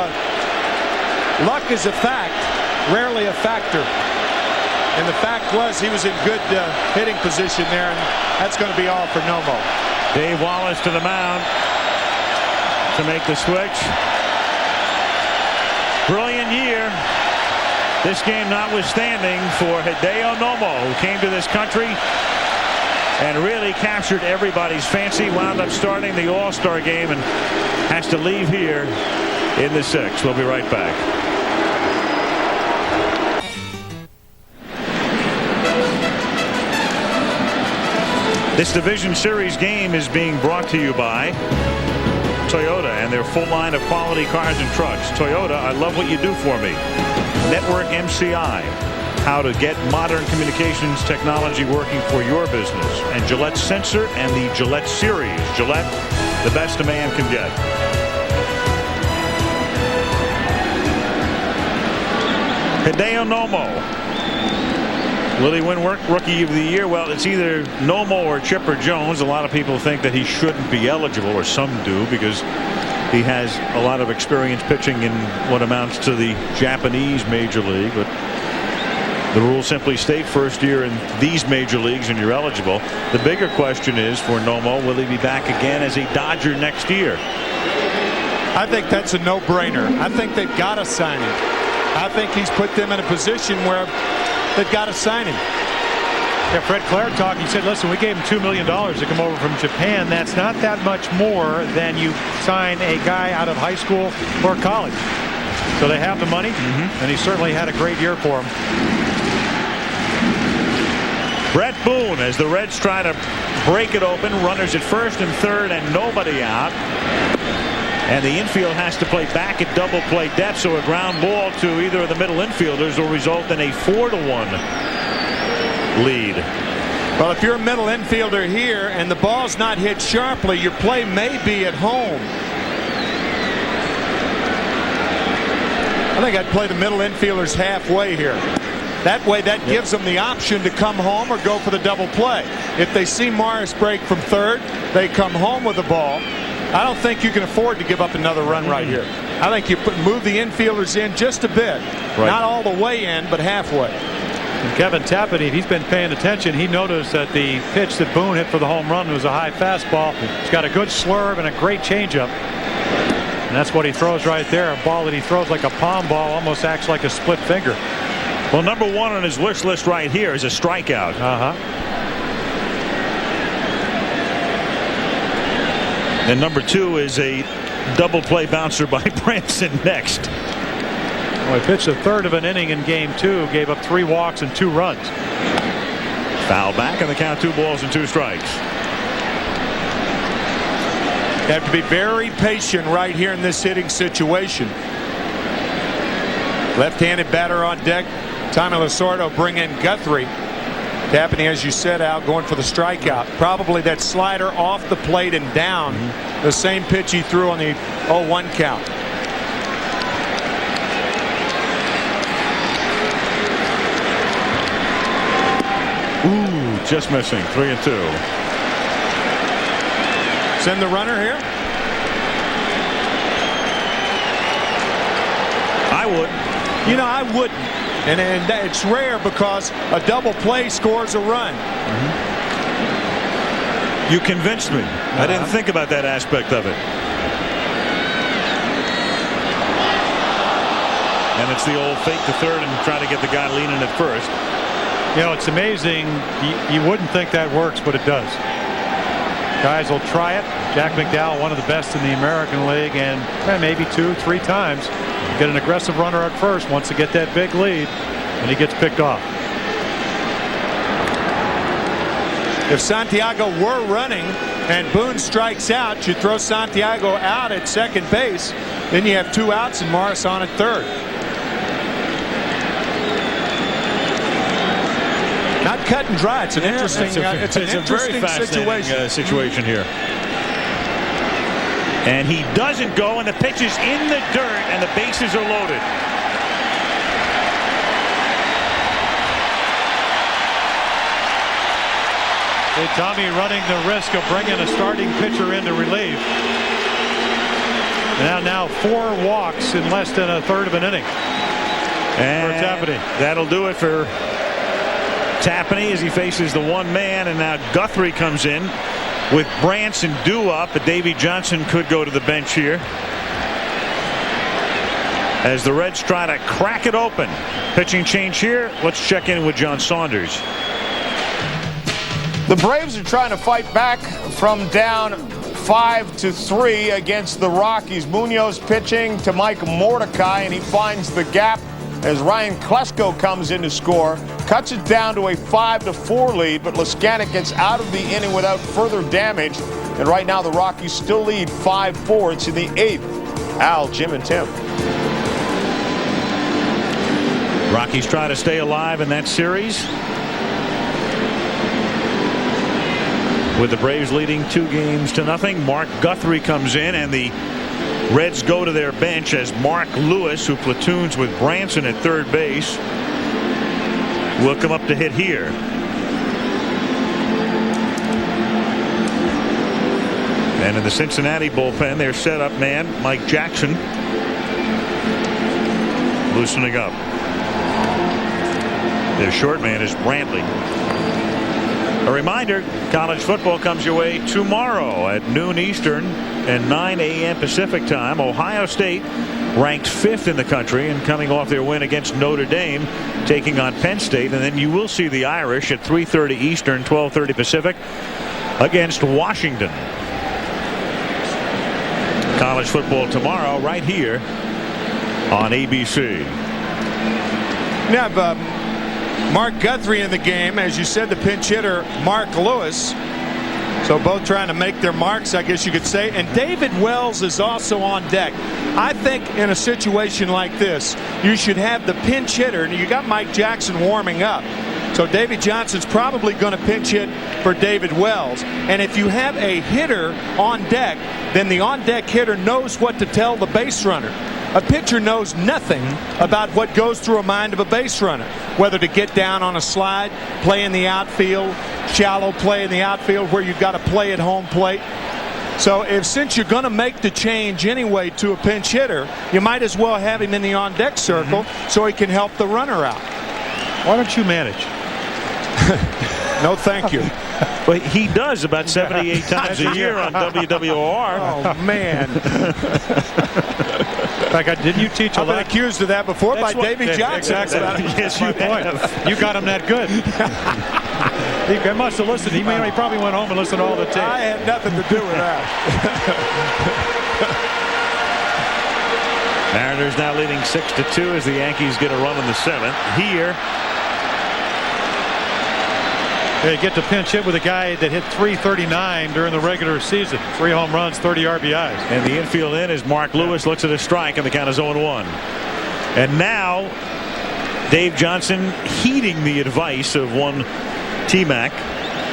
luck is a fact. Rarely a factor. And the fact was he was in good hitting position there, and that's going to be all for Nomo. Dave Wallace to the mound to make the switch. Brilliant year. This game notwithstanding for Hideo Nomo, who came to this country and really captured everybody's fancy. Wound up starting the All-Star game and has to leave here in the 6th. We'll be right back. This division series game is being brought to you by Toyota and their full line of quality cars and trucks. Toyota, I love what you do for me. Network MCI, how to get modern communications technology working for your business. And Gillette Sensor and the Gillette Series. Gillette, the best a man can get. Hideo Nomo. Will he win Rookie of the Year? Well, it's either Nomo or Chipper Jones. A lot of people think that he shouldn't be eligible, or some do, because he has a lot of experience pitching in what amounts to the Japanese Major League. But the rules simply state first year in these major leagues and you're eligible. The bigger question is for Nomo, will he be back again as a Dodger next year? I think that's a no-brainer. I think they've got to sign him. I think he's put them in a position where they've got to sign him. Yeah, Fred Clare talked. He said, listen, we gave him $2 million to come over from Japan. That's not that much more than you sign a guy out of high school or college. So they have the money, and he certainly had a great year for him. Brett Boone, as the Reds try to break it open. Runners at first and third and nobody out. And the infield has to play back at double play depth, so a ground ball to either of the middle infielders will result in a 4-1 lead. Well, if you're a middle infielder here and the ball's not hit sharply, your play may be at home. I think I'd play the middle infielders halfway here. That way, that gives them the option to come home or go for the double play. If they see Morris break from third, they come home with the ball. I don't think you can afford to give up another run right here. I think you move the infielders in just a bit. Right. Not all the way in, but halfway. And Kevin Tapani, if he's been paying attention, he noticed that the pitch that Boone hit for the home run was a high fastball. He's got a good slurve and a great changeup. And that's what he throws right there. A ball that he throws like a palm ball, almost acts like a split finger. Well, number 1 on his wish list right here is a strikeout. And number 2 is a double play bouncer by Branson next. Well, he pitched a third of an inning in game 2, gave up 3 walks and 2 runs. Foul back, and the count 2 balls and 2 strikes. You have to be very patient right here in this hitting situation. Left-handed batter on deck. Tommy Lasordo bring in Guthrie. Tapani, as you said, Al, going for the strikeout. Probably that slider off the plate and down. The same pitch he threw on the 0-1 count. Ooh, just missing. 3-2. Send the runner here. I would. You know, I wouldn't. And it's rare because a double play scores a run. You convinced me. I didn't think about that aspect of it. And it's the old fake to third and try to get the guy leaning at first. You know, it's amazing. You wouldn't think that works, but it does. Guys will try it. Jack McDowell, one of the best in the American League, and maybe 2-3 times. Get an aggressive runner at first, wants to get that big lead, and he gets picked off. If Santiago were running and Boone strikes out, you throw Santiago out at second base. Then you have 2 outs and Morris on at third. Not cut and dry. It's an interesting. It's an interesting situation here. And he doesn't go, and the pitch is in the dirt, and the bases are loaded. Hey, Tommy running the risk of bringing a starting pitcher in to relieve. Now 4 walks in less than a third of an inning. And for Tapani. That'll do it for Tapani as he faces the 1 man, and now Guthrie comes in with Branson due up, but Davey Johnson could go to the bench here as the Reds try to crack it open. Pitching change here. Let's check in with John Saunders. The Braves are trying to fight back from down 5-3 against the Rockies. Munoz pitching to Mike Mordecai, and he finds the gap as Ryan Klesko comes in to score. Cuts it down to a 5-4 lead, but Leskanic gets out of the inning without further damage. And right now the Rockies still lead 5-4. It's in the 8th. Al, Jim, and Tim. Rockies try to stay alive in that series, with the Braves leading 2-0. Mark Guthrie comes in, and the Reds go to their bench as Mark Lewis, who platoons with Branson at third base, will come up to hit here. And in the Cincinnati bullpen, their setup man, Mike Jackson, loosening up. Their short man is Brantley. A reminder, college football comes your way tomorrow at noon Eastern and 9 a.m. Pacific time. Ohio State, ranked 5th in the country and coming off their win against Notre Dame, taking on Penn State. And then you will see the Irish at 3:30 Eastern, 12:30 Pacific against Washington. College football tomorrow right here on ABC. You have Mark Guthrie in the game. As you said, the pinch hitter, Mark Lewis. So both trying to make their marks, I guess you could say. And David Wells is also on deck. I think in a situation like this, you should have the pinch hitter. And you got Mike Jackson warming up. So Davey Johnson's probably going to pinch hit for David Wells. And if you have a hitter on deck, then the on-deck hitter knows what to tell the base runner. A pitcher knows nothing about what goes through a mind of a base runner, whether to get down on a slide, play in the outfield, shallow play in the outfield where you've got to play at home plate. So since you're going to make the change anyway to a pinch hitter, you might as well have him in the on-deck circle so he can help the runner out. Why don't you manage? No, thank you. Well, he does about 78 times a year on WWOR. Oh, man. Didn't you teach I've been accused of that before by Davy Johnson. Exactly. Yes, you have. You got him that good. He must have listened. He probably went home and listened to all the tape. I had nothing to do with that. Mariners now leading 6-2 as the Yankees get a run in the 7th. Here, they get to pinch hit with a guy that hit .339 during the regular season. 3 home runs, 30 RBIs. and the infield in as Mark Lewis looks at a strike, and the count is 0-1. And now Dave Johnson, heeding the advice of one T-Mac,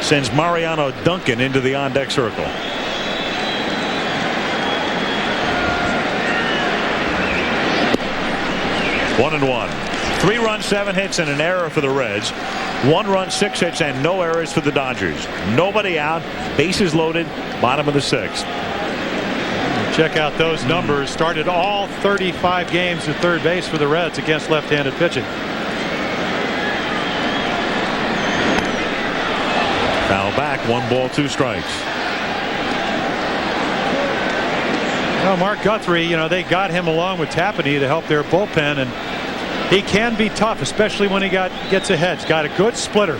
sends Mariano Duncan into the on-deck circle. One and one. 3 runs, 7 hits, and an error for the Reds. 1 run, 6 hits, and no errors for the Dodgers. Nobody out. Bases loaded. Bottom of the 6th. Check out those numbers. Started all 35 games at third base for the Reds against left-handed pitching. Foul back. 1 ball, 2 strikes. Well, Mark Guthrie, they got him along with Tapani to help their bullpen, and he can be tough, especially when he gets ahead. He's got a good splitter.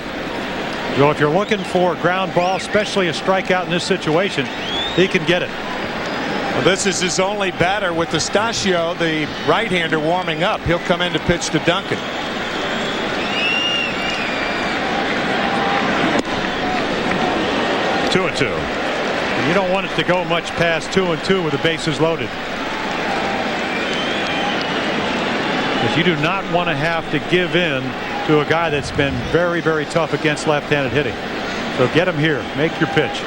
So if you're looking for a ground ball, especially a strikeout in this situation, he can get it. Well, this is his only batter with Estacio, the right-hander, warming up. He'll come in to pitch to Duncan. Two and two. You don't want it to go much past 2-2 with the bases loaded. Because you do not want to have to give in to a guy that's been very, very tough against left-handed hitting. So get him here. Make your pitch.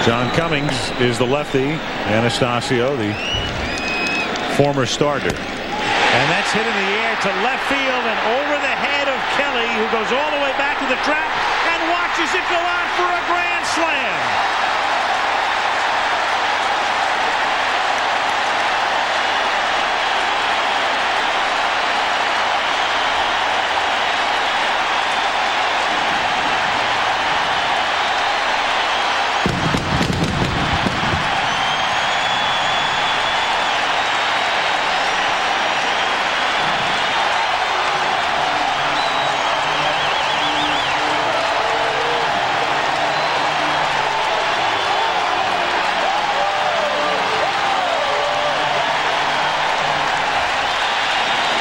John Cummings is the lefty. Anastasio, the former starter. And that's hit in the air to left field and over the head of Kelly, who goes all the way back to the track and watches it go out for a grand slam.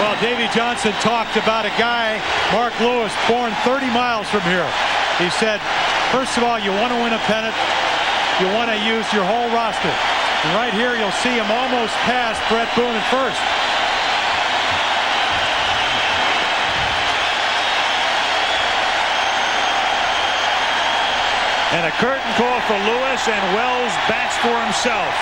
Well, Davy Johnson talked about a guy, Mark Lewis, born 30 miles from here. He said, first of all, you want to win a pennant, you want to use your whole roster. And right here, you'll see him almost past Brett Boone at first. And a curtain call for Lewis, and Wells bats for himself.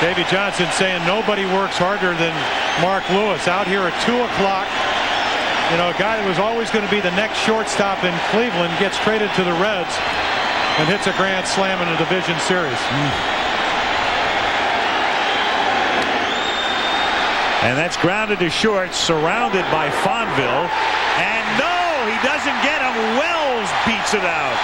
Davy Johnson saying nobody works harder than Mark Lewis out here at 2 o'clock. A guy that was always going to be the next shortstop in Cleveland gets traded to the Reds and hits a grand slam in a division series. And that's grounded to short, surrounded by Fonville. And no, he doesn't get him. Wells beats it out.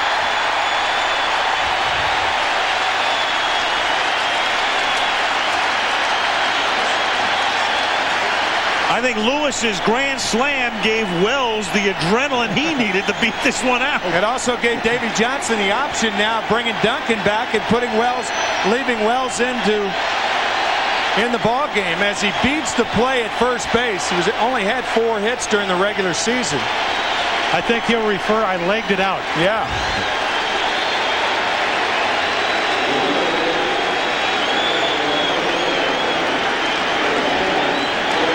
I think Lewis's grand slam gave Wells the adrenaline he needed to beat this one out. It also gave Davy Johnson the option now of bringing Duncan back and leaving Wells in the ball game as he beats the play at first base. He only had 4 hits during the regular season. I think he'll refer, I legged it out. Yeah.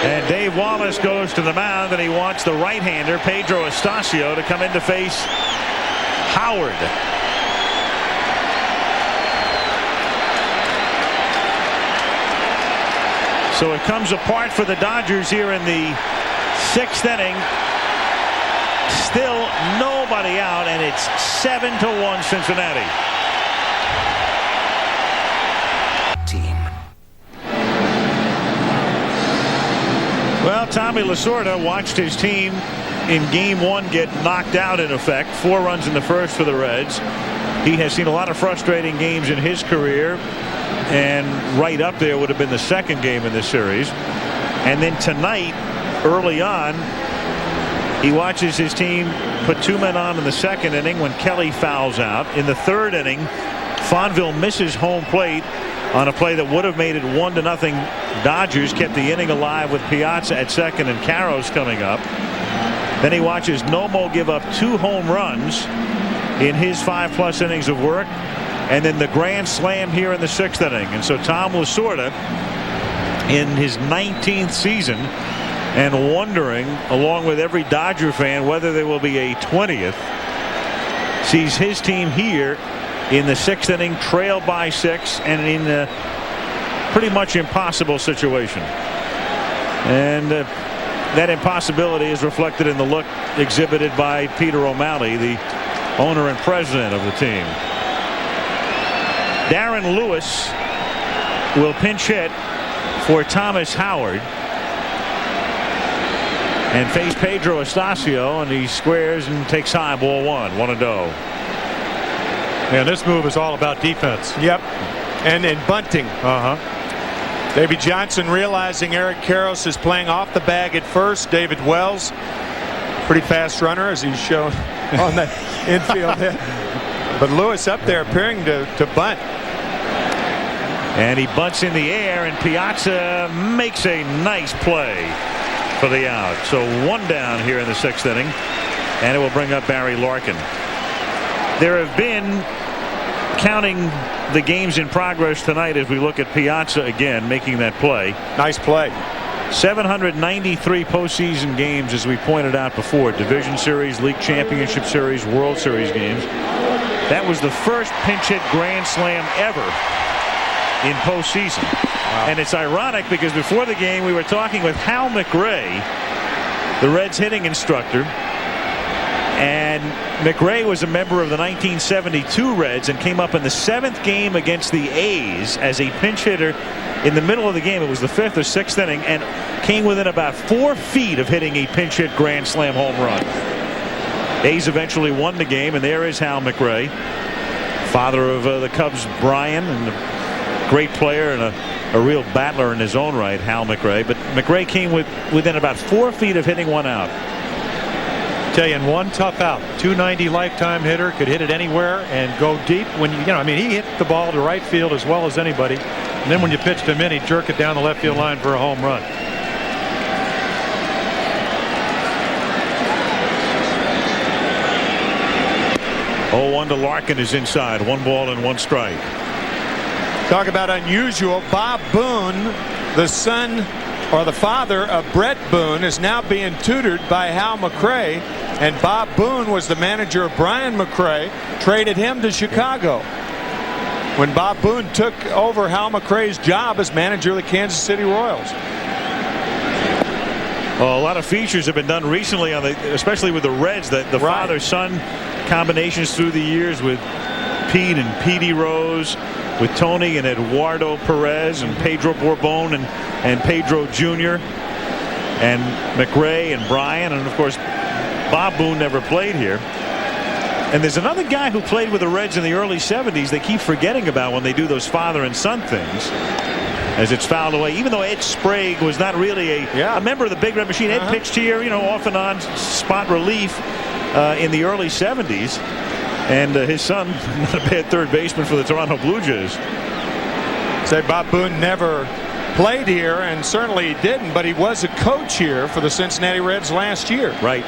And Dave Wallace goes to the mound, and he wants the right-hander, Pedro Estacio, to come in to face Howard. So it comes apart for the Dodgers here in the 6th inning. Still nobody out, and it's 7-1 Cincinnati. Tommy Lasorda watched his team in Game 1 get knocked out, in effect. 4 runs in the first for the Reds. He has seen a lot of frustrating games in his career, and right up there would have been the second game in this series. And then tonight, early on, he watches his team put 2 men on in the second inning when Kelly fouls out. In the third inning, Fonville misses home plate on a play that would have made it 1-0. Dodgers kept the inning alive with Piazza at second and Caros coming up. Then he watches Nomo give up 2 home runs in his 5+ innings of work, and then the grand slam here in the 6th inning. And so Tom Lasorda, in his 19th season, and wondering, along with every Dodger fan, whether there will be a 20th, sees his team here in the 6th inning, trailed by 6, and in a pretty much impossible situation. And that impossibility is reflected in the look exhibited by Peter O'Malley, the owner and president of the team. Darren Lewis will pinch hit for Thomas Howard and face Pedro Estacio, and he squares and takes high, ball 1, 1-0. Yeah, this move is all about defense. Yep. And bunting. Davey Johnson realizing Eric Karros is playing off the bag at first. David Wells, pretty fast runner, as he's shown on the infield hit. But Lewis up there appearing to bunt. And he bunts in the air, and Piazza makes a nice play for the out. So 1 down here in the 6th inning, and it will bring up Barry Larkin. There have been, counting the games in progress tonight as we look at Piazza again making that play. Nice play. 793 postseason games, as we pointed out before. Division Series, League Championship Series, World Series games. That was the first pinch hit grand slam ever in postseason. Wow. And it's ironic because before the game we were talking with Hal McRae, the Reds hitting instructor, and McRae was a member of the 1972 Reds and came up in the 7th game against the A's as a pinch hitter in the middle of the game. It was the 5th or 6th inning, and came within about 4 feet of hitting a pinch hit grand slam home run. A's eventually won the game, and there is Hal McRae, father of the Cubs' Brian, and a great player and a real battler in his own right, Hal McRae. But McRae came within about 4 feet of hitting one out. Tell you, in one tough out, 290 lifetime hitter, could hit it anywhere and go deep. When I mean, he hit the ball to right field as well as anybody. And then when you pitched him in, he'd jerk it down the left field line for a home run. Oh, 1 to Larkin is inside. 1 ball and 1 strike. Talk about unusual. Bob Boone, the son or the father of Brett Boone, is now being tutored by Hal McRae, and Bob Boone was the manager of Brian McRae, traded him to Chicago. When Bob Boone took over Hal McRae's job as manager of the Kansas City Royals. Well, a lot of features have been done recently on especially with the Reds, the father-son combinations through the years with Pete and Petey Rose, with Tony and Eduardo Perez and Pedro Borbon and Pedro Jr. and McRae and Brian, and of course Bob Boone never played here. And there's another guy who played with the Reds in the early 70s they keep forgetting about when they do those father and son things, as it's fouled away. Even though Ed Sprague was not really a member of the Big Red Machine. Ed pitched here, off and on spot relief in the early 70s. And his son, not a bad third baseman for the Toronto Blue Jays. Say Bob Boone never played here, and certainly he didn't, but he was a coach here for the Cincinnati Reds last year. Right.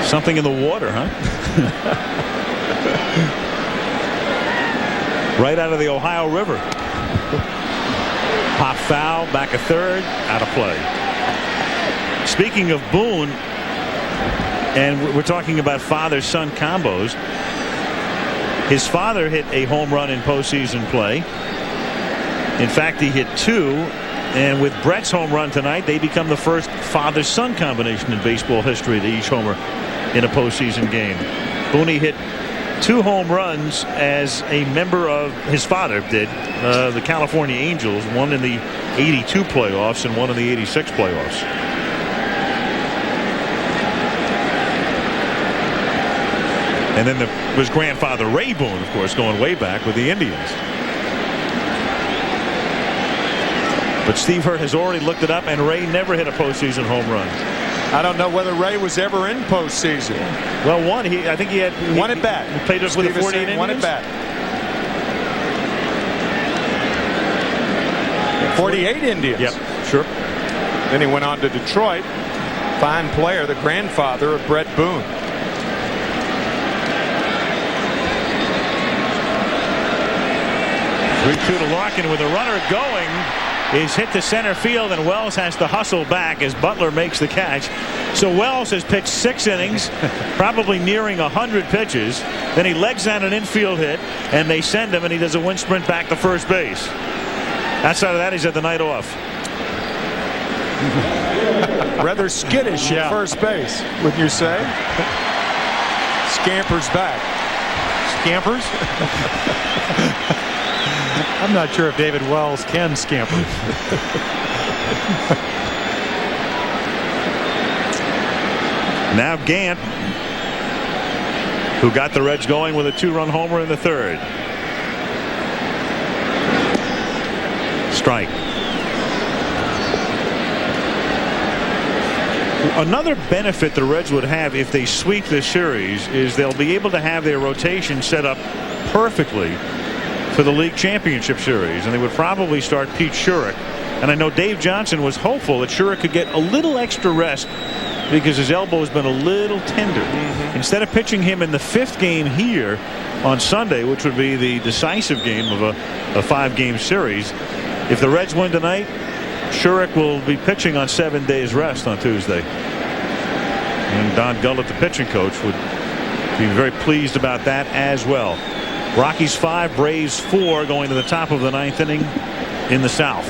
Something in the water, huh? Right out of the Ohio River. Pop foul, back a third, out of play. Speaking of Boone, and we're talking about father-son combos, his father hit a home run in postseason play. In fact, he hit 2. And with Brett's home run tonight, they become the first father-son combination in baseball history to each homer in a postseason game. Booney hit 2 home runs as a member of his father did, the California Angels, one in the '82 playoffs and one in the '86 playoffs. And then was grandfather Ray Boone, of course, going way back with the Indians. But Steve Hurt has already looked it up, and Ray never hit a postseason home run. I don't know whether Ray was ever in postseason. Well, one. I think he had one at bat. He played us with the 48 Indians. One at bat. 48 Indians. Yep, sure. Then he went on to Detroit. Fine player, the grandfather of Brett Boone. Three-two to Larkin with a runner going. Is hit to center field, and Wells has to hustle back as Butler makes the catch. So Wells has pitched 6 innings, probably nearing 100 pitches. Then he legs on an infield hit, and they send him, and he does a wind sprint back to first base. Outside of that, he's had the night off. Rather skittish at first base, wouldn't you say? Scampers back. Scampers? I'm not sure if David Wells can scamper. Now Gant, who got the Reds going with a 2-run homer in the 3rd. Strike. Another benefit the Reds would have if they sweep this series is they'll be able to have their rotation set up perfectly for the league championship series, and they would probably start Pete Shurik. And I know Dave Johnson was hopeful that Shurik could get a little extra rest because his elbow has been a little tender. Instead of pitching him in the 5th game here on Sunday, which would be the decisive game of a 5-game series, if the Reds win tonight, Shurik will be pitching on 7 days rest on Tuesday. And Don Gullett, the pitching coach, would be very pleased about that as well. Rockies 5, Braves 4, going to the top of the 9th inning in the South.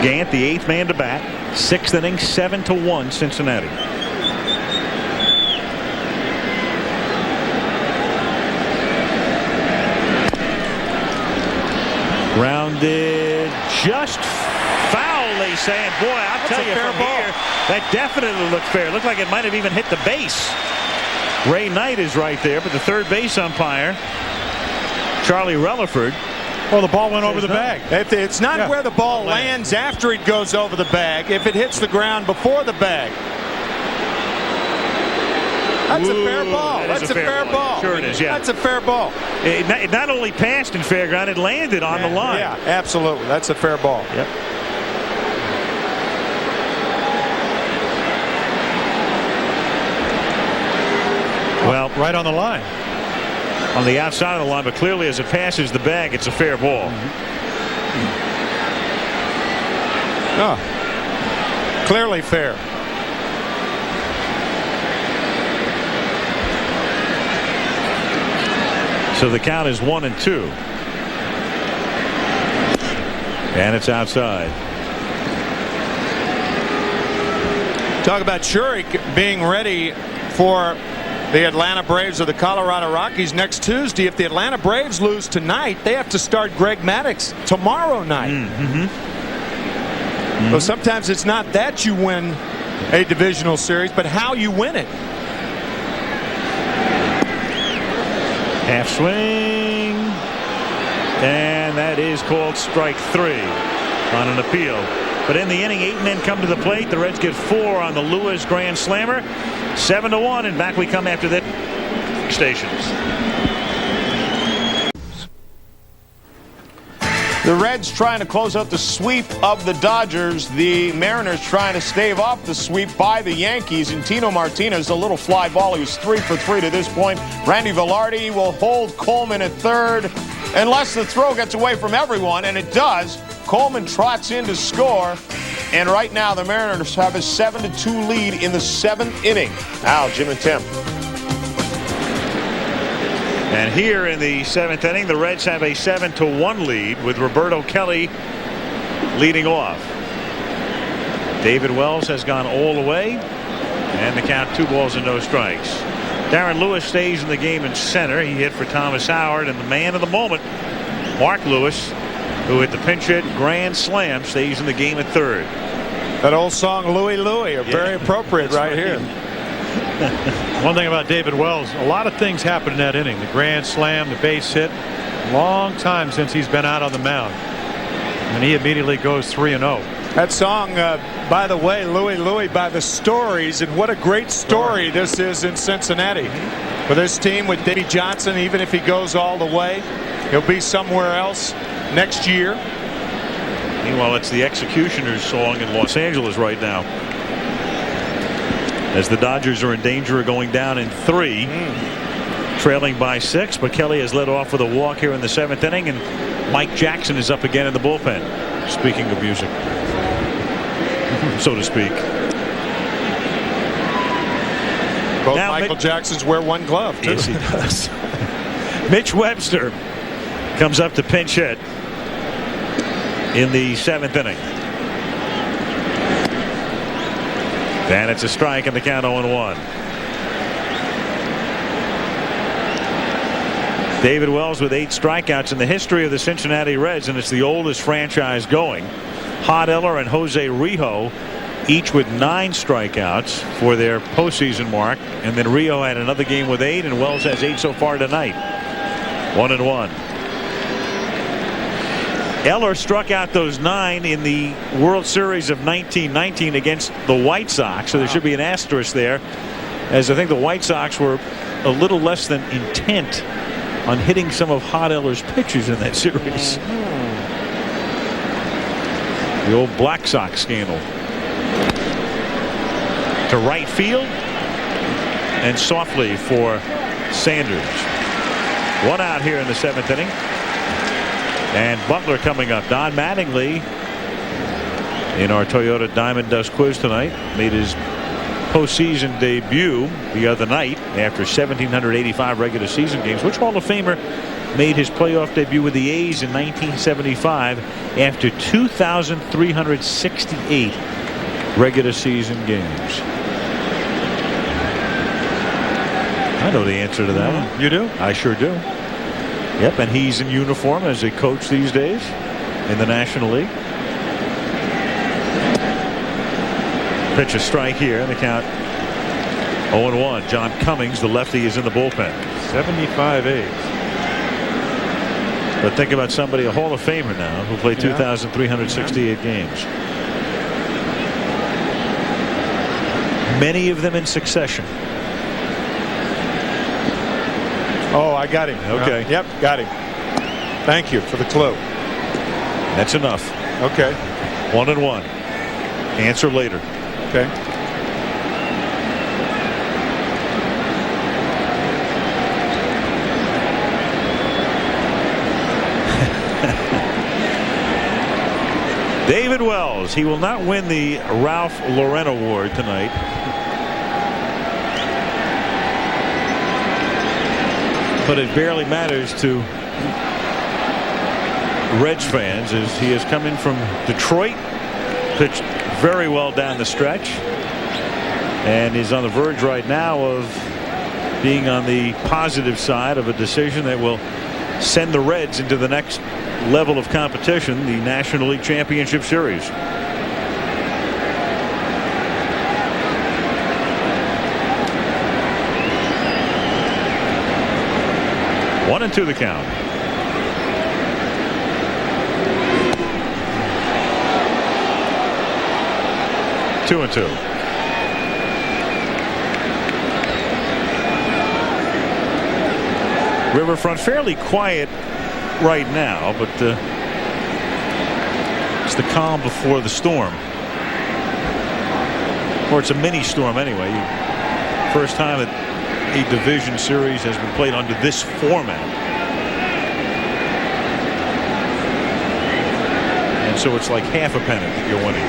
Gant, the 8th man to bat, 6th inning, 7-1 Cincinnati. Grounded, just foul, they say, and boy, I'll tell you from here, that definitely looked fair. It looked like it might have even hit the base. Ray Knight is right there, but the third base umpire, Charlie Relaford. Well, the ball went over the bag. It's not where the ball lands after it goes over the bag. If it hits the ground before the bag. That's a fair ball. That's a fair ball. Sure it is, yeah. That's a fair ball. It not only passed in fair ground, it landed on the line. Yeah, absolutely. That's a fair ball. Yep. Well, right on the line. On the outside of the line, but clearly as it passes the bag, it's a fair ball. Oh, clearly fair. So the count is 1-2. And it's outside. Talk about Shurik being ready for the Atlanta Braves or the Colorado Rockies next Tuesday. If the Atlanta Braves lose tonight, they have to start Greg Maddux tomorrow night. So sometimes it's not that you win a divisional series, but how you win it. Half swing. And that is called strike 3 on an appeal. But in the inning, 8 men come to the plate. The Reds get 4 on the Lewis grand slammer. 7-1, and back we come after the stations. The Reds trying to close out the sweep of the Dodgers. The Mariners trying to stave off the sweep by the Yankees. And Tino Martinez, a little fly ball. He was 3 for 3 to this point. Randy Velarde will hold Coleman at third unless the throw gets away from everyone, and it does. Coleman trots in to score. And right now, the Mariners have a 7-2 lead in the 7th inning. Now, Jim and Tim. And here in the 7th inning, the Reds have a 7-1 lead with Roberto Kelly leading off. David Wells has gone all the way. And the count 2 balls and no strikes. Darren Lewis stays in the game in center. He hit for Thomas Howard, and the man of the moment, Mark Lewis, who hit the pinch hit grand slam, stays in the game at third. That old song, Louie Louie, very appropriate right here. One thing about David Wells, a lot of things happened in that inning. The grand slam, the base hit. Long time since he's been out on the mound. And he immediately goes 3-0. That song, by the way, Louie Louie, by the stories, and what a great story this is in Cincinnati. For this team with Davey Johnson, even if he goes all the way, he'll be somewhere else next year. Meanwhile, it's the Executioners song in Los Angeles right now, as the Dodgers are in danger of going down in 3, trailing by 6. But Kelly has led off with a walk here in the 7th inning, and Mike Jackson is up again in the bullpen. Speaking of music, so to speak. Both Now, Michael Jacksons wear one glove, too. Yes, he does. Mitch Webster comes up to pinch hit in the 7th inning. And it's a strike, and the count 0-1. David Wells with 8 strikeouts in the history of the Cincinnati Reds, and it's the oldest franchise going. Hodeller and Jose Rijo each with 9 strikeouts for their postseason mark, and then Rio had another game with 8, and Wells has 8 so far tonight. 1-1. Eller struck out those 9 in the World Series of 1919 against the White Sox, so there should be an asterisk there, as I think the White Sox were a little less than intent on hitting some of Hodeller's pitches in that series. The old Black Sox scandal. To right field, and softly for Sanders. 1 out here in the 7th inning. And Butler coming up. Don Mattingly, in our Toyota Diamond Dust Quiz tonight, made his postseason debut the other night after 1,785 regular season games. Which Hall of Famer made his playoff debut with the A's in 1975 after 2,368 regular season games? I know the answer to that one. You do? I sure do. Yep, and he's in uniform as a coach these days in the National League. Pitch a strike here, and the count 0-1. John Cummings, the lefty, is in the bullpen. 75 A's. But think about somebody, a Hall of Famer now, who played 2,368 games. Many of them in succession. Oh, I got him. Okay. Yep, got him. Thank you for the clue. That's enough. Okay. 1-1. Answer later. Okay. David Wells. He will not win the Ralph Lauren Award tonight. But it barely matters to Reds fans, as he has come in from Detroit, pitched very well down the stretch, and is on the verge right now of being on the positive side of a decision that will send the Reds into the next level of competition, the National League Championship Series. One and 2 the count. Two and 2. Riverfront fairly quiet right now, but it's the calm before the storm, or it's a mini storm anyway. First time that a division series has been played under this format, and so it's like half a pennant that you're winning.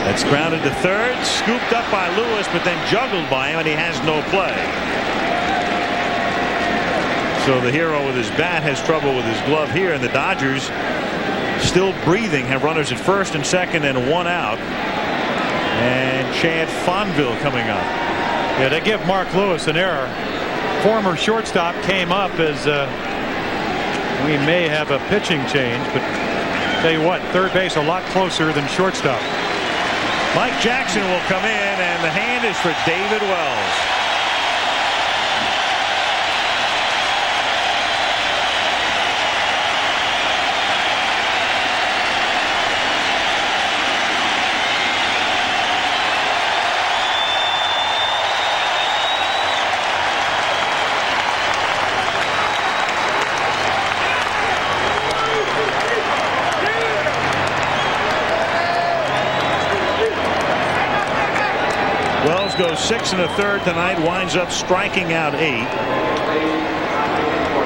That's grounded to third, scooped up by Lewis, but then juggled by him, and he has no play. So the hero with his bat has trouble with his glove here, and the Dodgers, still breathing, have runners at first and second and 1 out. And Chad Fonville coming up. Yeah, they give Mark Lewis an error. Former shortstop came up as we may have a pitching change, but tell you what, third base a lot closer than shortstop. Mike Jackson will come in, and the hand is for David Wells. Wells goes 6 1/3 tonight, winds up striking out 8.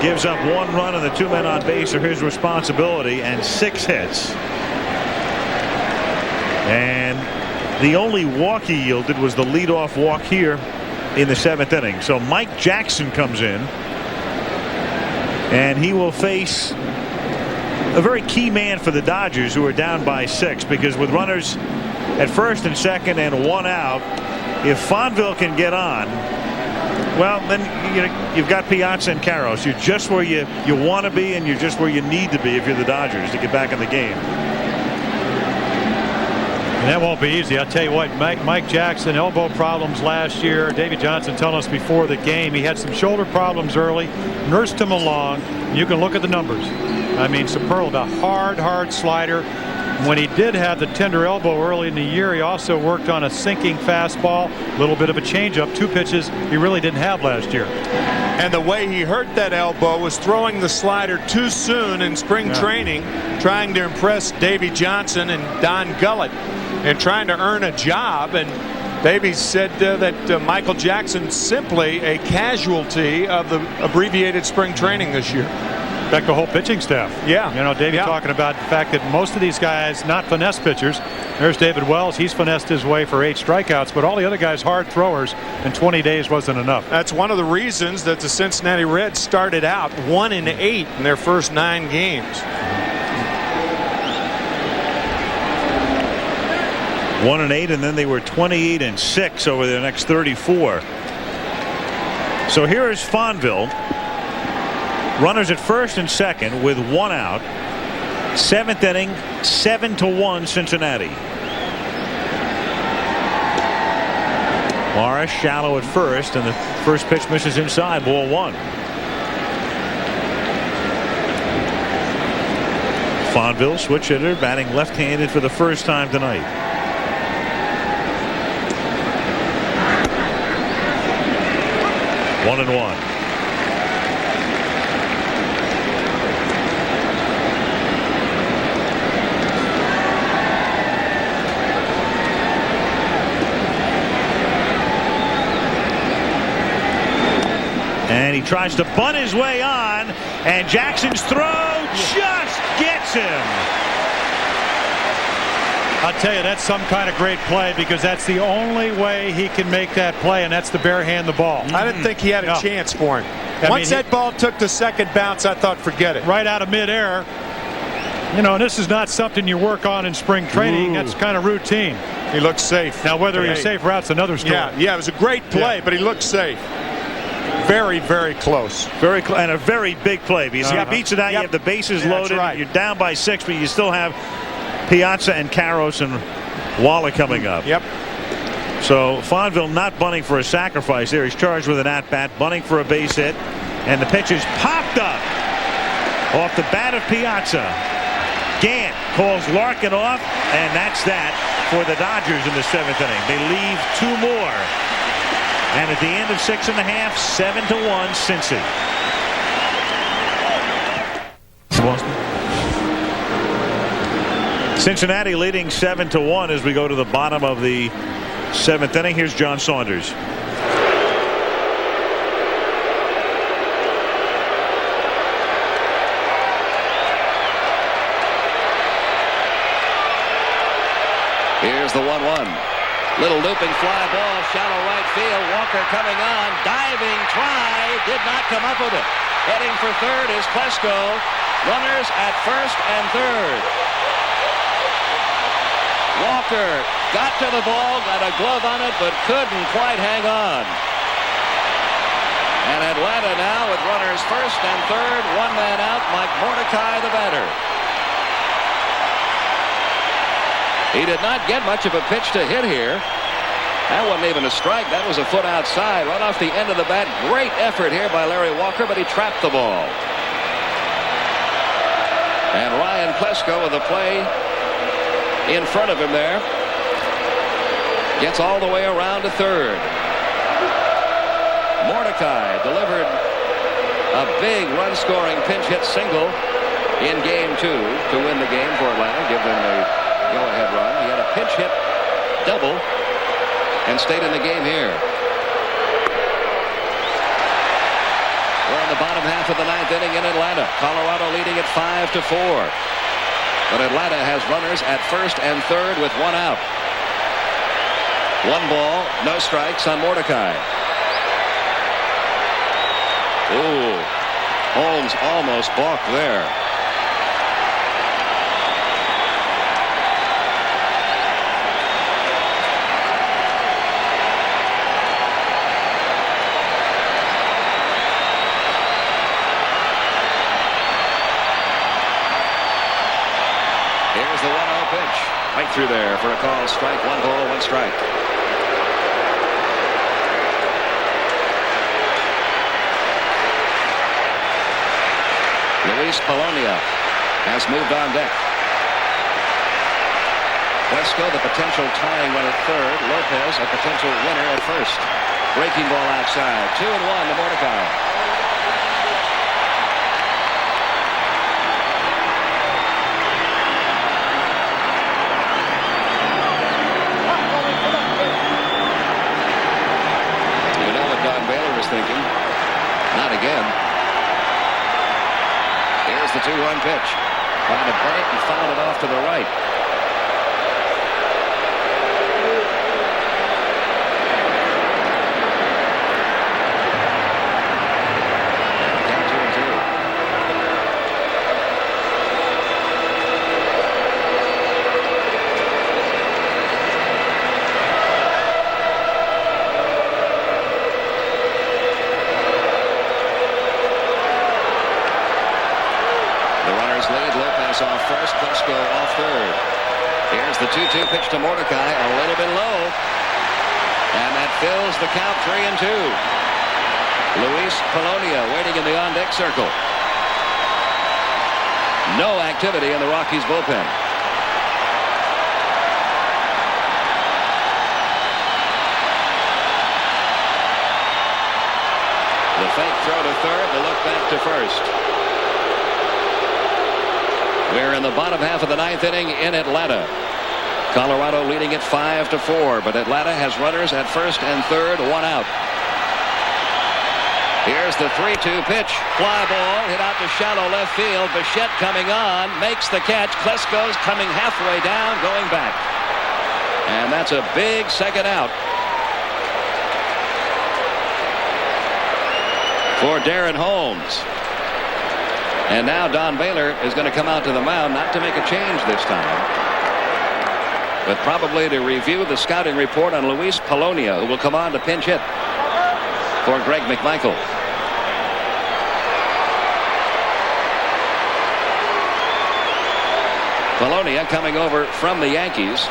Gives up 1 run, and the 2 men on base are his responsibility, and 6 hits. And the only walk he yielded was the leadoff walk here in the 7th inning. So Mike Jackson comes in, and he will face a very key man for the Dodgers, who are down by 6, because with runners at first and second and 1 out, if Fonville can get on, well, then you've got Piazza and Karros. You're just where you want to be, and you're just where you need to be if you're the Dodgers to get back in the game. And that won't be easy. I'll tell you what, Mike Jackson, elbow problems last year. David Johnson telling us before the game he had some shoulder problems early, nursed him along. You can look at the numbers. I mean, superlative. A hard slider. When he did have the tender elbow early in the year, he also worked on a sinking fastball, a little bit of a changeup, 2 pitches he really didn't have last year. And the way he hurt that elbow was throwing the slider too soon in spring training, trying to impress Davey Johnson and Don Gullett and trying to earn a job. And Davey said that Michael Jackson's simply a casualty of the abbreviated spring training this year. In fact, the whole pitching staff. Yeah. You know, Davey talking about the fact that most of these guys not finesse pitchers. There's David Wells. He's finessed his way for 8 strikeouts, but all the other guys hard throwers, and 20 days wasn't enough. That's one of the reasons that the Cincinnati Reds started out 1-8 in their first 9 games. 1-8, and then they were 28-6 over their next 34. So here is Fonville. Runners at first and second with 1 out. 7th inning, 7-1 Cincinnati. Morris shallow at first, and the first pitch misses inside, ball 1. Fonville, switch hitter, batting left-handed for the first time tonight. One and 1. And he tries to bunt his way on, and Jackson's throw just gets him. I'll tell you, that's some kind of great play, because that's the only way he can make that play, and that's to barehand the ball. I didn't think he had a chance for him. Once that ball took the second bounce, I thought, forget it. Right out of midair. You know, and this is not something you work on in spring training. That's kind of routine. He looks safe. Now, whether he's safe or out's another story. Yeah, it was a great play, but he looked safe. Very, very close. Very close, and a very big play, because he beats it out. You have the bases loaded. Right. You're down by 6, but you still have Piazza and Karros and Waller coming up. Yep. So Fonville not bunting for a sacrifice there. He's charged with an at-bat, bunting for a base hit, and the pitch is popped up off the bat of Piazza. Gant calls Larkin off, and that's that for the Dodgers in the 7th inning. They leave 2 more. And at the end of 6 1/2, 7-1 Cincy. Cincinnati leading 7-1 as we go to the bottom of the 7th inning. Here's John Saunders. Here's the 1-1. Little looping fly ball, shallow right field. Walker coming on, diving try, did not come up with it. Heading for third is Klesko. Runners at first and third. Walker got to the ball, got a glove on it, but couldn't quite hang on. And Atlanta now with runners first and third, one man out, Mike Mordecai, the batter. He did not get much of a pitch to hit here. That wasn't even a strike. That was a foot outside, right off the end of the bat. Great effort here by Larry Walker, but he trapped the ball. And Ryan Klesko with the play in front of him there. Gets all the way around to third. Mordecai delivered a big run-scoring pinch hit single in game 2 to win the game for Atlanta, give them the go-ahead run. He had a pinch hit double and stayed in the game here. We're in the bottom half of the 9th inning in Atlanta. Colorado leading at 5-4. But Atlanta has runners at first and third with one out. 1 ball, no strikes on Mordecai. Ooh, Holmes almost balked there. Here's the 1-0 pitch. Right through there for a call strike. 1 ball, 1 strike. Luis Polonia has moved on deck. Klesko, the potential tying run at third. Lopez, a potential winner at first. Breaking ball outside. 2-1 to Mordecai. You know what Don Baylor was thinking? Not again. Here's the 2-1 pitch. Trying to bunt and foul it off to the right. Count 2-2. Lead. Lopez off first, Klesko off third. Here's the 2-2 pitch to Mordecai, a little bit low. And that fills the count 3-2. Luis Polonia waiting in the on-deck circle. No activity in the Rockies bullpen. The fake throw to third, the look back to first. We're in the bottom half of the 9th inning in Atlanta. Colorado leading at 5-4, but Atlanta has runners at first and third, 1 out. Here's the 3-2 pitch. Fly ball hit out to shallow left field. Bichette coming on, makes the catch. Klesko's coming halfway down, going back. And that's a big second out for Darren Holmes. And now Don Baylor is going to come out to the mound, not to make a change this time, but probably to review the scouting report on Luis Polonia, who will come on to pinch hit for Greg McMichael. Polonia coming over from the Yankees.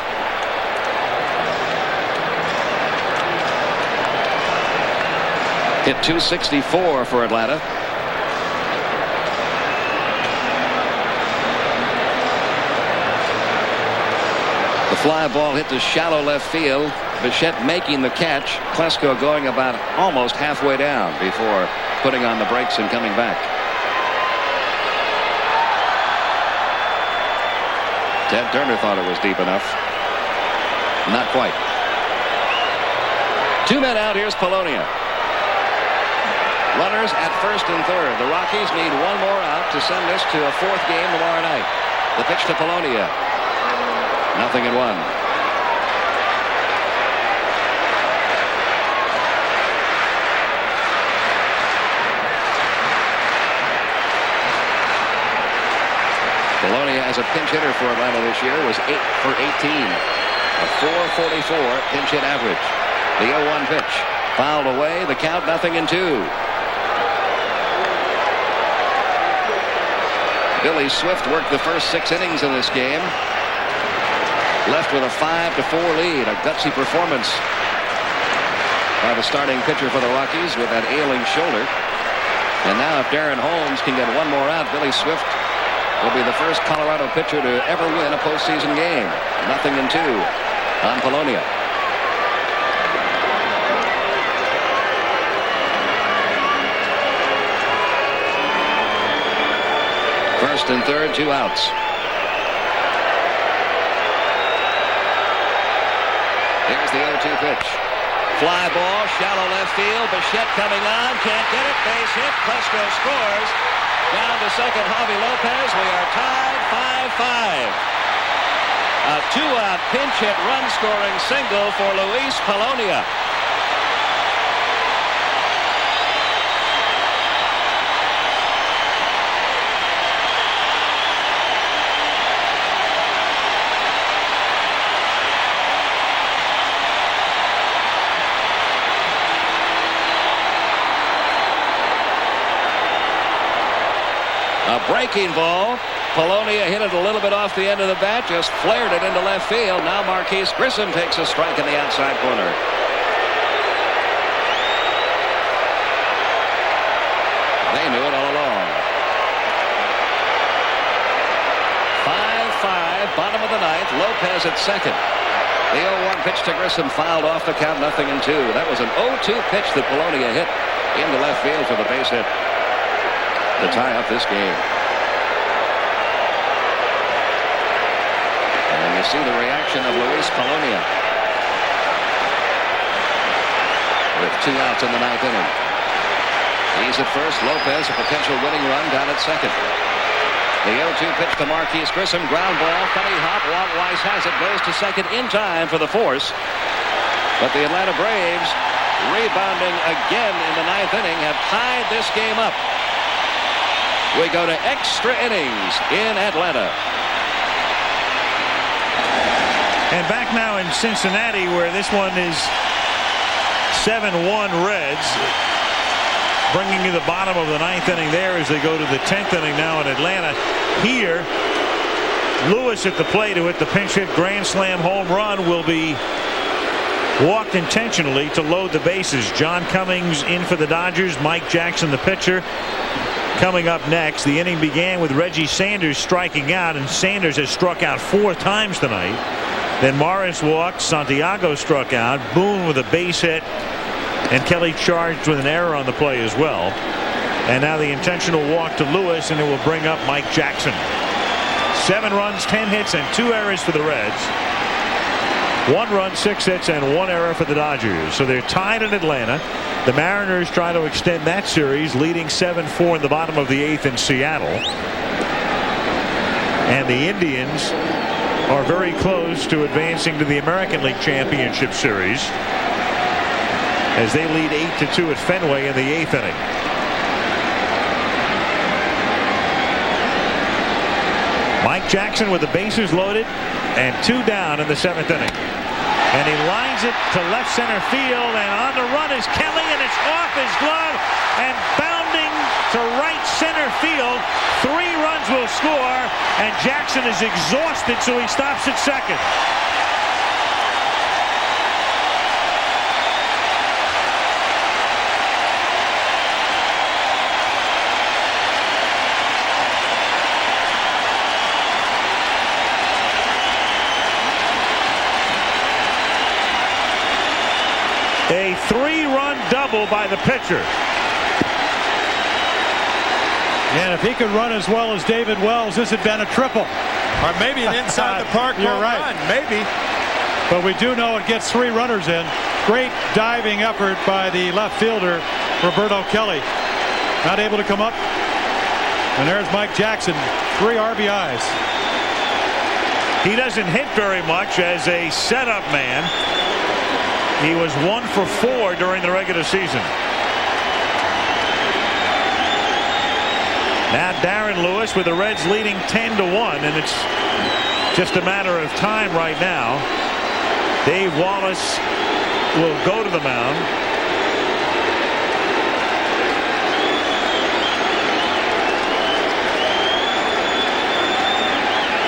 Hit .264 for Atlanta. The fly ball hit to shallow left field. Bichette making the catch. Klesko going about almost halfway down before putting on the brakes and coming back. Ted Turner thought it was deep enough. Not quite. 2 men out. Here's Polonia. Runners at first and third. The Rockies need 1 more out to send this to a 4th game tomorrow night. The pitch to Polonia. 0-1. Polonia has as a pinch hitter for Atlanta this year was 8 for 18. A .444 pinch hit average. The 0-1 pitch. Fouled away. The count 0-2. Billy Swift worked the first 6 innings in this game. Left with a 5-4 lead. A gutsy performance by the starting pitcher for the Rockies with that ailing shoulder. And now if Darren Holmes can get one more out, Billy Swift will be the first Colorado pitcher to ever win a postseason game. 0-2 on Polonia. First and third, 2 outs. Here's the 0-2 pitch. Fly ball, shallow left field. Bichette coming on, can't get it. Base hit. Klesko scores. Down to second, Javi Lopez. We are tied 5-5. A 2-out pinch hit run-scoring single for Luis Polonia. A breaking ball. Polonia hit it a little bit off the end of the bat, just flared it into left field. Now Marquise Grissom takes a strike in the outside corner. They knew it all along. 5-5, bottom of the ninth. Lopez at second. The 0-1 pitch to Grissom fouled off the count, 0-2. That was an 0-2 pitch that Polonia hit into left field for the base hit to tie up this game. And you see the reaction of Luis Polonia with 2 outs in the 9th inning. He's at first. Lopez, a potential winning run, down at second. The 0-2 pitch to Marquise Grissom. Ground ball. Funny hop. Walt Weiss has it. Goes to second in time for the force. But the Atlanta Braves, rebounding again in the 9th inning, have tied this game up. We go to extra innings in Atlanta. And back now in Cincinnati, where this one is 7-1 Reds. Bringing you the bottom of the 9th inning there as they go to the 10th inning now in Atlanta. Here, Lewis at the plate, who hit the pinch hit grand slam home run, will be walked intentionally to load the bases. John Cummings in for the Dodgers. Mike Jackson, the pitcher, coming up next. The inning began with Reggie Sanders striking out, and Sanders has struck out 4 times tonight. Then Morris walked. Santiago struck out. Boone with a base hit. And Kelly charged with an error on the play as well. And now the intentional walk to Lewis, and it will bring up Mike Jackson. 7 runs, 10 hits, and 2 errors for the Reds. 1 run, 6 hits, and 1 error for the Dodgers. So they're tied in Atlanta. The Mariners try to extend that series, leading 7-4 in the bottom of the 8th in Seattle. And the Indians are very close to advancing to the American League Championship Series, as they lead 8-2 at Fenway in the 8th inning. Mike Jackson with the bases loaded and 2 down in the 7th inning. And he lines it to left center field, and on the run is Kelly, and it's off his glove and bounding to right center field. 3 runs will score, and Jackson is exhausted, so he stops at second. A 3-run double by the pitcher. And if he could run as well as David Wells, this had been a triple. Or maybe an inside the park You're home right. run. Maybe. But we do know it gets 3 runners in. Great diving effort by the left fielder, Roberto Kelly. Not able to come up. And there's Mike Jackson. 3 RBIs. He doesn't hit very much as a setup man. He was 1 for 4 during the regular season. Now Darren Lewis with the Reds leading 10-1, and it's just a matter of time right now. Dave Wallace will go to the mound.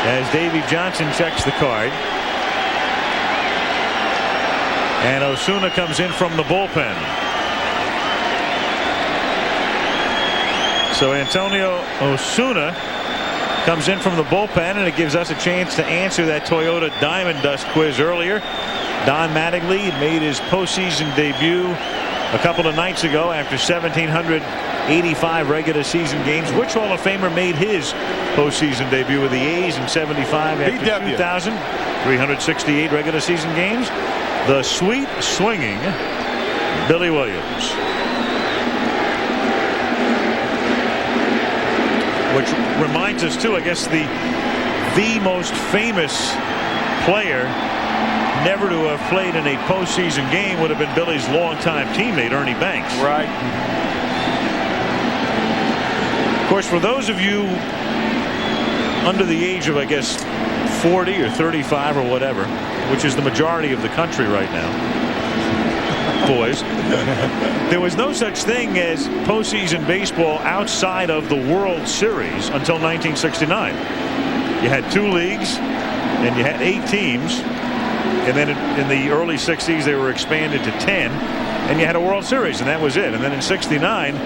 As Davey Johnson checks the card. And Osuna comes in from the bullpen. So Antonio Osuna comes in from the bullpen, and it gives us a chance to answer that Toyota Diamond Dust quiz earlier. Don Mattingly made his postseason debut a couple of nights ago after 1,785 regular season games. Which Hall of Famer made his postseason debut with the A's in 75 after BW. 2,000? 368 regular season games. The sweet swinging Billy Williams. Which reminds us too, I guess, the most famous player never to have played in a postseason game would have been Billy's longtime teammate Ernie Banks. Right. Of course, for those of you under the age of, I guess, 40 or 35 or whatever, which is the majority of the country right now, boys, there was no such thing as postseason baseball outside of the World Series until 1969. You had 2 leagues and you had 8 teams, and then in the early 60s they were expanded to 10, and you had a World Series, and that was it. And then in 69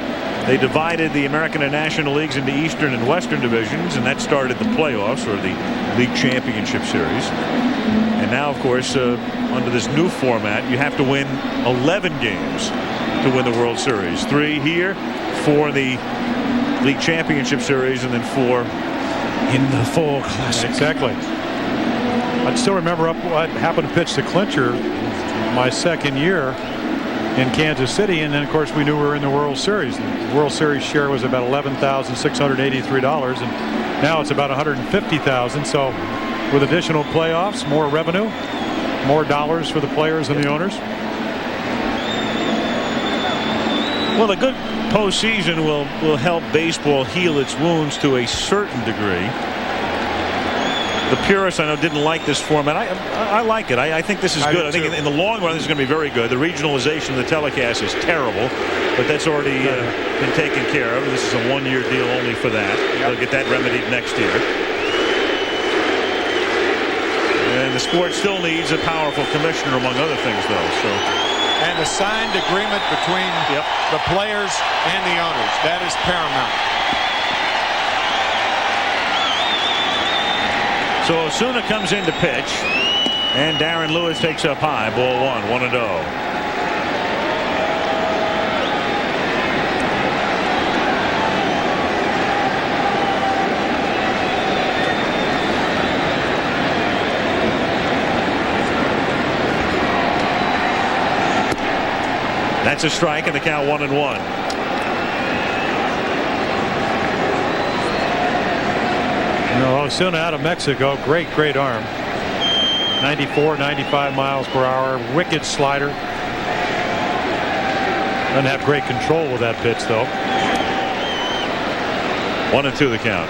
they divided the American and National Leagues into Eastern and Western divisions, and that started the playoffs, or the League Championship Series. And now, of course, under this new format, you have to win 11 games to win the World Series. 3 here, 4 in the League Championship Series, and then 4 in the Fall Classic. Exactly. I still remember what happened to pitch the clincher my second year in Kansas City, and then of course we knew we were in the World Series. The World Series share was about $11,683, and now it's about $150,000. So with additional playoffs, more revenue, more dollars for the players and the owners. Well, a good postseason will help baseball heal its wounds to a certain degree. The purists, I know, didn't like this format. I like it. I think this is good. I think in the long run, this is going to be very good. The regionalization of the telecast is terrible, but that's already been taken care of. This is a 1-year deal only for that. They'll get that remedied next year. And the sport still needs a powerful commissioner, among other things, though. So. And a signed agreement between the players and the owners. That is paramount. So Osuna comes in to pitch, and Darren Lewis takes up high. Ball 1-0. That's a strike, and the count 1-1. Osuna out of Mexico, great arm. 94, 95 miles per hour, wicked slider. Doesn't have great control with that pitch, though. 1-2 the count.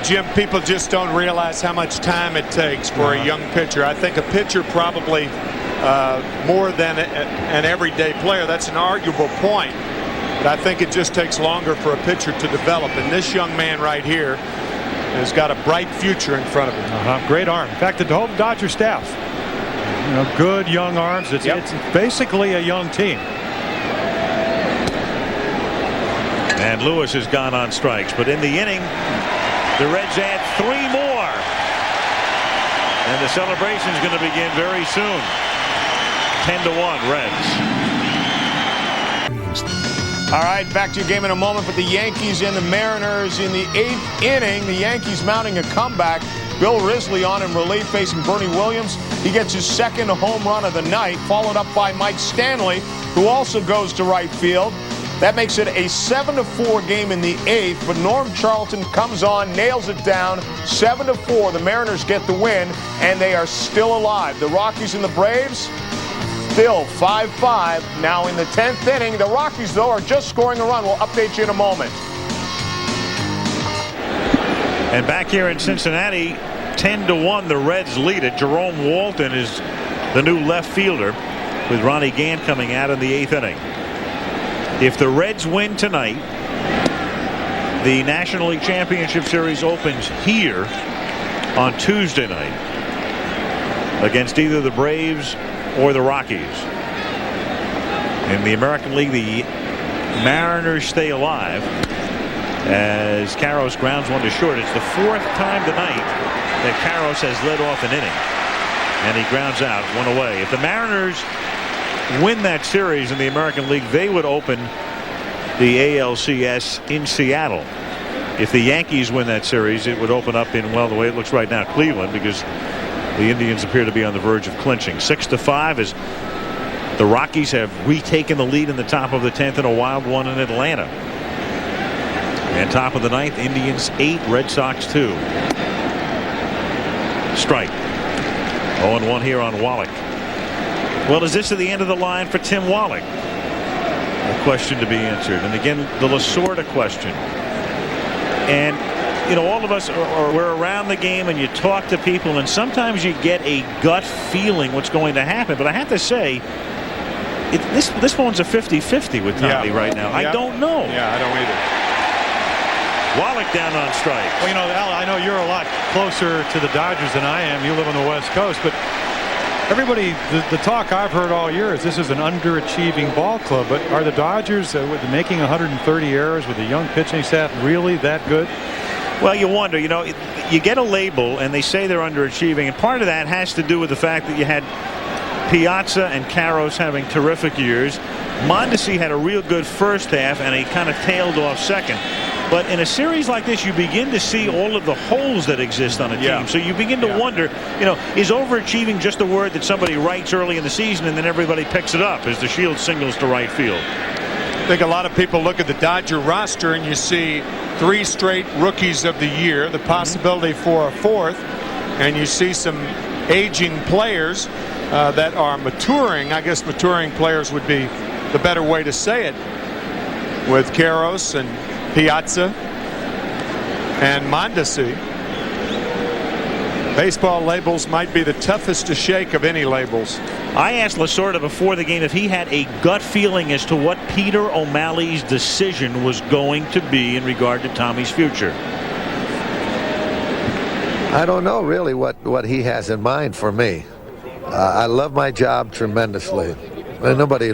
Jim, people just don't realize how much time it takes for a young pitcher. I think a pitcher probably more than an everyday player. That's an arguable point. But I think it just takes longer for a pitcher to develop. And this young man right here has got a bright future in front of him. Great arm. In fact, the whole Dodger staff, good young arms. It's basically a young team. And Lewis has gone on strikes, but in the inning, the Reds add 3 more. And the celebration is going to begin very soon. 10-1 Reds. All right, back to your game in a moment, but the Yankees and the Mariners in the 8th inning. The Yankees mounting a comeback. Bill Risley on in relief facing Bernie Williams. He gets his 2nd home run of the night, followed up by Mike Stanley, who also goes to right field. That makes it a 7-4 game in the 8th, but Norm Charlton comes on, nails it down, 7-4. The Mariners get the win, and they are still alive. The Rockies and the Braves, still 5-5. Now in the 10th inning, the Rockies, though, are just scoring a run. We'll update you in a moment. And back here in Cincinnati, 10-1, the Reds lead it. Jerome Walton is the new left fielder, with Ronnie Gant coming out in the 8th inning. If the Reds win tonight, the National League Championship Series opens here on Tuesday night against either the Braves or the Rockies. In the American League, the Mariners stay alive as Karros grounds one to short. It's the 4th time tonight that Karros has led off an inning, and he grounds out one away. If the Mariners win that series in the American League, they would open the ALCS in Seattle. If the Yankees win that series, it would open up in, well, the way it looks right now, Cleveland, because the Indians appear to be on the verge of clinching. 6-5 as the Rockies have retaken the lead in the top of the 10th in a wild one in Atlanta. And top of the 9th, Indians 8, Red Sox 2. Strike. 0-1 here on Wallach. Well, is this at the end of the line for Tim Wallach? A question to be answered. And again, the Lasorda question. And, you know, all of us we're around the game and you talk to people, and sometimes you get a gut feeling what's going to happen. But I have to say, this one's a 50-50 with Tommy right now. I don't know. Yeah, I don't either. Wallach down on strike. Well, you know, Al, I know you're a lot closer to the Dodgers than I am. You live on the West Coast, but everybody, the talk I've heard all year is this is an underachieving ball club. But are the Dodgers, with making 130 errors with a young pitching staff, really that good? Well, you wonder. You know, you get a label, and they say they're underachieving, and part of that has to do with the fact that you had Piazza and Karros having terrific years. Mondesi had a real good first half, and he kind of tailed off second. But in a series like this, you begin to see all of the holes that exist on a team. So you begin to wonder, you know, is overachieving just a word that somebody writes early in the season and then everybody picks it up as the Shield singles to right field? I think a lot of people look at the Dodger roster and you see 3 straight rookies of the year, the possibility for a 4th, and you see some aging players that are maturing. I guess maturing players would be the better way to say it, with Karros and Piazza and Mondesi. Baseball labels might be the toughest to shake of any labels. I asked Lasorda before the game if he had a gut feeling as to what Peter O'Malley's decision was going to be in regard to Tommy's future. I don't know really what he has in mind for me. I love my job tremendously. Nobody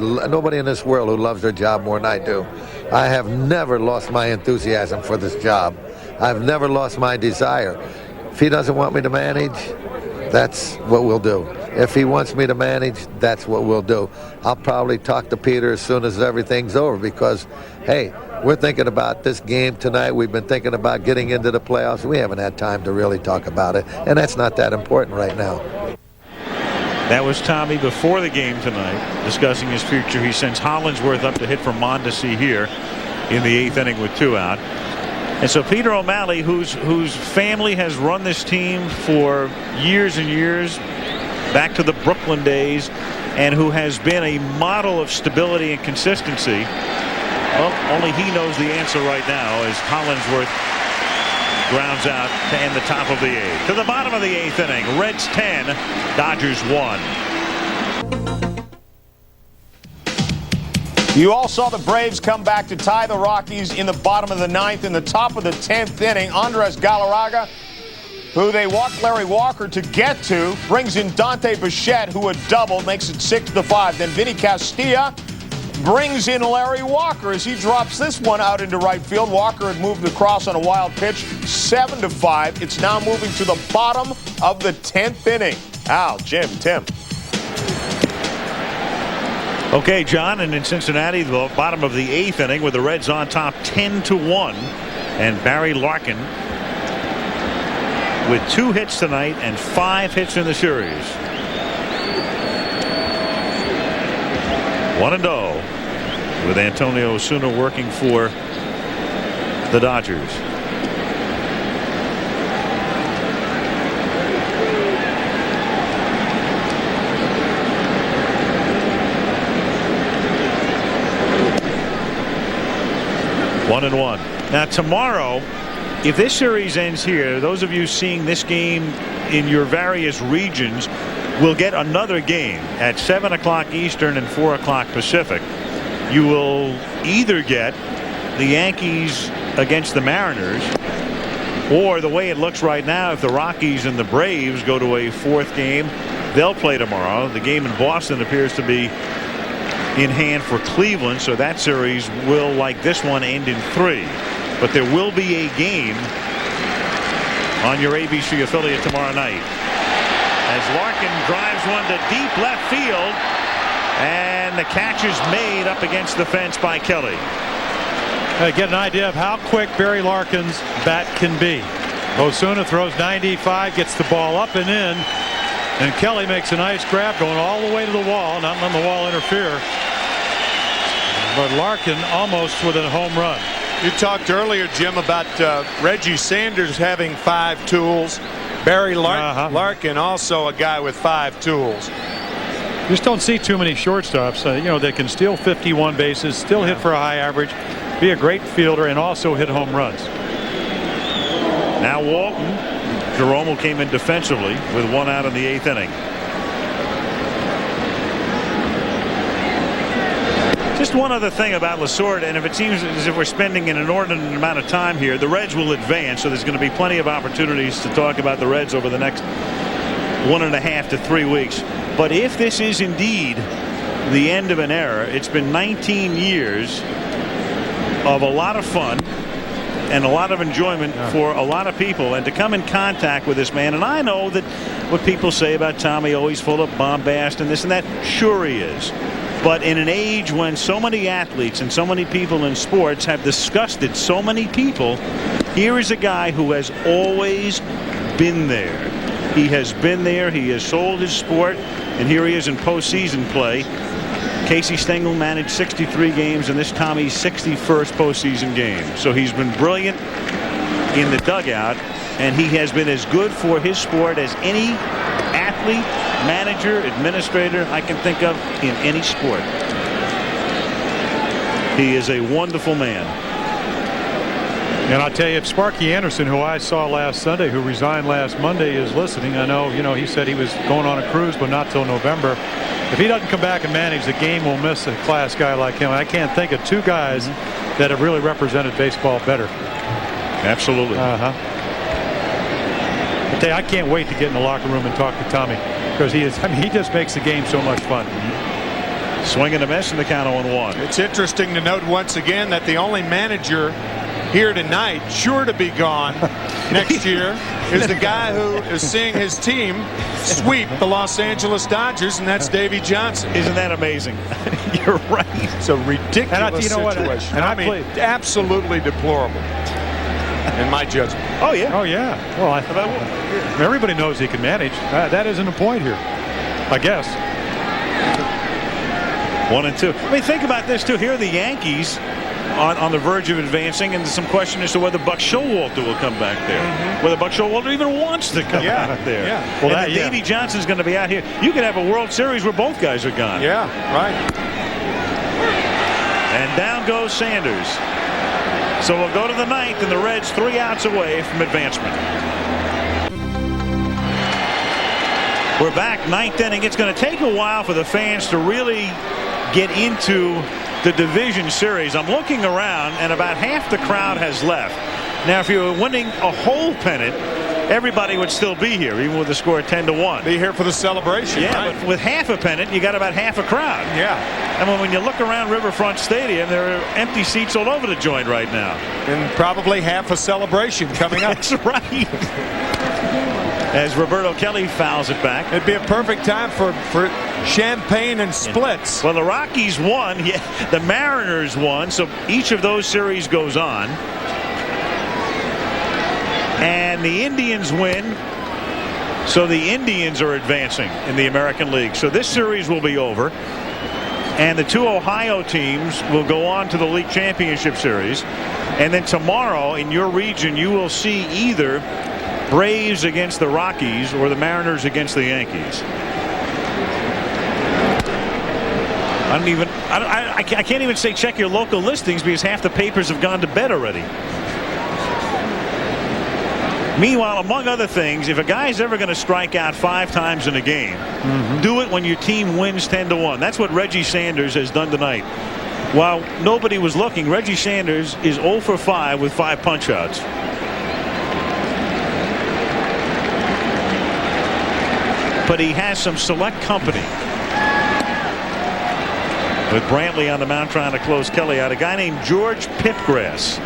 in this world who loves their job more than I do. I have never lost my enthusiasm for this job. I've never lost my desire. If he doesn't want me to manage, that's what we'll do. If he wants me to manage, that's what we'll do. I'll probably talk to Peter as soon as everything's over because, hey, we're thinking about this game tonight. We've been thinking about getting into the playoffs. We haven't had time to really talk about it, and that's not that important right now. That was Tommy before the game tonight, discussing his future. He sends Hollingsworth up to hit for Mondesi here in the 8th inning with 2 out. And so Peter O'Malley, whose family has run this team for years and years, back to the Brooklyn days, and who has been a model of stability and consistency, well, only he knows the answer right now as Hollingsworth grounds out to end the top of the 8th. To the bottom of the 8th inning, Reds 10, Dodgers 1. You all saw the Braves come back to tie the Rockies in the bottom of the 9th. In the top of the 10th inning, Andres Galarraga, who they walked Larry Walker to get to, brings in Dante Bichette, who had doubled, makes it 6-5. Then Vinny Castilla brings in Larry Walker as he drops this one out into right field. Walker had moved across on a wild pitch, 7-5. It's now moving to the bottom of the 10th inning. Al, Jim, Tim. Okay, John, and in Cincinnati, the bottom of the 8th inning with the Reds on top 10-1, and Barry Larkin with 2 hits tonight and 5 hits in the series. 1-0 with Antonio Osuna working for the Dodgers. One and one. Now tomorrow if this series ends here, those of you seeing this game in your various regions will get another game at 7 o'clock Eastern and 4 o'clock Pacific. You will either get the Yankees against the Mariners, or the way it looks right now, if the Rockies and the Braves go to a 4th game, they'll play tomorrow. The game in Boston appears to be in hand for Cleveland, so that series will, like this one, end in 3. But there will be a game on your ABC affiliate tomorrow night, as Larkin drives one to deep left field, and the catch is made up against the fence by Kelly. Get an idea of how quick Barry Larkin's bat can be. Osuna throws 95, gets the ball up and in, and Kelly makes a nice grab going all the way to the wall, not letting the wall interfere. But Larkin almost with a home run. You talked earlier, Jim, about Reggie Sanders having 5 tools. Barry Larkin also a guy with 5 tools. Just don't see too many shortstops. You know, they can steal 51 bases, still hit for a high average, be a great fielder, and also hit home runs. Now Walton. Jerome came in defensively with 1 out in the 8th inning. Just one other thing about Lasorda, and if it seems as if we're spending an inordinate amount of time here, the Reds will advance, so there's going to be plenty of opportunities to talk about the Reds over the next 1.5 to 3 weeks. But if this is indeed the end of an era, it's been 19 years of a lot of fun and a lot of enjoyment for a lot of people, and to come in contact with this man. And I know that what people say about Tommy, always full of bombast and this and that, sure he is. But in an age when so many athletes and so many people in sports have disgusted so many people, here is a guy who has always been there. He has been there. He has sold his sport, and here he is in postseason play. Casey Stengel managed 63 games, and this Tommy's 61st postseason game. So he's been brilliant in the dugout, and he has been as good for his sport as any athlete, manager, administrator I can think of in any sport. He is a wonderful man. And I'll tell you, if Sparky Anderson, who I saw last Sunday, who resigned last Monday, is listening, I know, you know, he said he was going on a cruise, but not till November. If he doesn't come back and manage, the game will miss a class guy like him. I can't think of 2 guys that have really represented baseball better. Absolutely. I tell you, I can't wait to get in the locker room and talk to Tommy, because he is, I mean, he just makes the game so much fun. Swing and a miss, and the count 0-1. It's interesting to note once again that the only manager here tonight, sure to be gone next year, is the guy who is seeing his team sweep the Los Angeles Dodgers, and that's Davey Johnson. Isn't that amazing? You're right. It's a ridiculous situation. And I mean, absolutely deplorable, in my judgment. Oh, yeah. Oh, yeah. Well, everybody knows he can manage. That isn't a point here, I guess. 1-2. I mean, think about this, too. Here are the Yankees on the verge of advancing, and some question as to whether Buck Showalter will come back there. Whether Buck Showalter even wants to come out there. Yeah. Well, and Davey Johnson's going to be out here. You could have a World Series where both guys are gone. Yeah, right. And down goes Sanders. So we'll go to the 9th, and the Reds 3 outs away from advancement. We're back, 9th inning. It's going to take a while for the fans to really get into the division series. I'm looking around, and about half the crowd has left. Now, if you were winning a whole pennant, everybody would still be here, even with the score 10-1. Be here for the celebration. Yeah, right? but with half a pennant, you got about half a crowd. Yeah. And when you look around Riverfront Stadium, there are empty seats all over the joint right now. And probably half a celebration coming up. That's right. As Roberto Kelly fouls it back. It'd be a perfect time for champagne and splits. Well, the Rockies won. Yeah, the Mariners won. So each of those series goes on. And the Indians win. So the Indians are advancing in the American League. So this series will be over. And the 2 Ohio teams will go on to the League Championship Series. And then tomorrow in your region, you will see either Braves against the Rockies or the Mariners against the Yankees. I can't even say check your local listings, because half the papers have gone to bed already. Meanwhile, among other things, if a guy's ever going to strike out 5 times in a game, do it when your team wins 10-1. That's what Reggie Sanders has done tonight. While nobody was looking, Reggie Sanders is 0 for 5 with 5 punch-outs. But he has some select company. With Brantley on the mound trying to close Kelly out, a guy named George Pipgrass,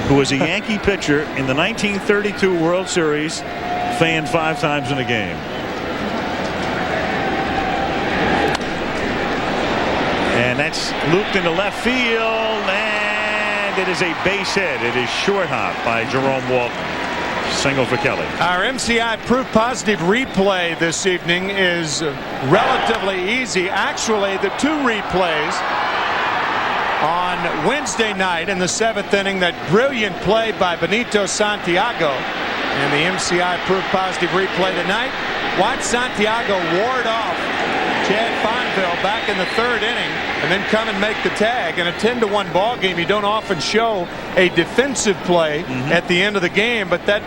who was a Yankee pitcher in the 1932 World Series, fanned 5 times in a game. And that's looped into left field, and it is a base hit. It is short hop by Jerome Walton. Single for Kelly. Our MCI proof positive replay this evening is relatively easy. Actually, the 2 replays on Wednesday night in the 7th inning, that brilliant play by Benito Santiago, and the MCI proof positive replay tonight. Watch Santiago ward off Chad Fonville back in the 3rd inning and then come and make the tag. In a 10-1 ball game, you don't often show a defensive play at the end of the game, but that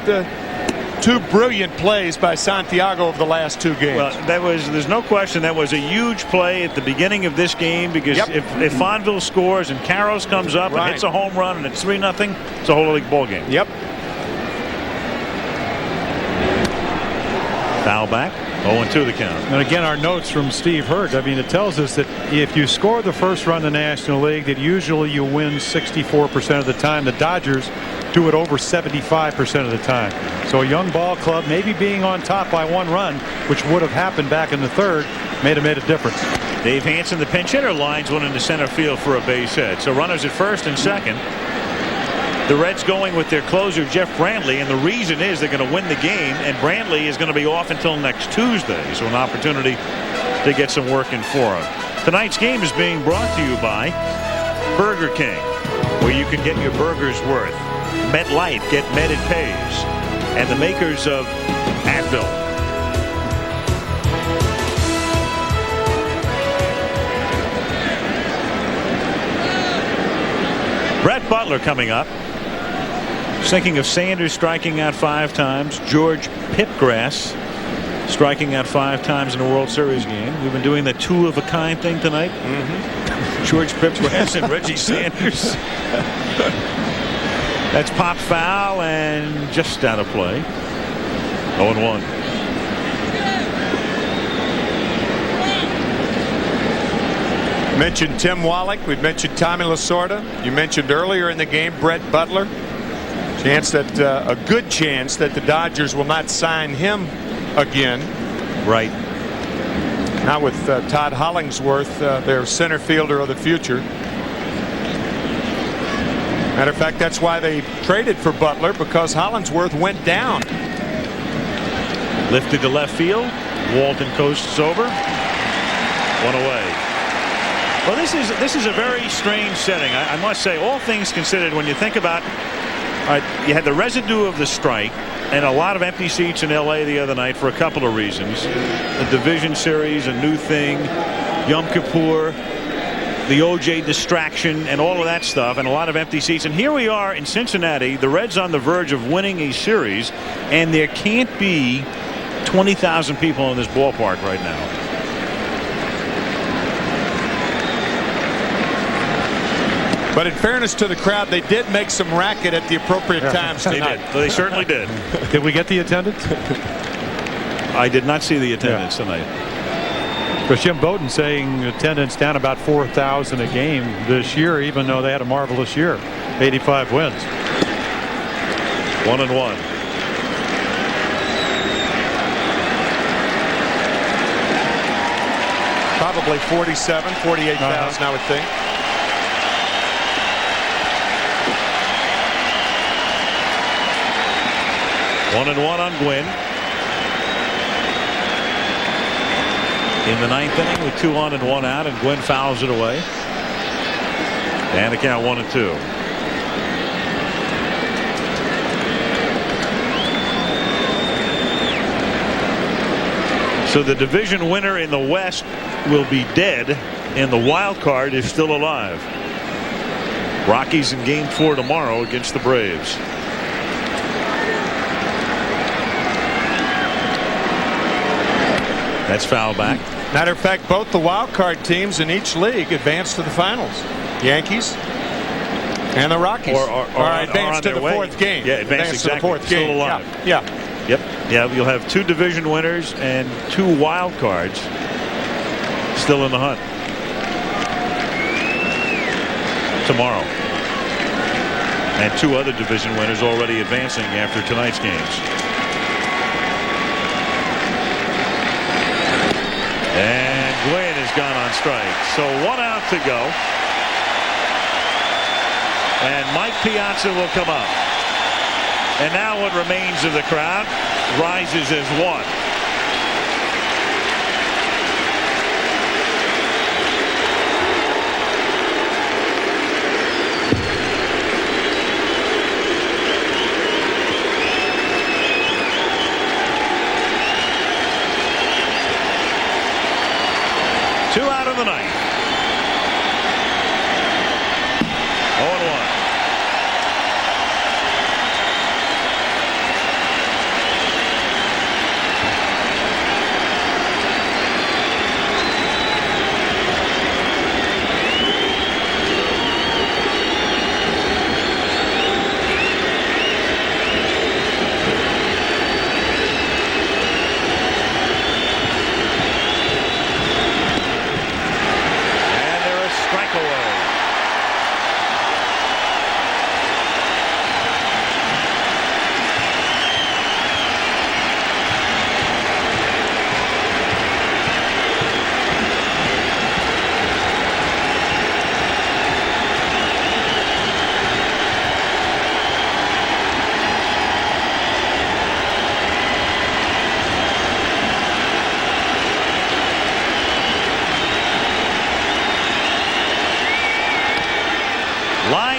2 brilliant plays by Santiago over the last 2 games. Well, there's no question that was a huge play at the beginning of this game, because if Fonville scores and Karros comes up and hits a home run and it's 3-0, it's a whole league ball game. Yep. Foul back. 0-2 the count. And again, our notes from Steve Hurt, I mean, it tells us that if you score the first run in the National League, that usually you win 64% of the time. The Dodgers do it over 75% of the time. So a young ball club maybe being on top by 1 run, which would have happened back in the 3rd, made a difference. Dave Hansen, the pinch hitter, lines one into center field for a base hit. So runners at first and second. The Reds going with their closer, Jeff Brantley, and the reason is they're going to win the game, and Brantley is going to be off until next Tuesday, so an opportunity to get some work in for him. Tonight's game is being brought to you by Burger King, where you can get your burger's worth. MetLife, get Met It Pays, and the makers of Advil. Brett Butler coming up. Thinking of Sanders striking out 5 times. George Pipgrass striking out 5 times in a World Series game. We've been doing the 2-of-a-kind thing tonight. George Pipgrass and Reggie Sanders. That's pop foul and just out of play. 0-1. Mentioned Tim Wallach. We've mentioned Tommy Lasorda. You mentioned earlier in the game Brett Butler. Chance that a good chance that the Dodgers will not sign him again. Right. Not with Todd Hollingsworth, their center fielder of the future. Matter of fact, that's why they traded for Butler, because Hollingsworth went down. Lifted to left field. Walton coasts over. 1 away. Well, this is a very strange setting. I must say, all things considered, when you think about. You had the residue of the strike and a lot of empty seats in L.A. the other night for a couple of reasons. The division series, a new thing, Yom Kippur, the O.J. distraction, and all of that stuff, and a lot of empty seats. And here we are in Cincinnati, the Reds on the verge of winning a series, and there can't be 20,000 people in this ballpark right now. But in fairness to the crowd, they did make some racket at the appropriate times tonight. They did. They certainly did. Did we get the attendance? I did not see the attendance tonight. Because Jim Bowden saying attendance down about 4,000 a game this year, even though they had a marvelous year. 85 wins. 1-1. Probably 47, 48,000, I would think. One and one on Gwynn. In the 9th inning with 2 on and 1 out, and Gwynn fouls it away. And the count 1-2. So the division winner in the West will be dead, and the wild card is still alive. Rockies in Game 4 tomorrow against the Braves. That's foul back. Matter of fact, both the wild card teams in each league advanced to the finals. Yankees and the Rockies are advanced to the fourth game. Yeah, advanced to the fourth game. Still alive. Yeah. Yep. Yeah, you'll have 2 division winners and 2 wild cards still in the hunt tomorrow. And 2 other division winners already advancing after tonight's games. And Gwynn has gone on strike. So 1 out to go. And Mike Piazza will come up. And now what remains of the crowd rises as one. Two out of the ninth. 0-1.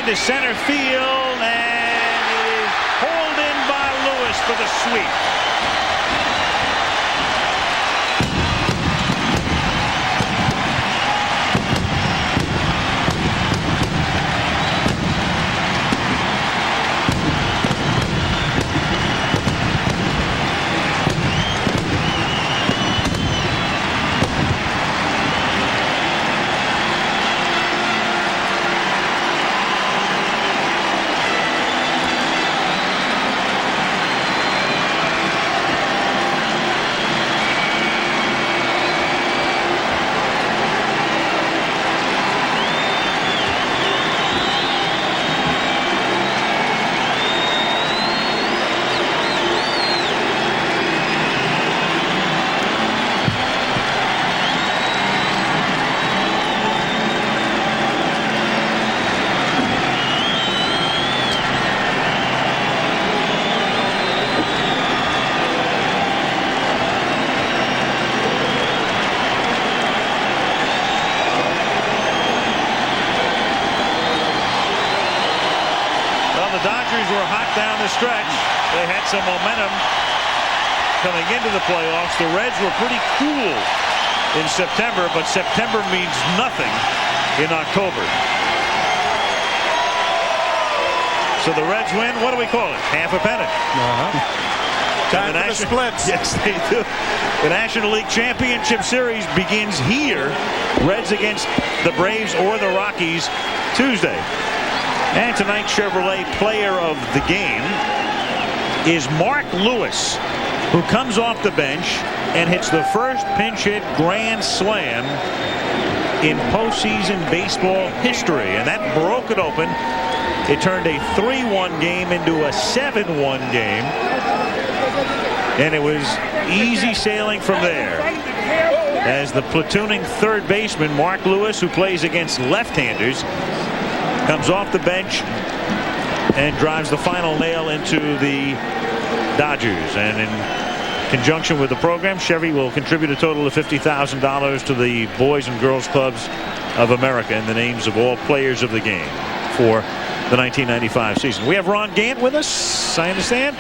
To center field, and it is pulled in by Lewis for the sweep. Stretch. They had some momentum coming into the playoffs. The Reds were pretty cool in September, but September means nothing in October. So the Reds win. What do we call it? Half a pennant. Time for the splits. Yes, they do. The National League Championship Series begins here. Reds against the Braves or the Rockies Tuesday. And tonight, Chevrolet player of the game is Mark Lewis, who comes off the bench and hits the first pinch hit grand slam in postseason baseball history. And that broke it open. It turned a 3-1 game into a 7-1 game. And it was easy sailing from there. As the platooning third baseman, Mark Lewis, who plays against left-handers, comes off the bench and drives the final nail into the Dodgers. And in conjunction with the program, Chevy will contribute a total of $50,000 to the Boys and Girls Clubs of America in the names of all players of the game for the 1995 season. We have Ron Gant with us, I understand.